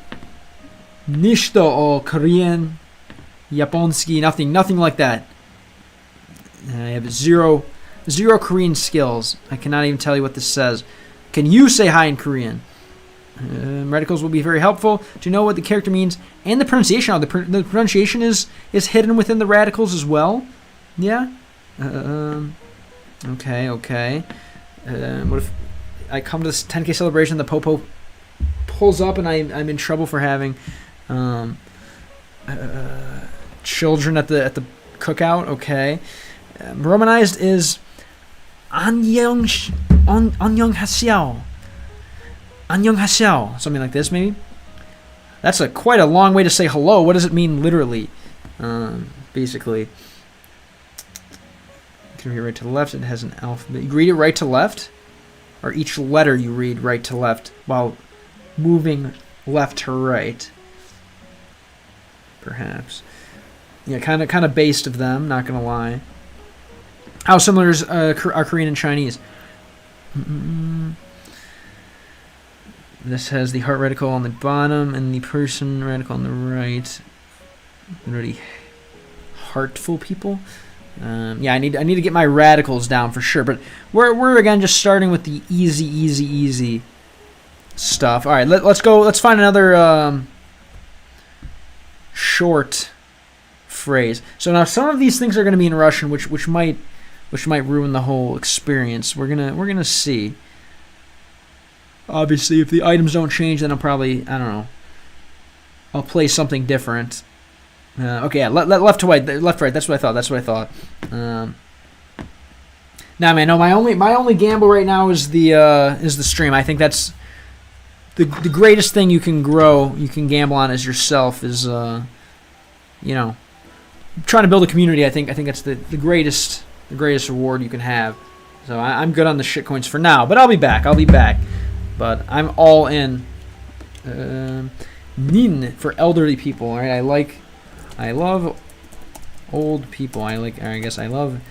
ничто о Korean, японский, nothing like that. I have zero Korean skills. I cannot even tell you what this says. Can you say hi in Korean? Radicals will be very helpful to know what the character means and the pronunciation. The pronunciation is hidden within the radicals as well. Yeah. Okay. What if I come to this 10K celebration? The popo pulls up and I'm in trouble for having children at the cookout. Okay. Romanized is 안녕하세요. 안녕하세요, something like this, maybe. That's quite a long way to say hello. What does it mean literally? Basically, you can read right to left. It has an alphabet. You read it right to left, or each letter you read right to left while moving left to right. Perhaps. Yeah, kind of based of them. Not gonna lie. How similar is are Korean and Chinese? This has the heart radical on the bottom and the person radical on the right. Really heartful people. Yeah, I need to get my radicals down for sure. But we're again just starting with the easy stuff. All right, let's go. Let's find another short phrase. So now some of these things are going to be in Russian, which might which might ruin the whole experience. We're gonna see. Obviously, if the items don't change, then I'll probably, I don't know, I'll play something different. Okay, yeah, left to right, left to right. That's what I thought. Nah, man, no. My only gamble right now is the stream. I think that's the greatest thing you can grow. You can gamble on as yourself is you know, trying to build a community. I think that's the greatest reward you can have. So I'm good on the shitcoins for now, but I'll be back. But I'm all in. Nin for elderly people. All right, I love old people. I guess I love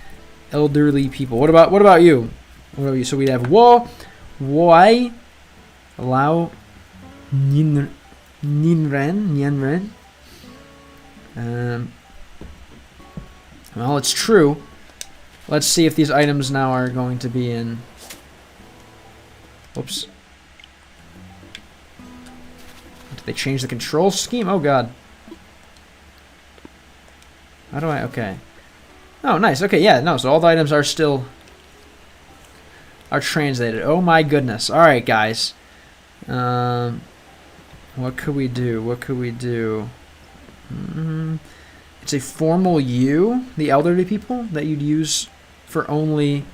elderly people. What about you? So we have why allow Nianren. Well, it's true. Let's see if these items now are going to be in. Whoops. Did they change the control scheme? Oh god. How do I? Okay. Oh, nice. Okay, yeah, no. So all the items are still translated. Oh my goodness. All right, guys. What could we do? It's a formal you, the elderly people that you'd use for only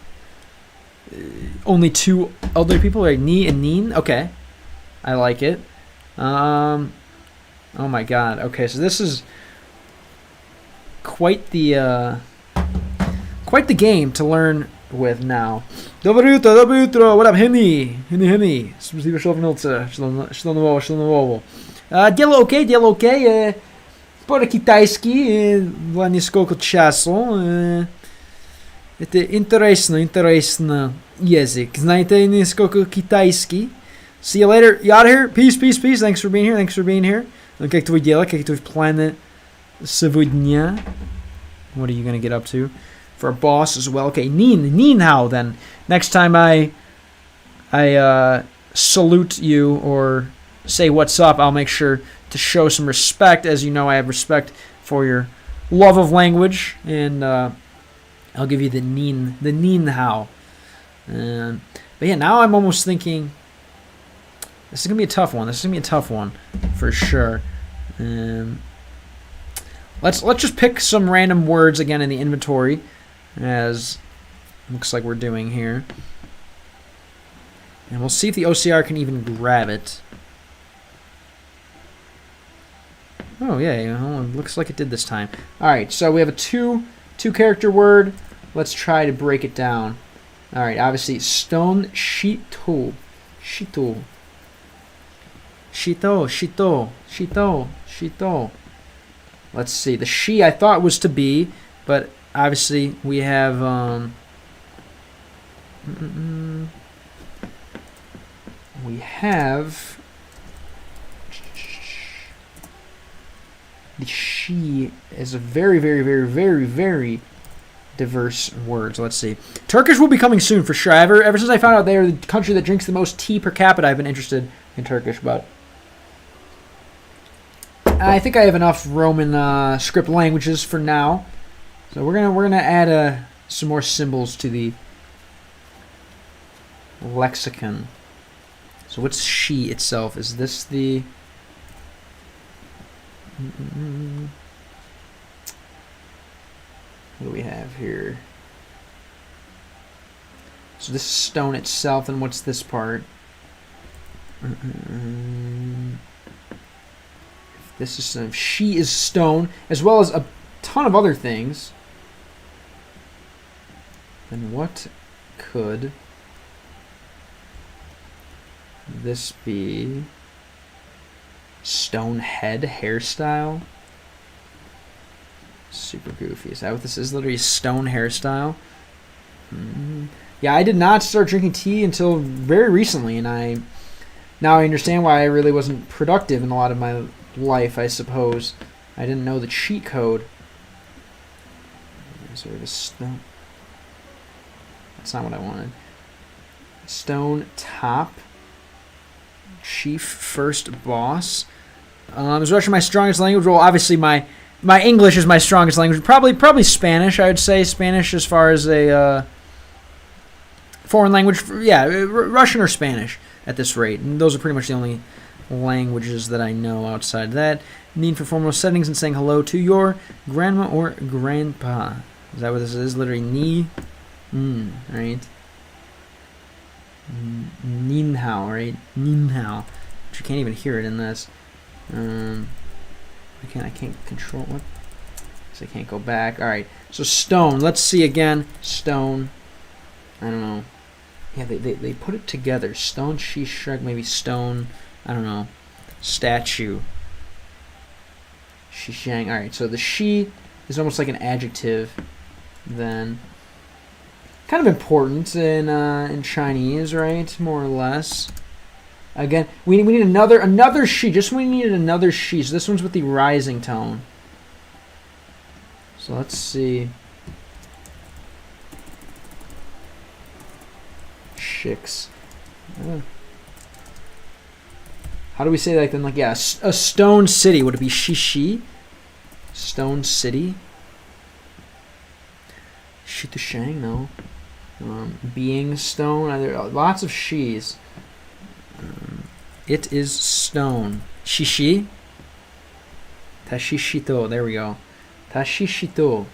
two elderly people, like ni and nin. Okay, I like it. Oh my god. Okay, so this is quite the game to learn with now. Доброе утро. What up, Henny? Спасибо, что вернулся. Что нового? Дело окей. По-китайски было несколько часов. Это интересно язык. Знаете несколько китайский. See you later. You out of here? Peace. Thanks for being here. Как твои дела? Как твои планы сегодня? What are you gonna get up to? For our boss as well. Okay, Nin how then? Next time I salute you or say what's up, I'll make sure to show some respect. As you know, I have respect for your love of language, and I'll give you the Nin how. But yeah, now I'm almost thinking this is gonna be a tough one for sure. Let's just pick some random words again in the inventory, as looks like we're doing here, and we'll see if the OCR can even grab it. Oh yeah, it looks like it did this time. All right, so we have a two character word. Let's try to break it down. All right, obviously stone shito. Let's see. The she I thought was to be, but obviously we have the she is a very diverse word. So let's see. Turkish will be coming soon for sure. Ever since I found out they are the country that drinks the most tea per capita, I've been interested in Turkish, but I think I have enough Roman script languages for now. So we're gonna add some more symbols to the lexicon. So what's she itself? Is this the what do we have here? So this is stone itself, and what's this part? This is she is stone, as well as a ton of other things. Then what could this be? Stone head hairstyle? Super goofy. Is that what this is? Literally a stone hairstyle? Yeah, I did not start drinking tea until very recently, and now I understand why I really wasn't productive in a lot of my life, I suppose. I didn't know the cheat code. Sort of a stone. That's not what I wanted. Stone top. Chief first boss. Is Russian my strongest language? Well, obviously my my English is my strongest language. Probably Spanish. I would say Spanish as far as a foreign language. Yeah, Russian or Spanish at this rate. And those are pretty much the only languages that I know outside that. Need for formal settings and saying hello to your grandma or grandpa. Is that what this is? Literally ni. Right? Nin hao, right? Nin hao. But you can't even hear it in this. I can't control what. So I can't go back. All right. So stone. Let's see again. Stone. I don't know. Yeah, they put it together. Stone, she, shrug, maybe stone. I don't know. Statue. Shishang. All right. So the she is almost like an adjective. Then kind of important in Chinese, right? More or less. Again, we need another she. Just when we needed another she. So this one's with the rising tone. So let's see. Shicks. How do we say that then? Like, yeah, a stone city. Would it be shishi? Stone city. Shitushang, no. Being stone. There are lots of she's. It is stone. Shishi. Tashishito. There we go. Tashishito.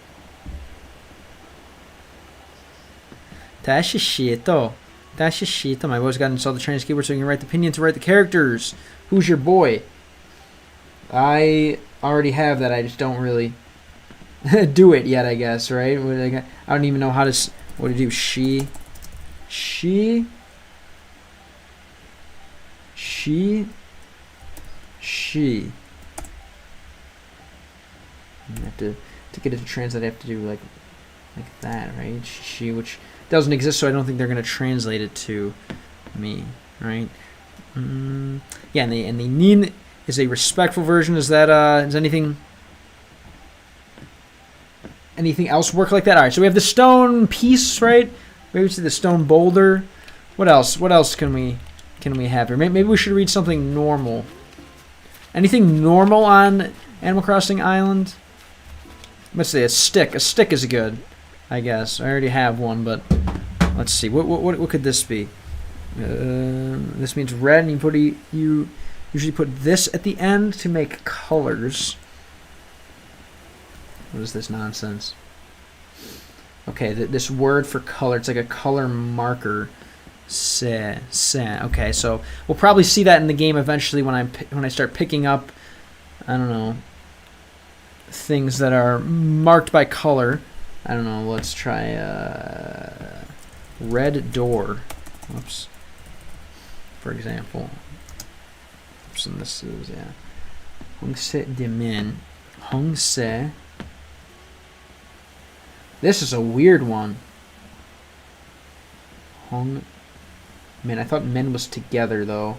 Tashishito. Tashishito. My boy's got to install the Chinese keyboard so you can write the pinyin to write the characters. Who's your boy? I already have that. I just don't really do it yet, I guess, right? I don't even know how to... What to do? She. You have to get it to translate, I have to do like that, right? She, which doesn't exist, so I don't think they're going to translate it to me, right? Yeah, and the nin is a respectful version. Is that is anything else work like that? All right, so we have the stone piece, right? Maybe we see the stone boulder. What else? What else can we have here? Maybe we should read something normal. Anything normal on Animal Crossing Island? Let's see, a stick. A stick is good, I guess. I already have one, but let's see. What could this be? This means red, and you usually put this at the end to make colors. What is this nonsense? Okay, this word for color, it's like a color marker. Se. Okay, so we'll probably see that in the game eventually when I start picking up, I don't know, things that are marked by color. I don't know. Let's try red door. Whoops. For example. Oops, and this is Hongse de Min. Hongse. This is a weird one. Hong. Man, I thought men was together though.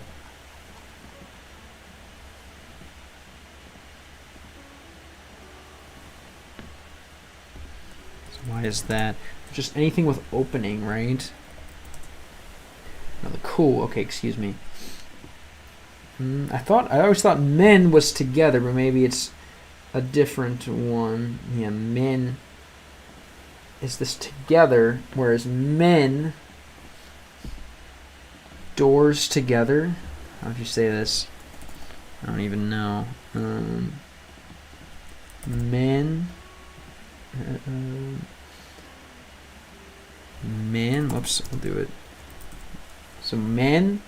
So why is that? Just anything with opening, right? No, the cool. Okay, excuse me. I always thought men was together, but maybe it's a different one. Yeah, men is this together, whereas men. Doors together. How would you say this? I don't even know. Men. Men. Whoops. I'll do it. So men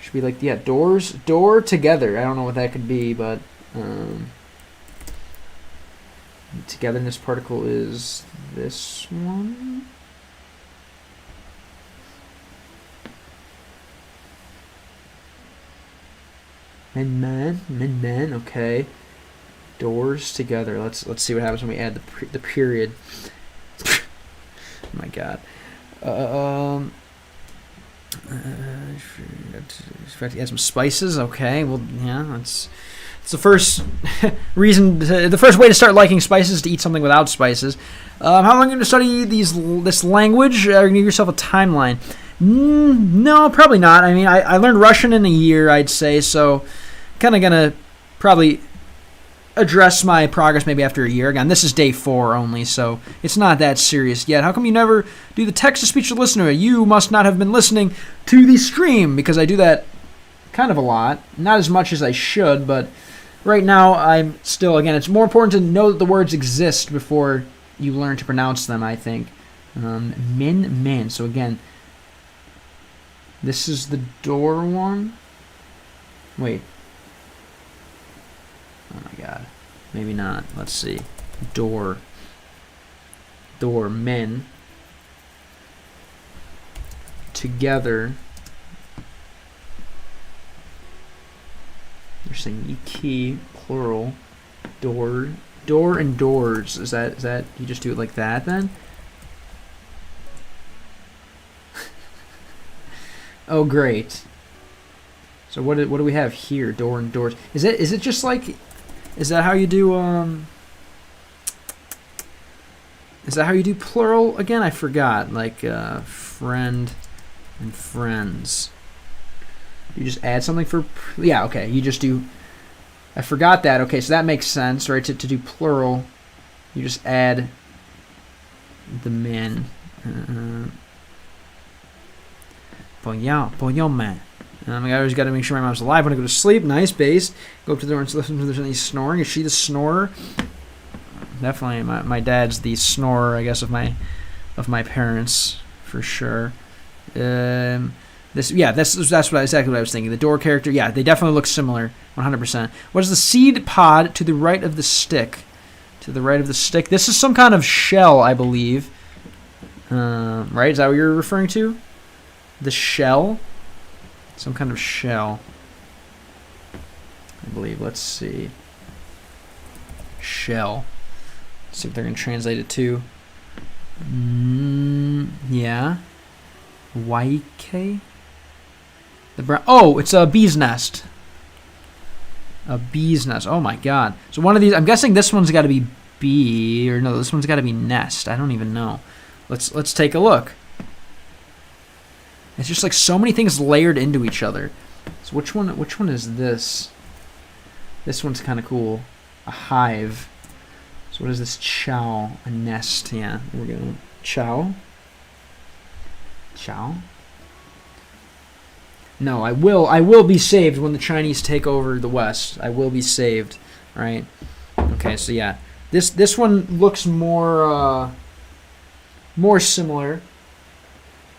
should be like, yeah, doors. Door together. I don't know what that could be, but togetherness particle is this one. Men, okay. Doors together. Let's see what happens when we add the period. Oh my god. Add some spices. Okay. Well, yeah. It's the first reason. The first way to start liking spices is to eat something without spices. How long are you going to study this language? Are you going to give yourself a timeline? No, probably not. I mean, I learned Russian in a year, I'd say, so kind of going to probably address my progress maybe after a year. Again, this is day 4 only, so it's not that serious yet. How come you never do the text-to-speech to listener? You must not have been listening to the stream, because I do that kind of a lot. Not as much as I should, but right now I'm still, again, it's more important to know that the words exist before you learn to pronounce them, I think. Men. So again, this is the door one. Wait. Oh my god. Maybe not. Let's see. Door. Men. Together. You're saying key, plural. Door and doors. Is that you just do it like that then? Oh great. So what do we have here? Door and doors. Is it just like, is that how you do is that how you do plural again? I forgot. Like friend and friends. You just add something for, yeah, okay. You just do, I forgot that. Okay, so that makes sense, right? To do plural, you just add the men. Man. I always got to make sure my mom's alive when I go to sleep. Nice bass. Go up to the door and listen if there's any snoring. Is she the snorer? Definitely. My dad's the snorer, I guess, of my parents for sure. That's exactly what I was thinking. The door character, yeah, they definitely look similar, 100%. What is the seed pod to the right of the stick? To the right of the stick. This is some kind of shell, I believe. Right? Is that what you're referring to? The shell? Some kind of shell, I believe. Let's see. Shell. Let's see if they're going to translate it to. Yeah. Waike? Oh, it's a bee's nest. A bee's nest. Oh my god. So one of these, I'm guessing this one's got to be bee, or no, this one's got to be nest. I don't even know. Let's take a look. It's just like so many things layered into each other. So which one is this? This one's kind of cool. A hive. So what is this? Chow. A nest. Yeah, we're going chow. Chow. No, I will be saved when the Chinese take over the West. I will be saved, right? Okay, so yeah, this one looks more similar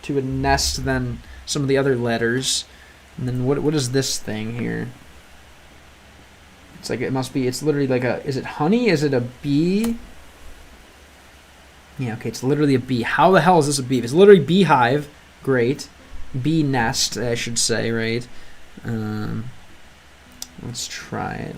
to a nest than some of the other letters. And then what is this thing here? It's like, it must be, it's literally like a, is it honey? Is it a bee? Yeah, okay, it's literally a bee. How the hell is this a bee? It's literally beehive. Great. Bee nest, I should say, right? Let's try it.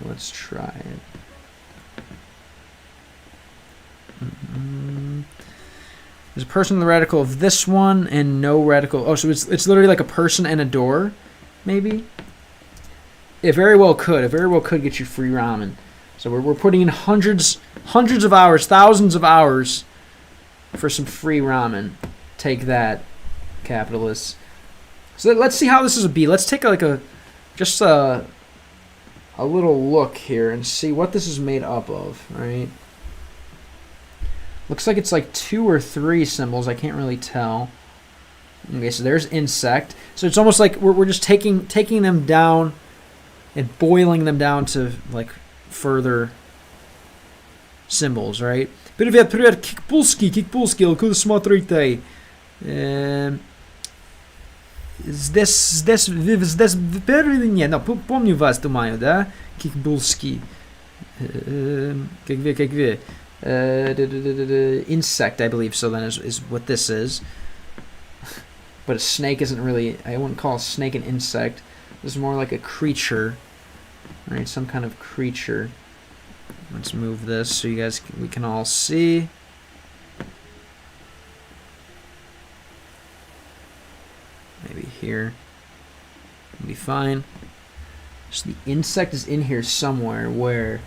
There's a person in the radical of this one and no radical. Oh, so it's literally like a person and a door, maybe? It very well could. It very well could get you free ramen. So we're putting in hundreds of hours, thousands of hours for some free ramen. Take that, capitalists. So let's see how this is a bee. Let's take just a little look here and see what this is made up of, right? Looks like it's like 2 or 3 symbols. I can't really tell. Okay, so there's insect. So it's almost like we're just taking them down and boiling them down to like further symbols, right? Привет, Кикпулский, откуда смотрите? Здесь первый, не, но помню вас, думаю, да? Кикпулский. Как вы. Insect, I believe, so then is what this is. But a snake isn't really, I wouldn't call a snake an insect. This is more like a creature, right? Some kind of creature. Let's move this so we can all see. Maybe here. It'll be fine. So the insect is in here somewhere. Where?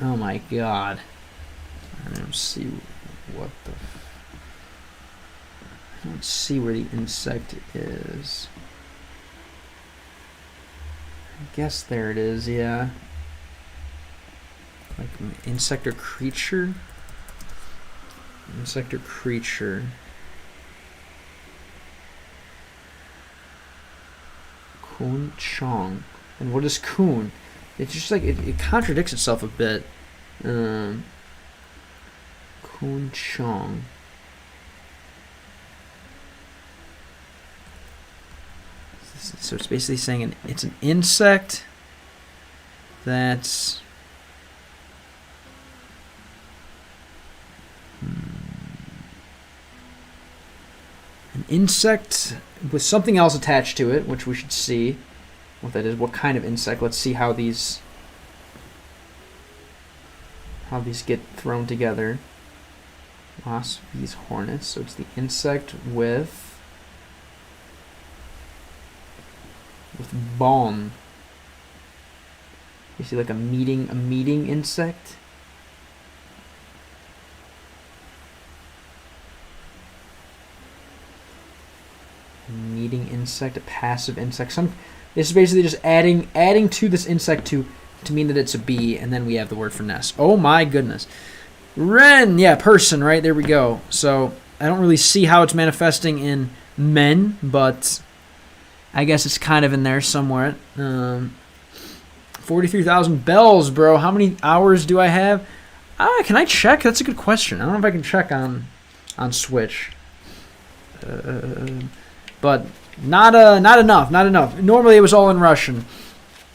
Oh my god. I don't see what the... I don't see where the insect is. I guess there it is, yeah. like insect or creature. Insect or creature. Kun Chong. And what is kun? It's just like it contradicts itself a bit. Kun Chong. So it's basically saying it's an insect that's an insect with something else attached to it, which we should see what that is. What kind of insect? Let's see how these get thrown together. Wasp, bees, hornets. So it's the insect with bone. You see like a meeting insect. Meeting insect, a passive insect. This is basically just adding to this insect to mean that it's a bee, and then we have the word for nest. Oh my goodness. Ren, yeah, person, right? There we go. So I don't really see how it's manifesting in men, but I guess it's kind of in there somewhere. 43,000 bells, bro. How many hours do I have? Can I check? That's a good question. I don't know if I can check on Switch. But not enough. Normally it was all in Russian.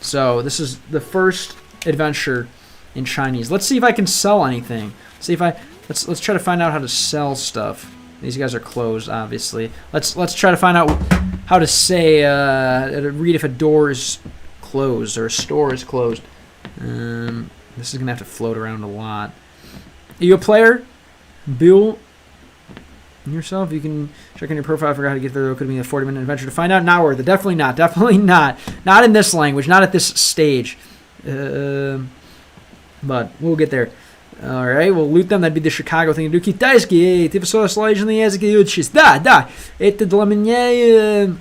So this is the first adventure in Chinese. Let's see if I can sell anything. Let's try to find out how to sell stuff. These guys are closed, obviously. Let's try to find out how to say read if a door is closed or a store is closed. This is gonna have to float around a lot. Are you a player? Bill yourself? You can check on your profile. I forgot how to get there. It could be a 40-minute adventure to find out. Not worth it. Definitely not. Not in this language. Not at this stage. But we'll get there. Alright, we'll loot them. That'd be the Chicago thing to do. Китайский, ты все сложные языки учишь. Да. Это для меня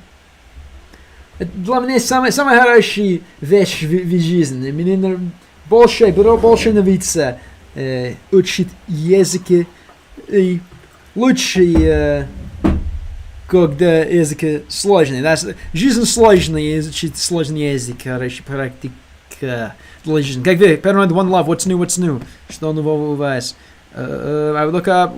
самая хорошая вещь в жизни. Мне больше нравится учить языки и лучше, когда язык сложный. Жизнь сложная, изучить сложный язык, хорошая практика. Как вы, Paranoid One Love, what's new? Что нового у вас? I would look up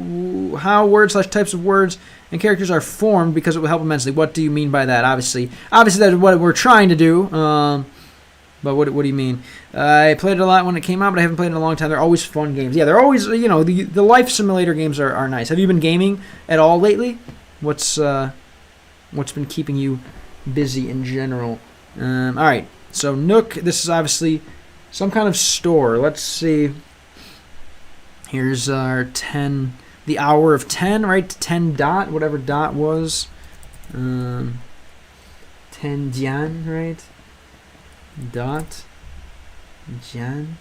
how words / types of words and characters are formed because it will help immensely. What do you mean by that? Obviously that's what we're trying to do. But what do you mean? I played it a lot when it came out, but I haven't played it in a long time. They're always fun games. Yeah, they're always, the life simulator games are nice. Have you been gaming at all lately? What's been keeping you busy in general? All right. So Nook, this is obviously some kind of store. Let's see. Here's our 10, the hour of 10, right? 10 dot, whatever dot was. 10 dian, right? Dot. Dian.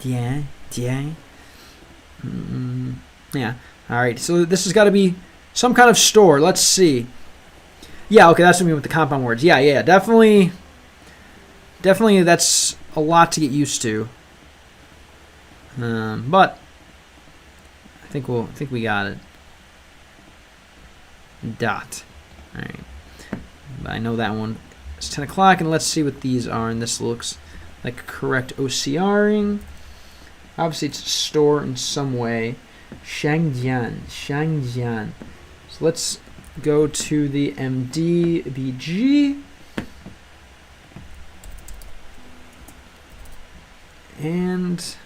Dian. Yeah. All right. So this has got to be some kind of store. Let's see. Yeah, okay, that's what I mean with the compound words. Yeah, definitely that's a lot to get used to. But I think we got it. Dot. All right. I know that one. It's 10 o'clock, and let's see what these are. And this looks like correct OCRing. Obviously, it's a store in some way. Shangjian. So let's go to the MDBG. And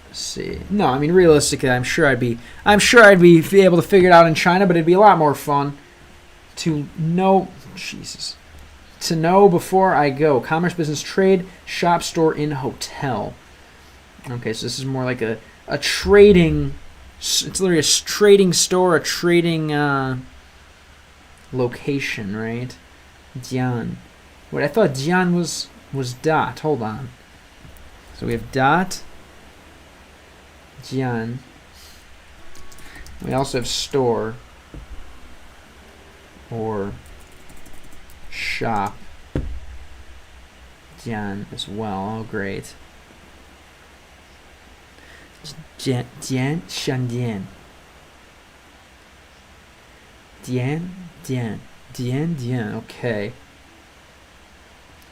let's see. No, I mean realistically, I'm sure I'd be able to figure it out in China, but it'd be a lot more fun to know. To know before I go. Commerce, business, trade, shop, store, in, hotel. Okay, so this is more like a trading. It's literally a trading store, a trading location, right? Dian. Wait, I thought Dian was dot. Hold on. So we have dot. Dian. We also have store or shop. jian as well. Oh, great. Jian, shangjian. Dian, dian. Okay.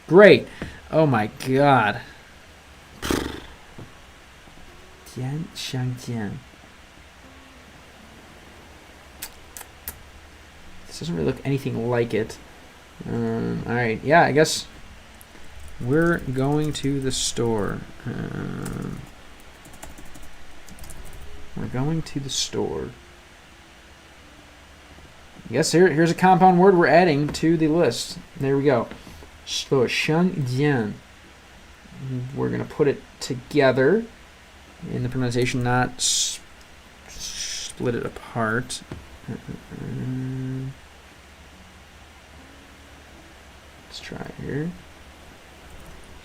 Great. Oh my god. Dian, shangjian. This doesn't really look anything like it. Alright, yeah, I guess we're going to the store. We're going to the store. Yes, here's a compound word we're adding to the list. There we go. So, shangjian. We're going to put it together in the pronunciation, not split it apart. Let's try here.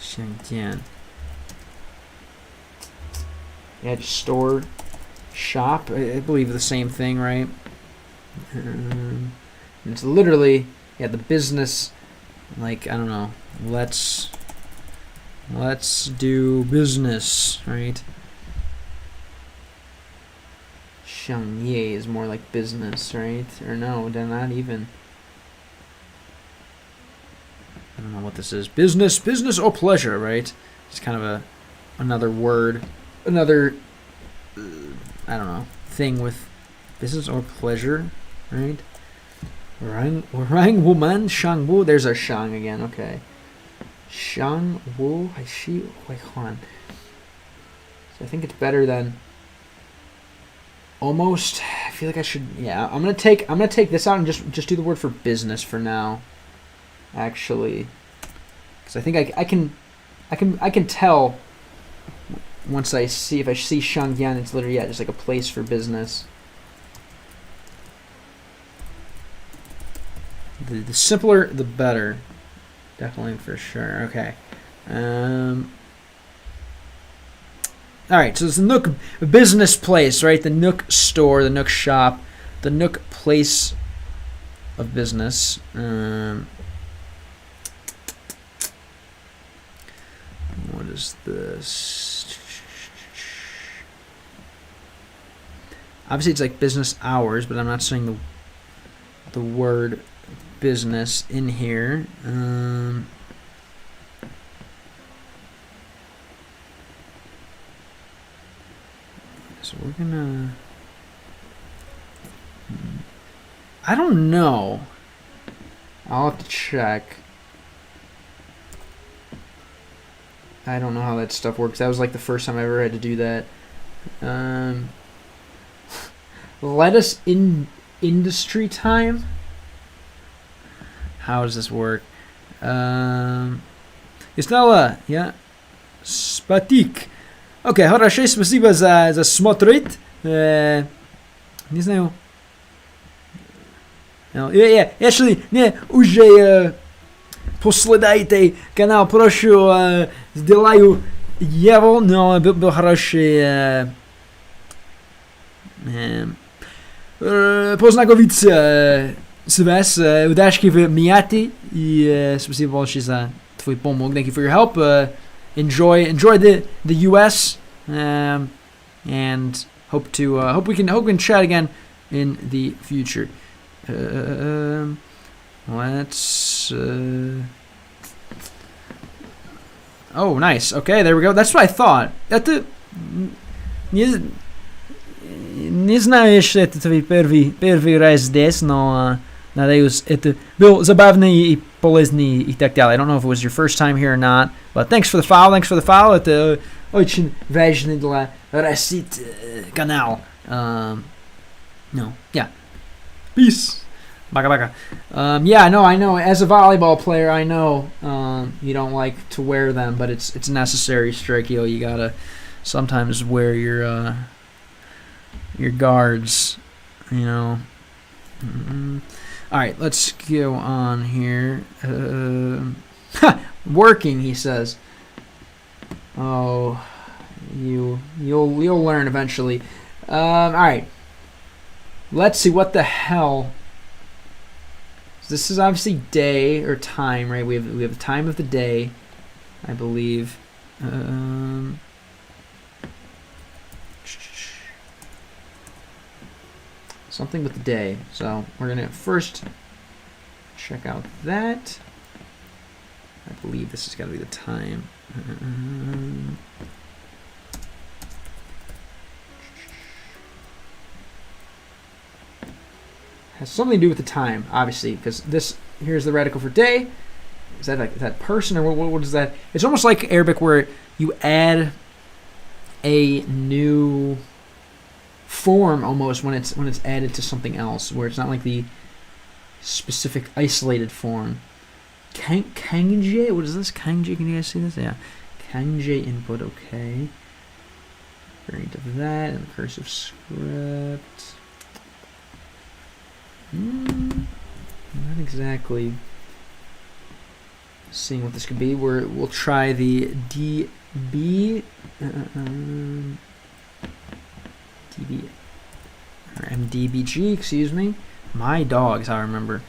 Shangjian. Yeah, just store, shop. I believe the same thing, right? And it's literally, yeah, the business. Like, I don't know. Let's do business, right? Shangye is more like business, right? Or no, they're not even. I don't know what this is. Business or pleasure, right? It's kind of another word, another I don't know, thing with business or pleasure, right? Rang woman shang wu. There's our shang again. Okay, shang wu hai shi hui huan. So I think it's better than almost. I feel like I should. Yeah, I'm gonna take this out and just do the word for business for now. Actually, because I think I can tell once I see, if I see Shangyan, it's literally, yeah, just like a place for business. The simpler the better, definitely, for sure. Okay. All right, so it's the Nook business place, right? The Nook store, the Nook shop, the Nook place of business. What is this? Obviously, it's like business hours, but I'm not saying the word business in here. So we're gonna. I don't know. I'll have to check. I don't know how that stuff works. That was like the first time I ever had to do that. Let us in industry time. How does this work? Istala, yeah. Spatik. Okay, хорошо, спасибо за смотреть. Не знаю. Если не уже последайте канал, прошу, сделаю его, но был хороший познакомиться с вас. Удачи в Миате и спасибо большое за твой помощь. Thank you for your help. Enjoy the US, and hope we can chat again in the future. Let's. Oh, nice. Okay, there we go. That's what I thought. Не знаю, если это твой первый раз здесь, но надеюсь, это был забавный и полезный и так далее. I don't know if it was your first time here or not, but thanks for the follow. Это очень важно для растить канал. No, yeah. Peace. Baka. Yeah, no, I know. As a volleyball player, I know you don't like to wear them, but it's necessary, Strikio. You gotta sometimes wear your guards, you know. All right, let's go on here. Working, he says. Oh, you'll learn eventually. All right. Let's see what the hell. This is obviously day or time, right? We have the time of the day. I believe. Something with the day. So we're gonna first check out that. I believe this has got to be the time. Has something to do with the time, obviously, because this here's the radical for day. Is that like that person, or what is that? It's almost like Arabic where you add a new form almost when it's added to something else, where it's not like the specific isolated form. Kangje, what is this? Kangje, can you guys see this? Yeah, Kangje input. Okay, variant of that and the cursive script. Not exactly seeing what this could be. We'll try the DB DB or MDBG. Excuse me. My dogs. I remember.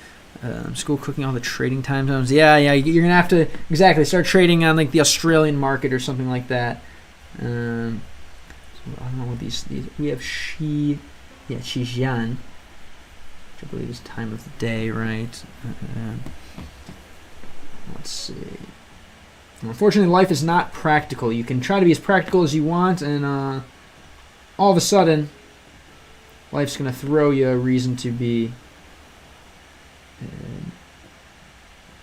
School cooking, all the trading time zones. Yeah. You're gonna have to start trading on like the Australian market or something like that. So I don't know what these. We have Xijian. I believe is time of the day, right? Let's see. Unfortunately, life is not practical. You can try to be as practical as you want, and all of a sudden, life's going to throw you a reason to be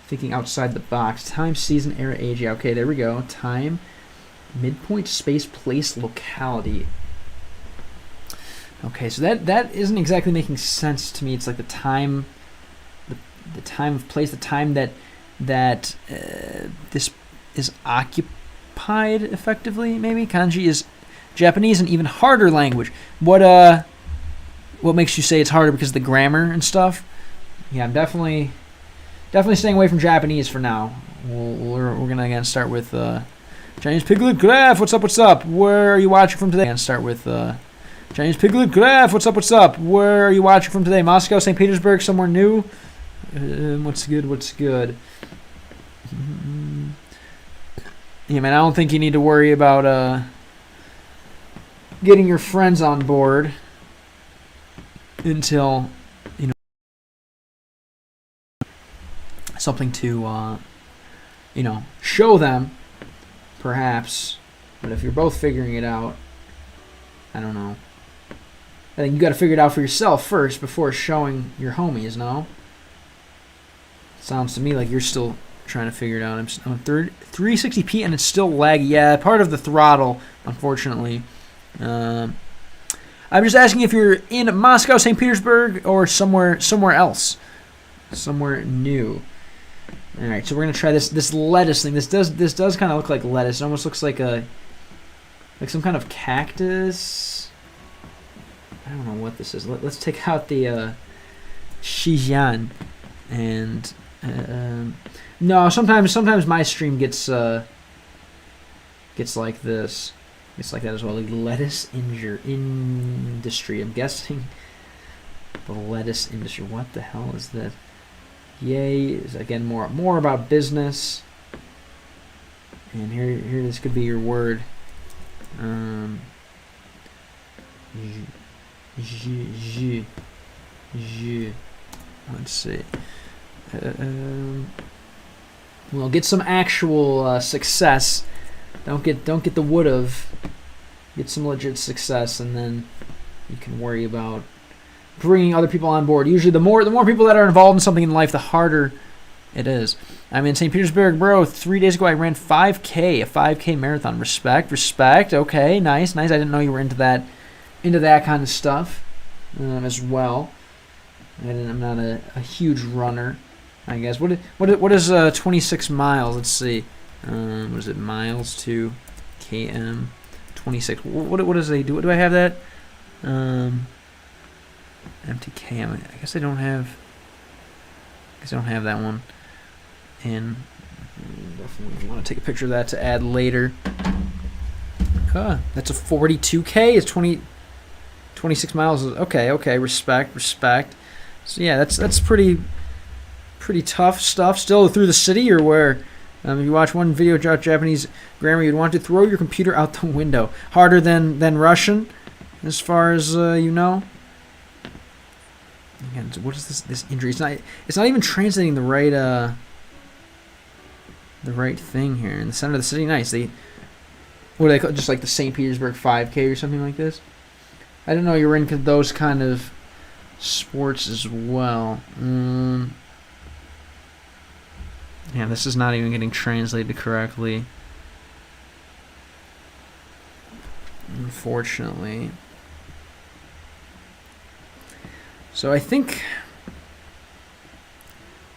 thinking outside the box. Time, season, era, age. Yeah, okay, there we go. Time, midpoint, space, place, locality. Okay, so that isn't exactly making sense to me. It's like the time, the time of place, the time that this is occupied effectively. Maybe kanji is Japanese, an even harder language. What makes you say it's harder? Because of the grammar and stuff? Yeah, I'm definitely staying away from Japanese for now. We're gonna again start with Chinese Piglet Graph. What's up? Where are you watching from today? And start with Chinese Piglet Graph. What's up? Where are you watching from today? Moscow, St. Petersburg, somewhere new? What's good? Yeah, man, I don't think you need to worry about getting your friends on board until, something to, show them, perhaps. But if you're both figuring it out, I don't know. I think you got to figure it out for yourself first before showing your homies, no? Sounds to me like you're still trying to figure it out. I'm on 360p and it's still laggy. Yeah, part of the throttle, unfortunately. I'm just asking if you're in Moscow, St. Petersburg, or somewhere else. Somewhere new. All right, so we're going to try this lettuce thing. This does kind of look like lettuce. It almost looks like some kind of cactus. I don't know what this is. Let's take out the Xijian, and no. Sometimes my stream gets like this. It's like that as well. Like lettuce industry. I'm guessing the lettuce industry. What the hell is that? Yay is again more about business. And here this could be your word. Let's see. Well, get some actual success. Don't get the would've. Get some legit success, and then you can worry about bringing other people on board. Usually, the more people that are involved in something in life, the harder it is. I'm in St. Petersburg, bro. 3 days ago, I ran 5K, a 5K marathon. Respect. Okay, nice. I didn't know you were into that kind of stuff as well. I'm not a huge runner, I guess. What is 26 miles? Let's see. What is it? Miles to km. 26. What does they do? Do I have that? Empty km. I guess I don't have that one. And definitely want to take a picture of that to add later. That's a 42K. It's 26 miles. Okay. Respect. So yeah, that's pretty tough stuff. Still through the city or where? If you watch one video about Japanese grammar, you'd want to throw your computer out the window. Harder than Russian, as far as you know. Again, what is this injury? It's not even translating the right thing here. In the center of the city, nice. What do they call it? Just like the St. Petersburg 5K or something like this. I didn't know you were into those kind of sports as well. Yeah, this is not even getting translated correctly, unfortunately. So I think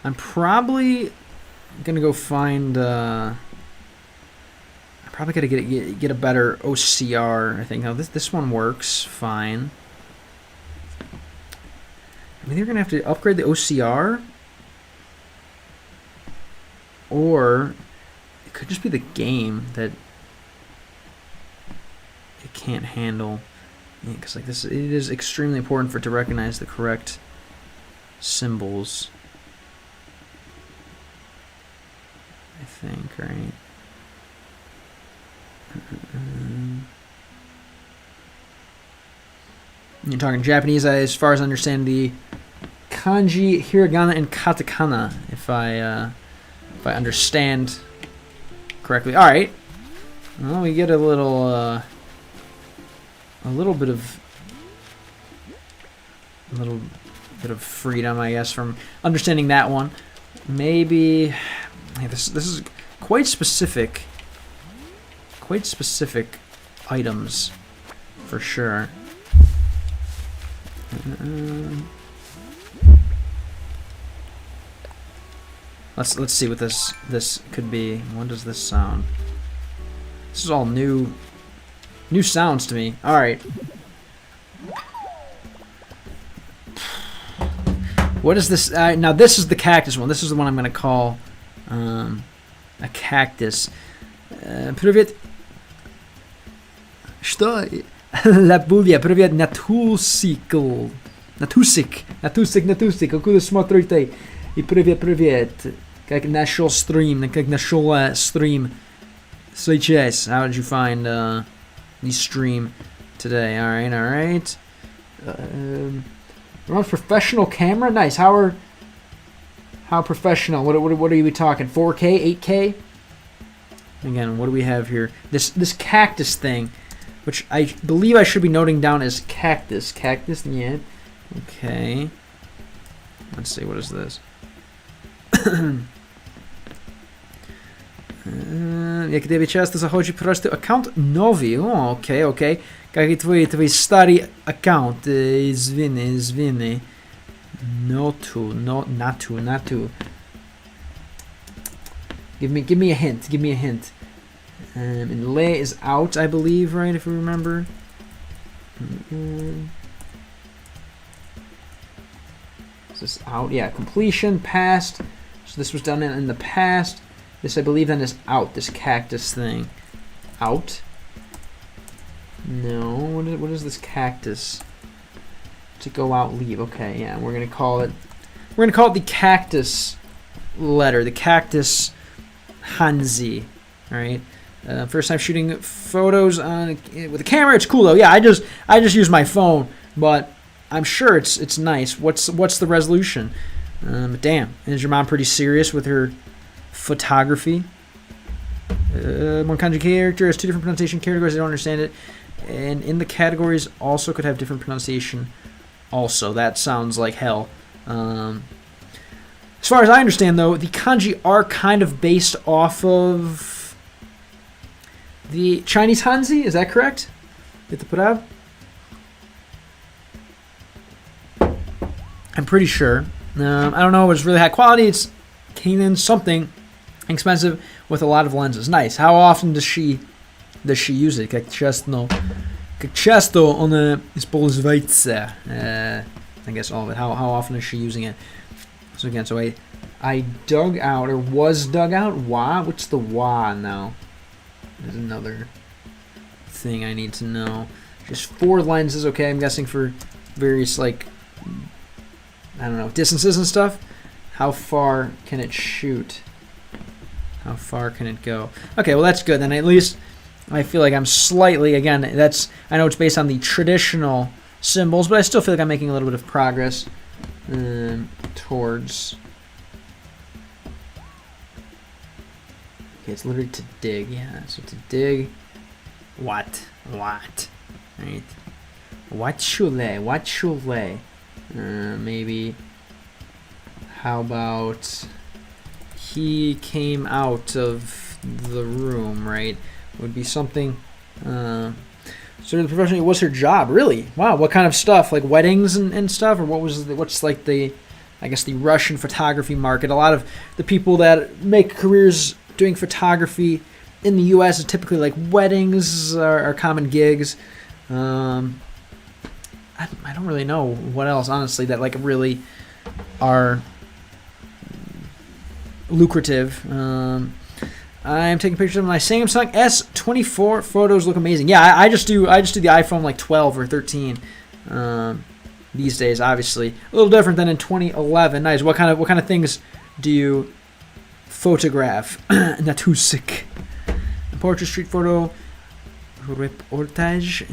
I'm probably gonna go find. I'm probably gonna get a better OCR. I think. Now this one works fine. I mean, they're gonna have to upgrade the OCR, or it could just be the game that it can't handle. Because like this, it is extremely important for it to recognize the correct symbols. I think, right? You're talking Japanese, as far as I understand the kanji, hiragana, and katakana. If I understand correctly. All right. Well, we get a little bit of freedom, I guess, from understanding that one. Maybe this is quite specific items for sure. Let's see what this could be. What does this sound? This is all new sounds to me. All right. What is this? Now this is the cactus one. This is the one I'm going to call a cactus. Привет. Что? Лабулья. Привет, Натусикл. Натусик. Откуда смотрите? И привет. Как нашел стрим. Как нашел стрим. Сейчас. How did you find the stream today? All right. We're on professional camera. Nice. How professional? What are we talking? 4K, 8K? Again, what do we have here? This cactus thing, which I believe I should be noting down as cactus. Cactus, yeah. Okay. Let's see. What is this? Jak тебе часто заходит просто аккаунт новый. О, окей. Как и твой старый аккаунт. Извини. Not to. Give me a hint. And lay is out, I believe, right? If you remember. Is this out? Yeah, completion, past. So this was done in the past. This, I believe, then is out. This cactus thing. Out? No. What is this cactus? To go out, leave. Okay, yeah. We're gonna call it the cactus letter. The cactus Hanzi. All right. First time shooting photos with a camera. It's cool though. Yeah, I just use my phone, but I'm sure it's nice. What's the resolution? But damn, is your mom pretty serious with her photography? One kanji character has two different pronunciation categories. I don't understand it. And in the categories also could have different pronunciation. Also, that sounds like hell. As far as I understand, though, the kanji are kind of based off of the Chinese Hanzi. Is that correct? I'm pretty sure. I don't know. It's really high quality. It's Canon something expensive with a lot of lenses. Nice. How often does she use it? Как часто она используется? I guess all of it. How often is she using it? So again, I dug out, or was dug out. Wa? What's the wa now? There's another thing I need to know. Just 4 lenses. Okay, I'm guessing for various, like, I don't know, distances and stuff. How far can it shoot? How far can it go? Okay, well that's good. Then at least I feel like I'm slightly, again, I know it's based on the traditional symbols, but I still feel like I'm making a little bit of progress towards. Okay, it's literally to dig. Yeah, so to dig. What? Right. What? Maybe. How about he came out of the room, right? Would be something. So the professional, what's her job? Really? Wow. What kind of stuff? Like weddings and stuff, or what's like the, I guess the Russian photography market? A lot of the people that make careers doing photography in the U.S. is typically like weddings are common gigs. I don't really know what else, honestly, that like really are lucrative. I am taking pictures of my Samsung S24. Photos look amazing. Yeah, I just do the iPhone like 12 or 13 these days. Obviously, a little different than in 2011. Nice. What kind of things do you photograph? Natusik. Portrait, street photo, reportage,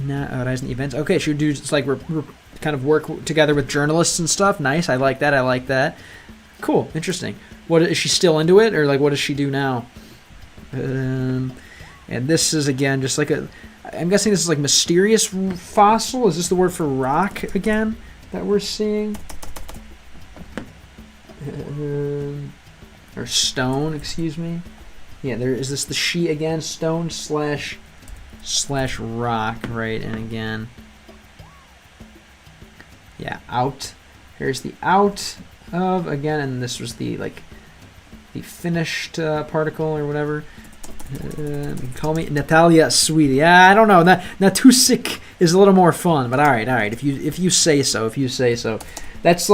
rising events. Okay, she would do just like kind of work together with journalists and stuff. Nice. I like that. Cool. Interesting. What is she still into it, or like what does she do now? And this is again just like I'm guessing this is like mysterious fossil. Is this the word for rock again that we're seeing? Or stone, excuse me. Yeah, there is this the she again, stone slash rock, right? And again, yeah, out. Here's the out of again, and this was the like the finished particle or whatever. You can call me Natalia, sweetie. Yeah, I don't know. Natusik is a little more fun, but all right. If you say so, that's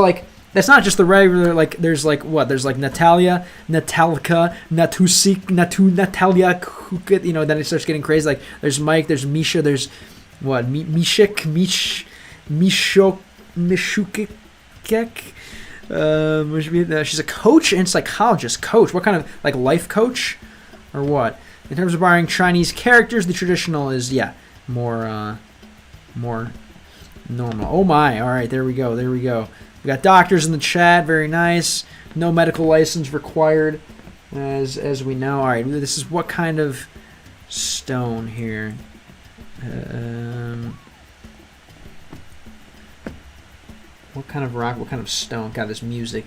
not just the regular, like, there's like, what? There's like Natalia, Natalka, Natusik, Natalia, then it starts getting crazy. Like, there's Mike, there's Misha, there's, what? Mishuk. She's a coach and psychologist. Coach. What kind of, like, life coach? Or what? In terms of borrowing Chinese characters, the traditional is, yeah, more normal. Oh my, alright, there we go. We got doctors in the chat, very nice. No medical license required, as we know. All right, this is what kind of stone here? What kind of rock? What kind of stone? God, this music.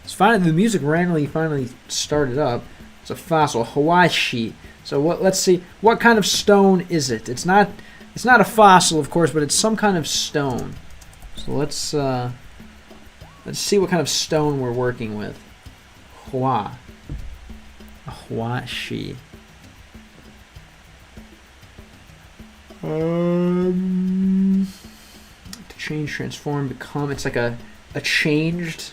It's fine. The music finally started up. It's a fossil, Hawaii. So let's see. What kind of stone is it? It's not a fossil, of course, but it's some kind of stone. So let's see what kind of stone we're working with. Hawaii. To change, transform, become. It's like a changed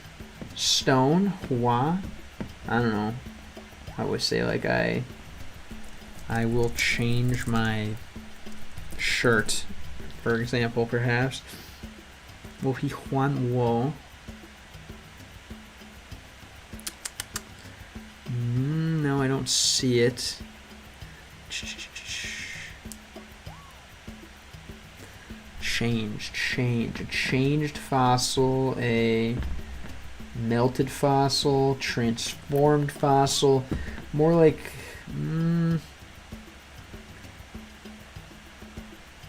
stone. Hawaii. I don't know. I would say like I will change my shirt, for example, perhaps. Wo hi huan wo. No, I don't see it. Change. A changed fossil, a melted fossil, transformed fossil. More like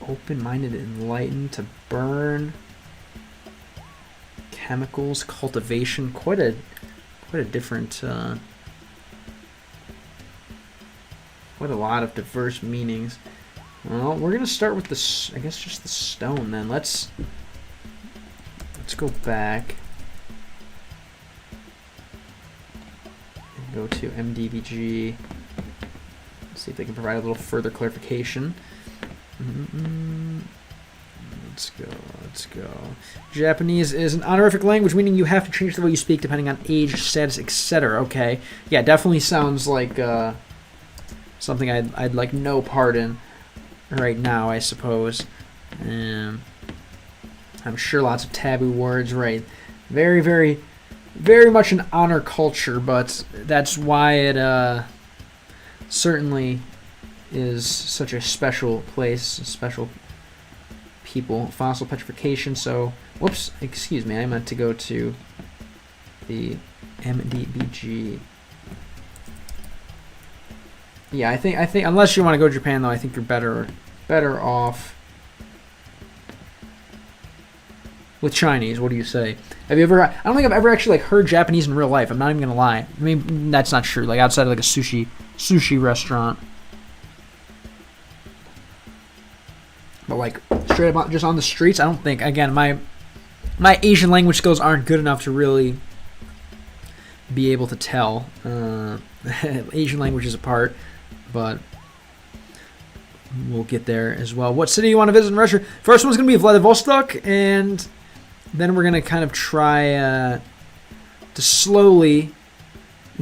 open-minded, enlightened, to burn. Chemicals, cultivation. Quite a different. Quite a lot of diverse meanings. Well, we're gonna start with this. I guess just the stone. Then let's go back and go to MDBG. See if they can provide a little further clarification. Let's go. Japanese is an honorific language, meaning you have to change the way you speak depending on age, status, etc. Okay. Yeah, definitely sounds like something I'd like no part in right now, I suppose. I'm sure lots of taboo words, right? Very, very, very much an honor culture, but that's why it certainly is such a special place, special people. Fossil petrification. So, whoops, excuse me. I meant to go to the MDBG. Yeah, I think unless you want to go to Japan, though, I think you're better off with Chinese. What do you say? Have you ever? I don't think I've ever actually like heard Japanese in real life. I'm not even gonna lie. I mean, that's not true. Like outside of like a sushi restaurant, but like straight up just on the streets, I don't think. Again, my Asian language skills aren't good enough to really be able to tell Asian languages apart, but we'll get there as well. What city do you want to visit in Russia? First one's going to be Vladivostok, and then we're going to kind of try to slowly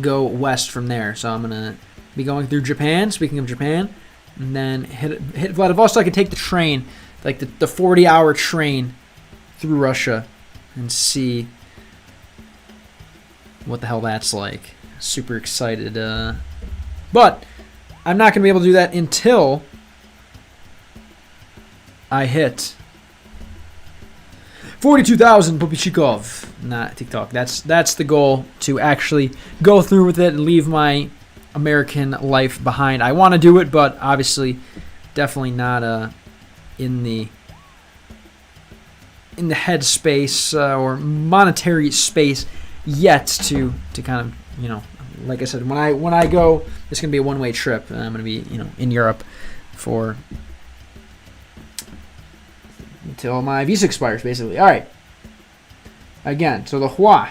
go west from there. So I'm going to be going through Japan, speaking of Japan, and then hit Vladivostok and take the train, like the 40-hour train through Russia, and see what the hell that's like. Super excited. But I'm not going to be able to do that until I hit 42,000 Popichikov. Not TikTok. That's the goal, to actually go through with it and leave my American life behind. I want to do it, but obviously definitely not in the headspace or monetary space yet to kind of, you know, like I said, when I go, it's going to be a one-way trip. I'm going to be, you know, in Europe for until my visa expires, basically. All right. Again, so the Hua.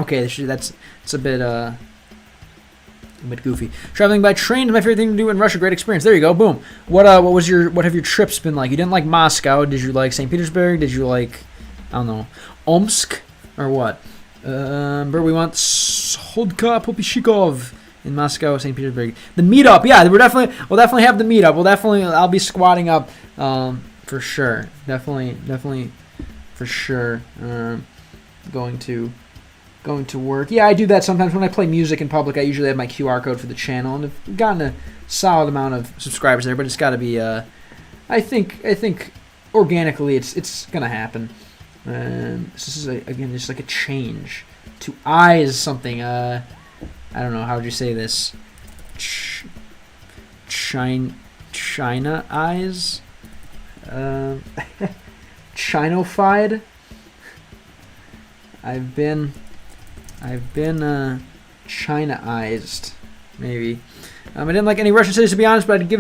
Okay, that's a bit goofy. Traveling by train is my favorite thing to do in Russia. Great experience. There you go. Boom. What have your trips been like? You didn't like Moscow? Did you like St. Petersburg? Did you like, I don't know, Omsk or what? But we want Shodka Popishikov in Moscow, St. Petersburg. The meetup, yeah, we'll definitely have the meetup. I'll be squatting up, for sure. Definitely, for sure. Going to work. Yeah, I do that sometimes when I play music in public. I usually have my QR code for the channel, and I've gotten a solid amount of subscribers there. But it's got to be, I think organically, it's gonna happen. This is again just like a change to eyes something. I don't know, how would you say this? China eyes. Chinofied. I've been China-ized, maybe. I didn't like any Russian cities, to be honest, but I'd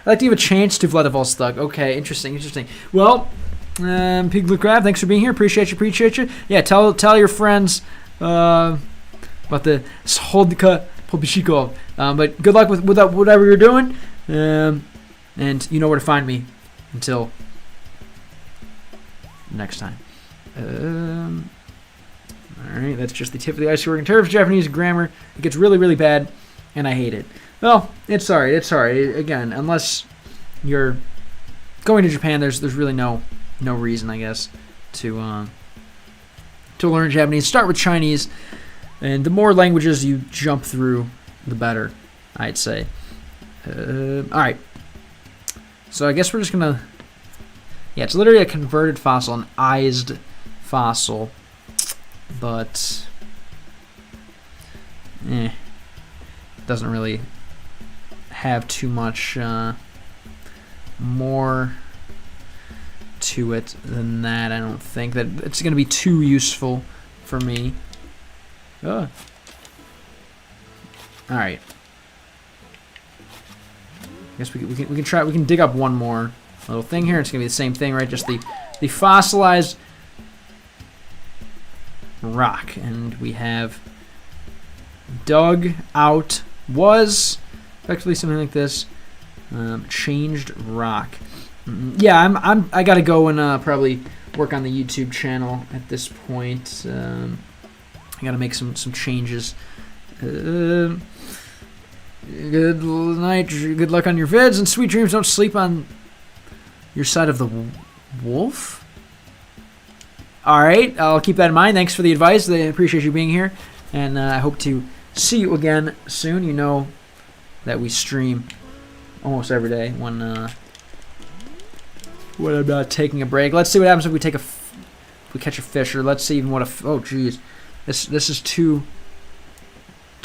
like to give a chance to Vladivostok. Okay, interesting. Well, Piglet Crab, thanks for being here. Appreciate you. Yeah, tell your friends about the Shodka Popishikov. But good luck with whatever you're doing. And you know where to find me until next time. Alright, that's just the tip of the iceberg. In terms of Japanese grammar, it gets really, really bad, and I hate it. Well, it's alright. Again, unless you're going to Japan, there's really no reason, I guess, to learn Japanese. Start with Chinese, and the more languages you jump through, the better, I'd say. Alright. So I guess we're just gonna... Yeah, it's literally a converted fossil, an ized fossil. But... doesn't really have too much more to it than that. I don't think that it's going to be too useful for me. All right. I guess we can try. We can dig up one more little thing here. It's going to be the same thing, right? Just the fossilized rock, and we have dug out was effectively something like this. Changed rock. Yeah, I gotta go and probably work on the YouTube channel at this point. I gotta make some changes. Good night. Good luck on your vids and sweet dreams. Don't sleep on your side of the wolf. All right, I'll keep that in mind. Thanks for the advice. I appreciate you being here, and I hope to see you again soon. You know that we stream almost every day when I'm not taking a break. Let's see what happens if we catch a fish, or let's see even what a oh geez, this is too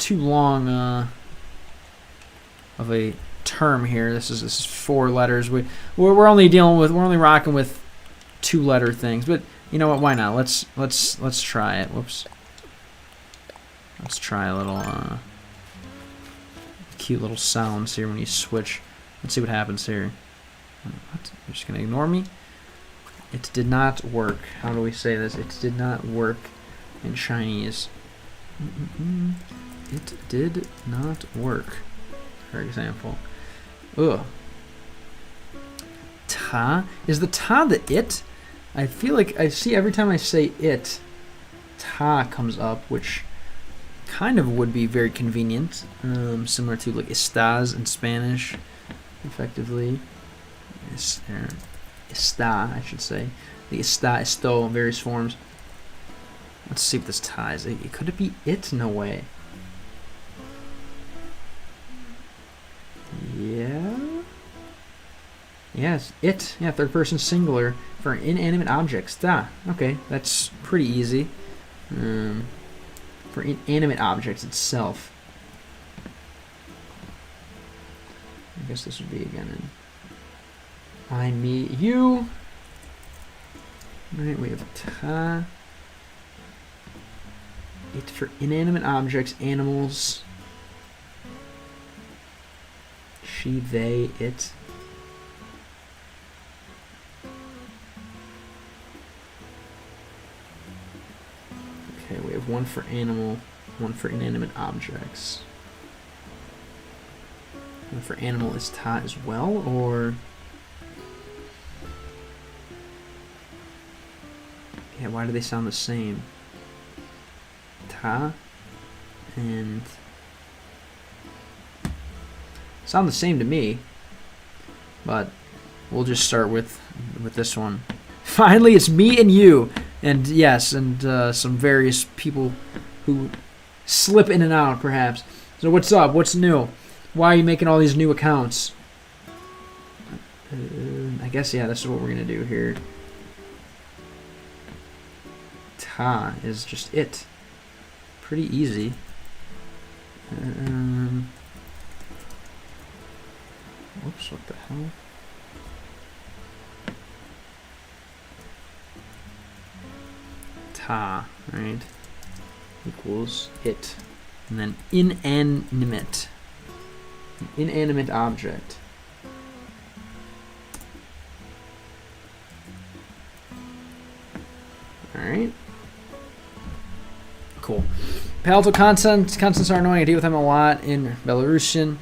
long of a term here. This is 4 letters. We're only rocking with 2-letter things, but you know what? Why not? Let's try it. Whoops. Let's try a little cute little sounds here when you switch. Let's see what happens here. What? You're just gonna ignore me? It did not work. How do we say this? It did not work in Chinese. It did not work. For example. Ugh. Ta? Is the ta the it? I feel like I see every time I say it, ta comes up, which kind of would be very convenient. Similar to like estás in Spanish, effectively. Está, I should say. The está, esto, various forms. Let's see if this ties. Could it be it? No way. Yeah. Yes, it. Yeah, third person singular for inanimate objects. Da. Okay, that's pretty easy. For inanimate objects itself. I guess this would be again in I, me, you. Right, we have ta. It for inanimate objects, animals. She, they, it. Okay, we have one for animal, one for inanimate objects. One for animal is ta as well, or... Yeah, why do they sound the same? Ta and sound the same to me, but we'll just start with this one. Finally, it's me and you, and yes, and some various people who slip in and out, perhaps. So what's up? What's new? Why are you making all these new accounts? I guess, yeah, this is what we're gonna do here. Ta is just it. Pretty easy. Whoops, what the hell? Ta, right? Equals it. And then inanimate. An inanimate object. Alright. Cool. Palatal consonants are annoying. I deal with them a lot in Belarusian,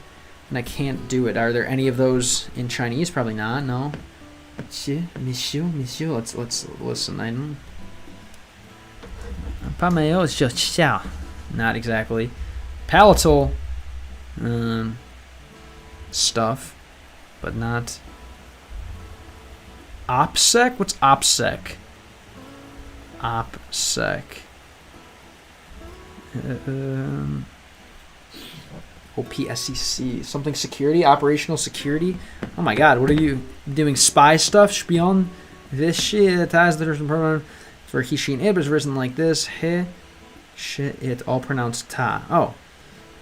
and I can't do it. Are there any of those in Chinese? Probably not. No. Monsieur, monsieur, monsieur. Let's listen. I don't. Not exactly. Palatal stuff, but not. OPSEC? What's OPSEC? OPSEC. OPSEC. Something security? Operational security? Oh my god, what are you doing? Spy stuff? Spion? This shit ties the person pronoun for he, she, and it is written like this. He, shit, it, all pronounced ta. Oh.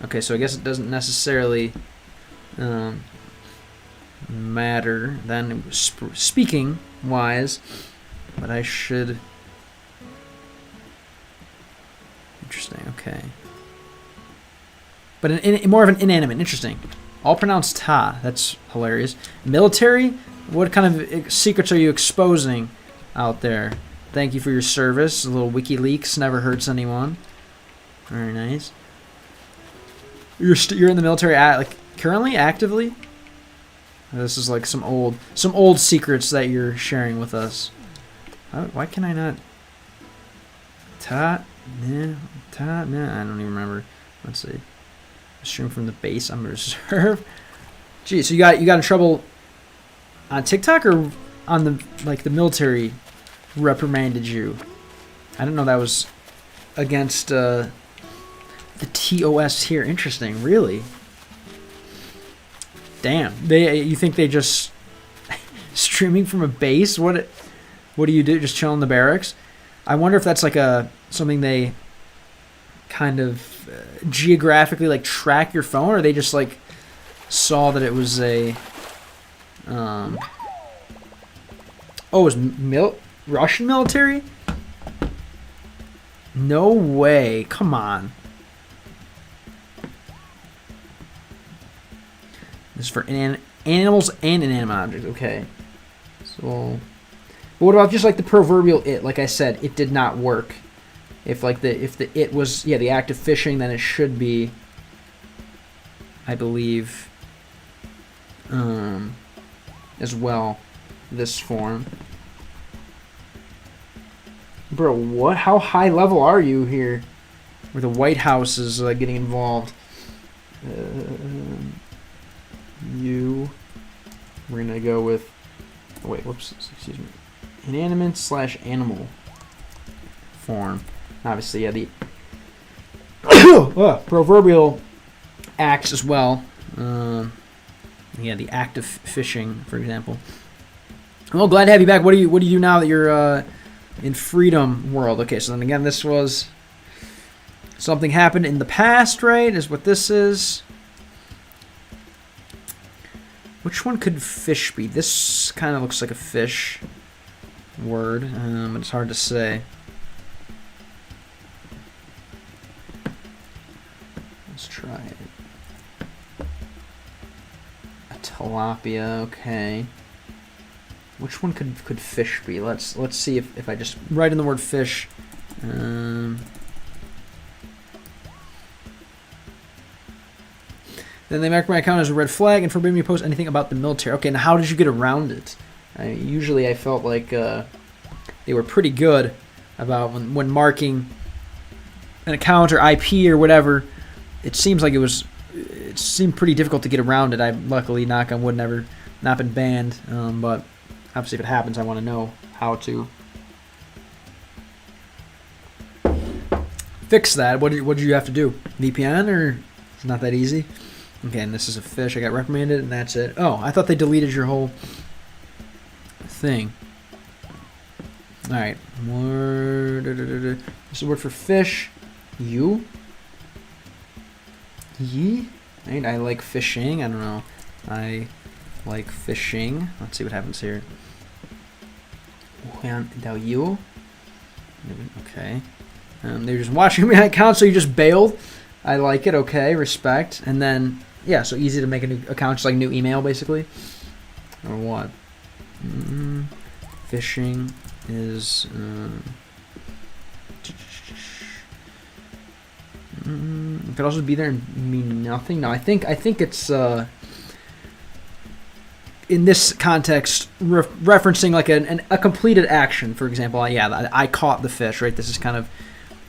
Okay, so I guess it doesn't necessarily matter then speaking wise, but I should. Interesting. Okay. But more of an inanimate. Interesting. All pronounced ta. That's hilarious. Military? What kind of secrets are you exposing out there? Thank you for your service. A little WikiLeaks never hurts anyone. Very nice. You're in the military like currently actively? This is like some old secrets that you're sharing with us. Why can I not? Ta. Nah, I don't even remember. Let's see. Stream from the base. I'm reserve. Gee, so you got in trouble on TikTok or on the military reprimanded you? I didn't know that was against the TOS here. Interesting, really. Damn. You think they just streaming from a base? What do you do? Just chill in the barracks? I wonder if that's like something they kind of geographically like track your phone, or they just like saw that it was a it was Russian military? No way. Come on. This is for animals and inanimate objects. Okay. So, but what about just like the proverbial it? Like I said, it did not work. If the it was the act of fishing, then it should be, I believe, as well, this form. Bro, what? How high level are you here? Where the White House is getting involved. We're gonna go with. Oh wait, whoops. Excuse me. Inanimate/animal form. Obviously, yeah, the proverbial acts as well. Yeah, the act of fishing, for example. Well, glad to have you back. What do you do now that you're in Freedom World? Okay, so then again, this was something happened in the past, right? Is what this is. Which one could fish be? This kind of looks like a fish word, but it's hard to say. Let's try it. A tilapia, okay. Which one could fish be? Let's see if I just write in the word fish. Then they mark my account as a red flag and forbid me to post anything about the military. Okay, now how did you get around it? Usually I felt like they were pretty good about when marking an account or IP or whatever. It seems like it seemed pretty difficult to get around it. I luckily, knock on wood, never not been banned. But obviously if it happens, I want to know how to fix that. What did you have to do? VPN, or it's not that easy? Okay, and this is a fish. I got reprimanded, and that's it. Oh, I thought they deleted your whole thing. All right. This is a word for fish. You. Ye. Right. I like fishing. I don't know. I like fishing. Let's see what happens here. You. Okay. They're just watching my account, so you just bailed. I like it. Okay, respect. And then, yeah, so easy to make a new account, just like a new email, basically. Or what? Fishing is... it could also be there and mean nothing. No, I think it's... in this context, referencing like a completed action, for example. I caught the fish, right? This is kind of...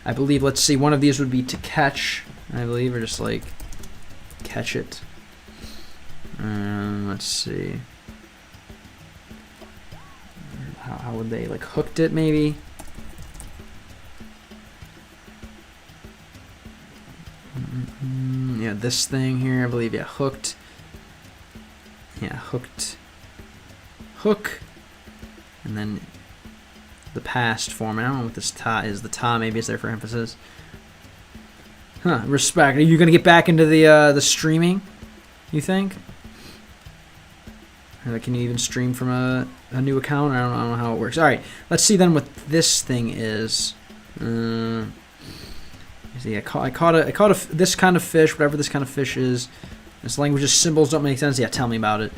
I believe, let's see, one of these would be to catch... I believe, or just like catch it. Let's see. How would they like hooked it? Maybe. Yeah, this thing here, I believe. Yeah, hooked. Yeah, hooked. Hook, and then the past form. I don't know what this ta is. The ta maybe is there for emphasis. Huh, respect. Are you going to get back into the streaming, you think? Or can you even stream from a new account? I don't know how it works. All right, let's see then what this thing is. See, I caught this kind of fish, whatever this kind of fish is. This language's symbols don't make sense. Yeah, tell me about it.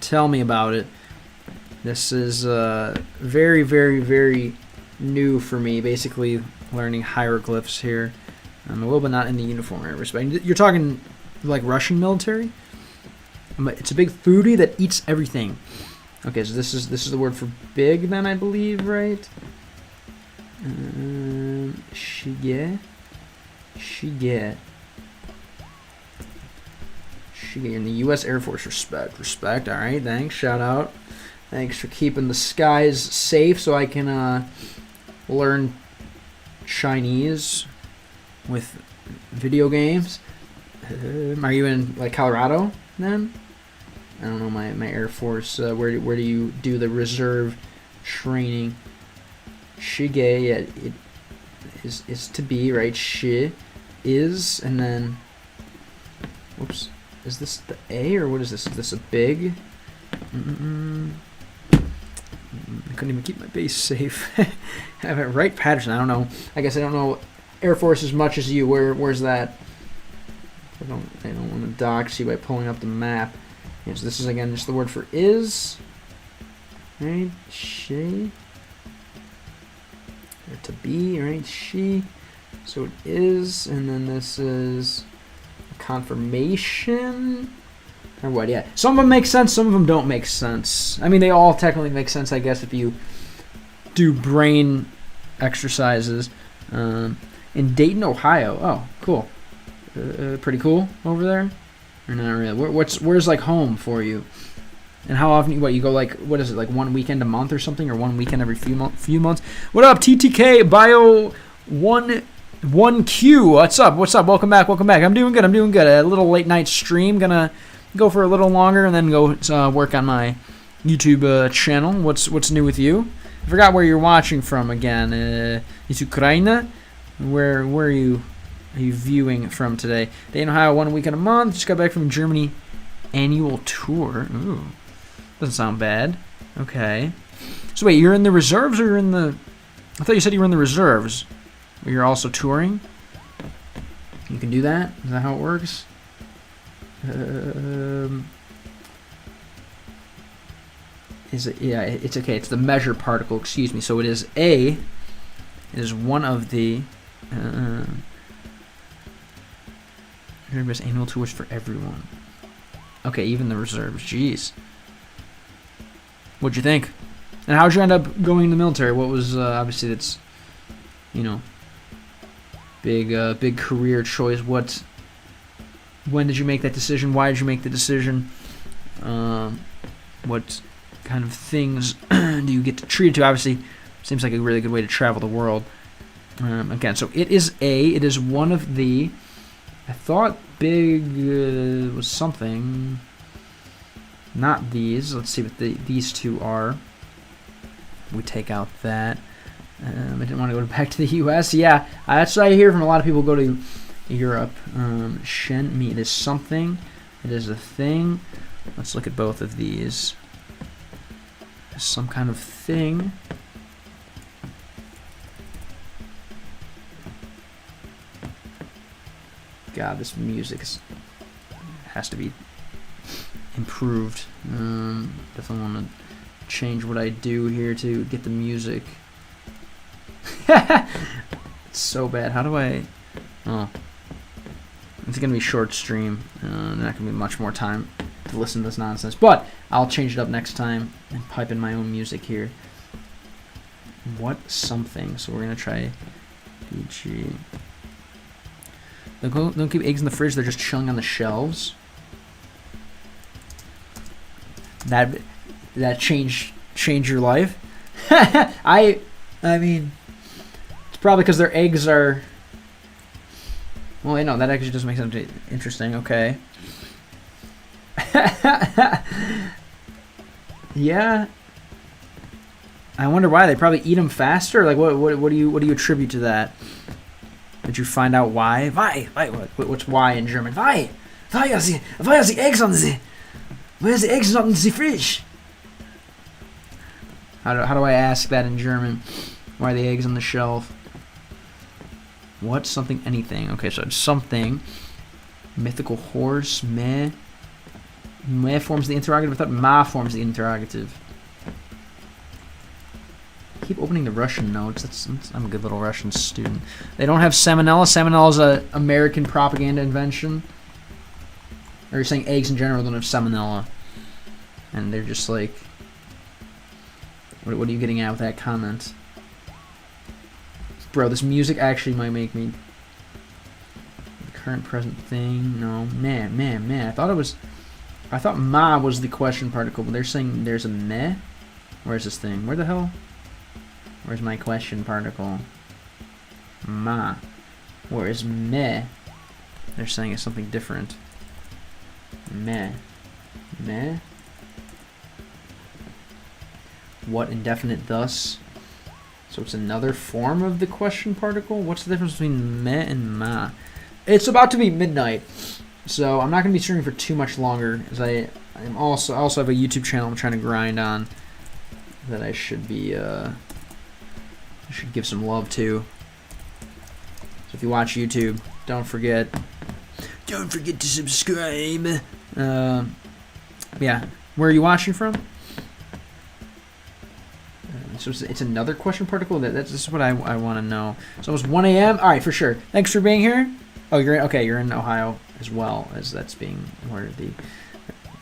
Tell me about it. This is very, very, very new for me. Basically, learning hieroglyphs here. I'm a little bit not in the uniform area. Respect. You're talking like Russian military? It's a big foodie that eats everything. Okay, so this is the word for big then, I believe, right? Shige. In the U.S. Air Force. Respect. All right, thanks. Shout out. Thanks for keeping the skies safe so I can learn Chinese with video games. Are you in like Colorado then? I don't know, my Air Force. Where do you do the reserve training? Shige, yeah, it is to be, right? Shi is, and then, whoops, is this the A or what is this? Is this a big? I couldn't even keep my base safe. Have it right, Patterson. I don't know. I guess I don't know Air Force as much as you. Where's that? I don't want to dox you by pulling up the map. Yeah, so this is again just the word for is. Right? She. Or to be, right? She. So it is, and then this is confirmation. Or what, yeah. Some of them make sense, some of them don't make sense. I mean, they all technically make sense, I guess, if you do brain exercises. In Dayton, Ohio. Oh, cool. Pretty cool over there? Or not really? Where's like home for you? And how often, you go like, what is it, like 1 weekend a month or something? Or 1 weekend every few months? What up, TTK Bio 1Q? What's up? Welcome back. I'm doing good. A little late night stream. Gonna go for a little longer and then go work on my YouTube channel. What's new with you? I forgot where you're watching from again. Is Ukraine? Where are you viewing from today? Dayton, Ohio, 1 weekend a month. Just got back from Germany annual tour. Ooh, doesn't sound bad. Okay. So wait, you're in the reserves or you're in the... I thought you said you were in the reserves. But you're also touring? You can do that? Is that how it works? Is it? Yeah, it's okay. It's the measure particle. Excuse me. So it is A. It is one of the annual tours for everyone. Okay, even the reserves. Jeez. What'd you think? And how'd you end up going in the military? What was obviously that's, big career choice. When did you make that decision? Why did you make the decision? What kind of things do you get treated to? Obviously, seems like a really good way to travel the world. Again, so it is A. It is one of the... I thought big was something. Not these. Let's see what these two are. We take out that. I didn't want to go back to the U.S. Yeah, that's what I hear from a lot of people who go to Europe. Shen mi. It is something. It is a thing. Let's look at both of these. Some kind of thing. God, this music has to be improved. Definitely want to change what I do here to get the music. It's so bad. How do I... Oh. It's going to be a short stream. Not going to be much more time to listen to this nonsense. But I'll change it up next time and pipe in my own music here. What something? So we're going to try PG. Don't keep eggs in the fridge. They're just chilling on the shelves. That change your life? I mean, it's probably because their eggs are... Well, I know, that actually does make something interesting. Okay. Yeah. I wonder why. They probably eat them faster? Like, what do you attribute to that? Did you find out why? Why? What's why in German? Why are the eggs on the... Why are the eggs not in the fridge? How do I ask that in German? Why are the eggs on the shelf? What? Something, anything. Okay, so it's something. Mythical horse. Meh. Meh forms the interrogative. I thought ma forms the interrogative. Keep opening the Russian notes. I'm a good little Russian student. They don't have salmonella. Salmonella is an American propaganda invention. Or you're saying eggs in general don't have salmonella. And they're just like... What are you getting at with that comment? Bro, this music actually might make me... The current present thing. No. Meh. I thought ma was the question particle, but they're saying there's a meh? Where's this thing? Where the hell? Where's my question particle? Ma. Where's meh? they're saying it's something different. Mais. What indefinite thus? So it's another form of the question particle? What's the difference between mais and ma? It's about to be midnight, so I'm not going to be streaming for too much longer, as I also have a YouTube channel I'm trying to grind on that I should be should give some love to. So if you watch YouTube, don't forget to subscribe. Yeah, where are you watching from? So it's another question particle. That's just what I want to know. So it's 1 a.m. All right, for sure. Thanks for being here. Oh, you're in Ohio as well, as that's being where the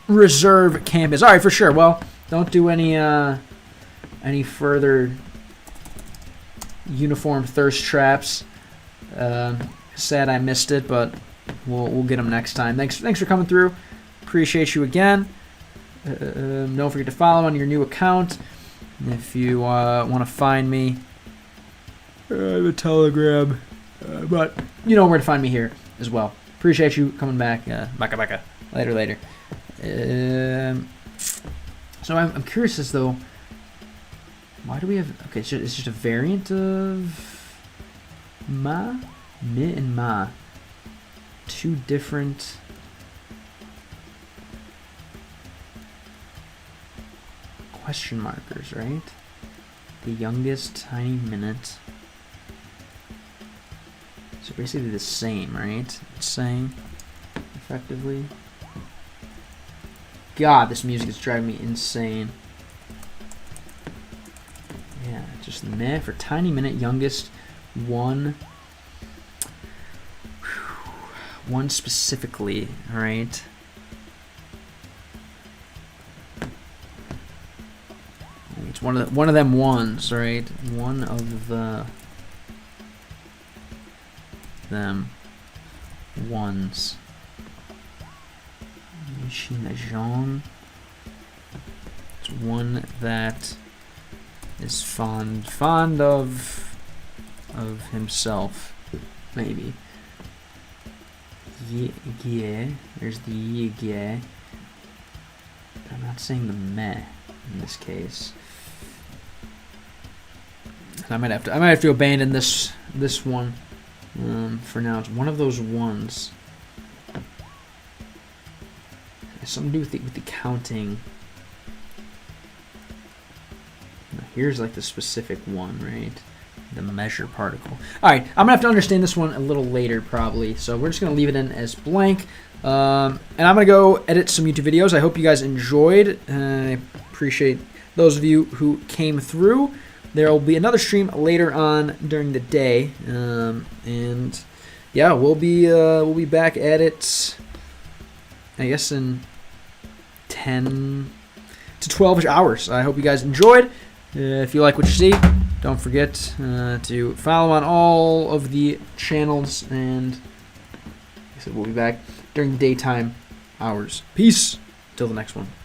reserve camp is. All right, for sure. Well, don't do any further uniform thirst traps. Sad I missed it, but we'll get them next time. Thanks for coming through. Appreciate you again. Don't forget to follow on your new account. If you want to find me, I have a Telegram, but you know where to find me here as well. Appreciate you coming back. Baka. Later. So I'm curious as though, why do we have? Okay, so it's just a variant of ma, mi, and ma. Two different. Question markers, right? The youngest tiny minute. So basically the same, right? It's saying effectively. God, this music is driving me insane. Yeah, just meh for tiny minute, youngest one specifically, all right? It's one of them ones, right? One of them ones. It's one that is fond of himself, maybe. Yeah. There's the yeah. I'm not saying the meh in this case. I might have to abandon this one for now. It's one of those ones. It's something to do with the counting. Here's like the specific one, right? The measure particle. All right, I'm gonna have to understand this one a little later probably. So we're just gonna leave it in as blank. And I'm gonna go edit some YouTube videos. I hope you guys enjoyed. I appreciate those of you who came through. There will be another stream later on during the day, and yeah, we'll be back at it, I guess, in 10 to 12 hours. I hope you guys enjoyed. If you like what you see, don't forget to follow on all of the channels, and like I said, we'll be back during the daytime hours. Peace. Till the next one.